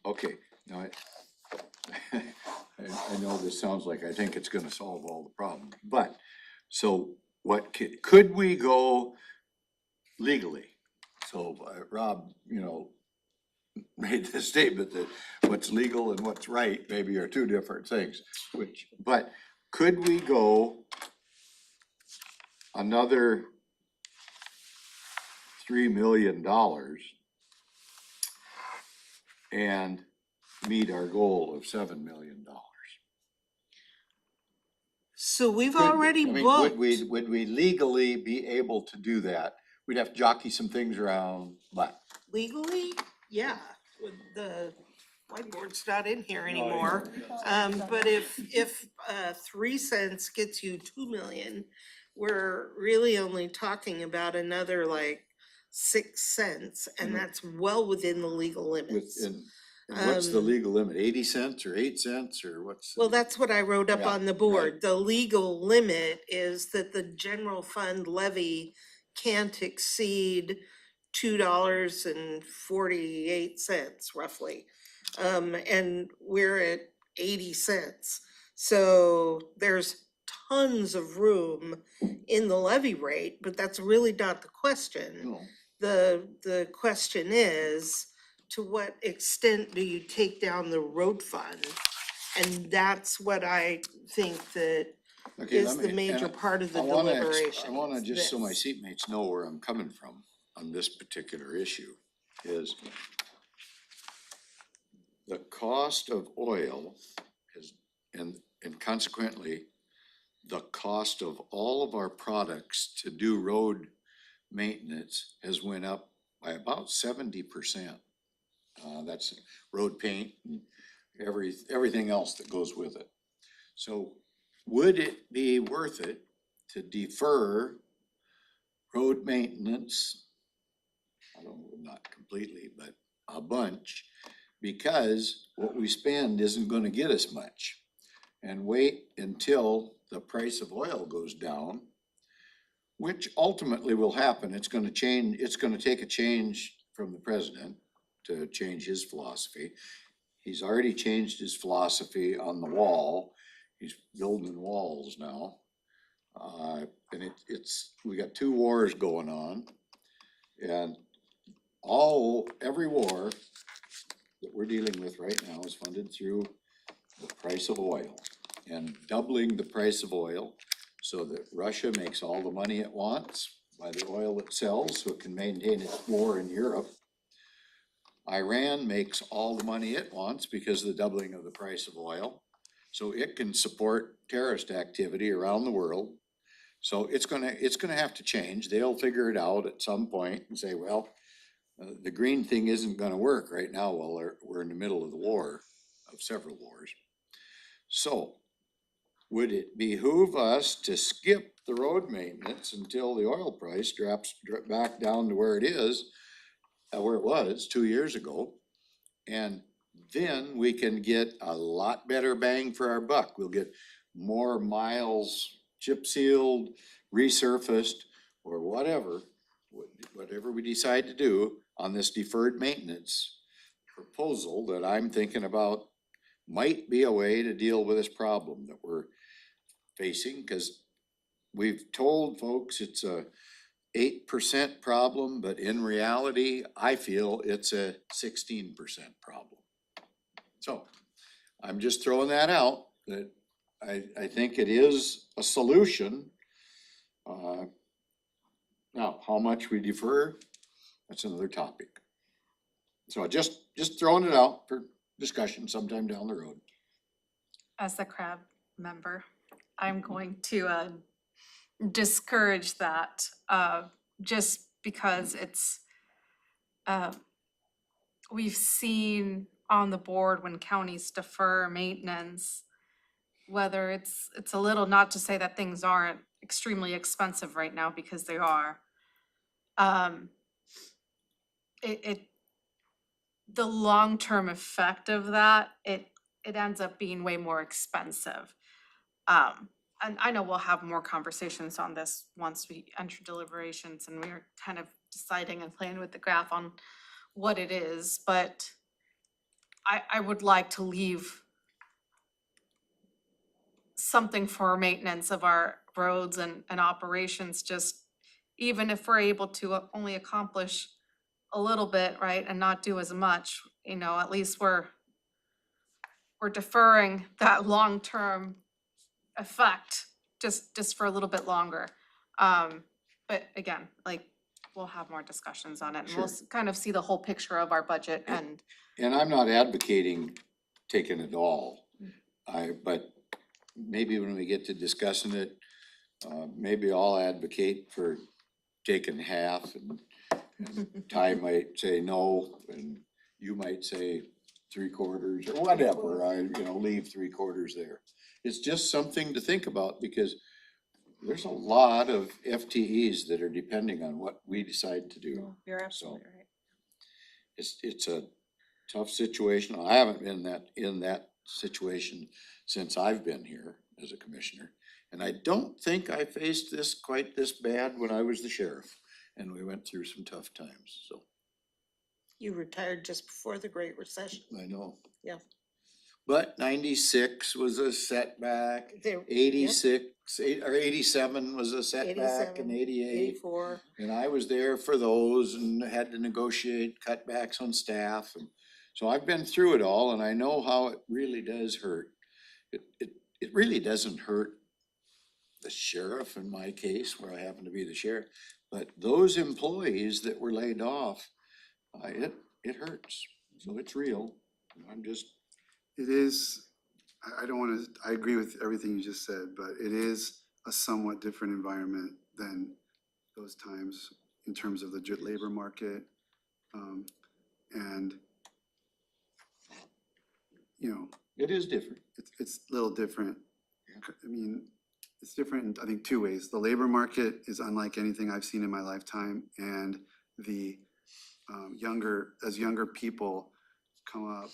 okay, now I know this sounds like I think it's gonna solve all the problems, but, so what could we go legally? So Rob, made the statement that what's legal and what's right maybe are two different things, but could we go another $3 million and meet our goal of $7 million? So we've already I mean, booked. would we legally be able to do that? We'd have to jockey some things around, but Legally, yeah, with the whiteboard's not in here anymore. But if 3 cents gets you 2 million, we're really only talking about another like 6 cents, and that's well within the legal limits. And what's the Um, legal limit, 80 cents or 8 cents or what's? Well, that's what I wrote up Yeah, on the board. The legal limit is that the general fund levy can't exceed $2.48 roughly. And we're at 80 cents. So there's tons of room in the levy rate, but that's really not the question. No. The question is, to what extent do you take down the road fund? And that's what I think that Okay, is let the me- major and part of the I wanna deliberation. I wanna, just so my this. seatmates know where I'm coming from on this particular issue, is the cost of oil is, and consequently, the cost of all of our products to do road maintenance has went up by about 70%. That's road paint and everything else that goes with it. So would it be worth it to defer road maintenance? I don't know, not completely, but a bunch, because what we spend isn't gonna get us much. And wait until the price of oil goes down, which ultimately will happen. It's gonna change, it's gonna take a change from the president to change his philosophy. He's already changed his philosophy on the wall. He's building walls now. And we got 2 wars going on. And every war that we're dealing with right now is funded through the price of oil. And doubling the price of oil so that Russia makes all the money it wants by the oil it sells, so it can maintain its war in Europe. Iran makes all the money it wants because of the doubling of the price of oil, so it can support terrorist activity around the world. So it's gonna have to change. They'll figure it out at some point and say, well, the green thing isn't gonna work right now while we're in the middle of the war, of several wars. So would it behoove us to skip the road maintenance until the oil price drops back down to where it is, where it was 2 years ago? And then we can get a lot better bang for our buck. We'll get more miles chip sealed, resurfaced, or whatever we decide to do on this deferred maintenance proposal that I'm thinking about might be a way to deal with this problem that we're facing, because we've told folks it's a 8% problem, but in reality, I feel it's a 16% problem. So I'm just throwing that out, that I think it is a solution. Now, how much we defer, that's another topic. So just throwing it out for discussion sometime down the road. As the CRAB member, I'm going to discourage that, just because it's, we've seen on the board when counties defer maintenance, whether it's a little, not to say that things aren't extremely expensive right now, because they are. The long-term effect of that, it ends up being way more expensive. And I know we'll have more conversations on this once we enter deliberations and we're kind of deciding and playing with the graph on what it is, but I would like to leave something for maintenance of our roads and operations, just even if we're able to only accomplish a little bit, right, and not do as much, at least we're deferring that long-term effect just for a little bit longer. But again, like, we'll have more discussions on it and we'll kind of see the whole picture of our budget and. And I'm not advocating taking it all. But maybe when we get to discussing it, maybe I'll advocate for taking half, and Ty might say no, and you might say 3/4 or whatever, leave 3/4 there. It's just something to think about because there's a lot of FTEs that are depending on what we decide to do. You're absolutely right. It's a tough situation. I haven't been in that situation since I've been here as a commissioner. And I don't think I faced this quite this bad when I was the sheriff, and we went through some tough times, so. You retired just before the Great Recession. I know. Yeah. But 96 was a setback, There- 87 was a setback, and 88. 84. And I was there for those and had to negotiate cutbacks on staff. And so I've been through it all and I know how it really does hurt. It really doesn't hurt the sheriff in my case, where I happen to be the sheriff, but those employees that were laid off, it hurts. So it's real. I'm just, It is, I don't wanna, I agree with everything you just said, but it is a somewhat different environment than those times in terms of the labor market. And, you know, it is different. it's a little different. I mean, it's different in, I think, two ways. The labor market is unlike anything I've seen in my lifetime, and the younger people come up,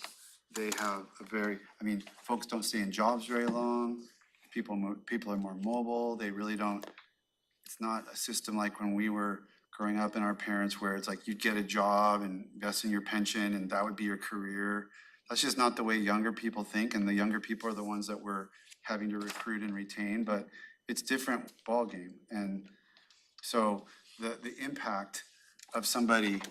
they have a very, I mean, folks don't stay in jobs very long. People are more mobile. They really don't, it's not a system like when we were growing up and our parents, where it's like you'd get a job and invest in your pension and that would be your career. That's just not the way younger people think, and the younger people are the ones that we're having to recruit and retain, but it's different ballgame. And so the impact of somebody,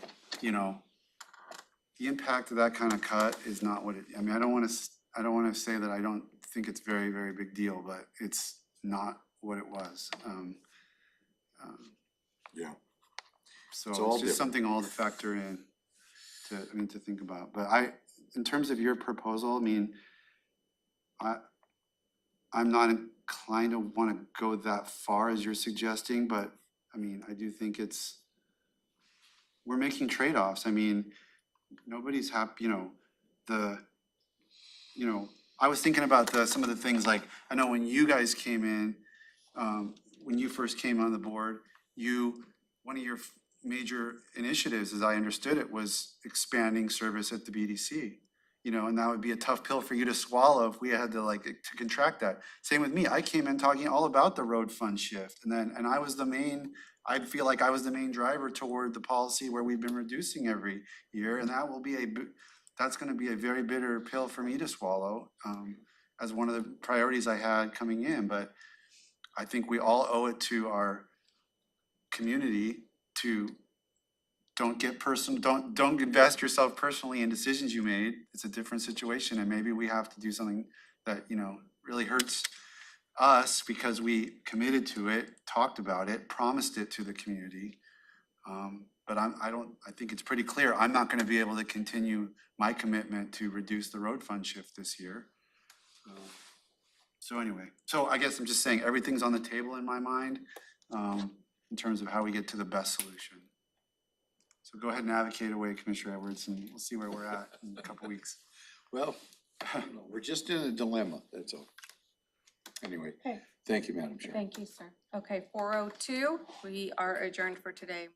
the impact of that kind of cut is not what it, I mean, I don't wanna say that I don't think it's very, very big deal, but it's not what it was. Yeah. So It's all it's just something all to factor in to think about. But in terms of your proposal, I mean, I'm not inclined to wanna go that far as you're suggesting, but I mean, I do think we're making trade-offs. I mean, nobody's happy, I was thinking about some of the things, like, I know when you guys came in, when you first came on the board, one of your major initiatives, as I understood it, was expanding service at the BDC. And that would be a tough pill for you to swallow if we had to contract that. Same with me. I came in talking all about the road fund shift, and I feel like I was the main driver toward the policy where we've been reducing every year, and that's gonna be a very bitter pill for me to swallow, as one of the priorities I had coming in. But I think we all owe it to our community to don't invest yourself personally in decisions you made. It's a different situation, and maybe we have to do something that, really hurts us because we committed to it, talked about it, promised it to the community. But I think it's pretty clear, I'm not gonna be able to continue my commitment to reduce the road fund shift this year. So anyway, I guess I'm just saying, everything's on the table in my mind, in terms of how we get to the best solution. So go ahead and advocate away, Commissioner Edwards, and we'll see where we're at in a couple weeks. Well, we're just in a dilemma, that's all. Anyway, Okay. thank you, Madam Chair. Thank you, sir. Okay, 4:02, we are adjourned for today.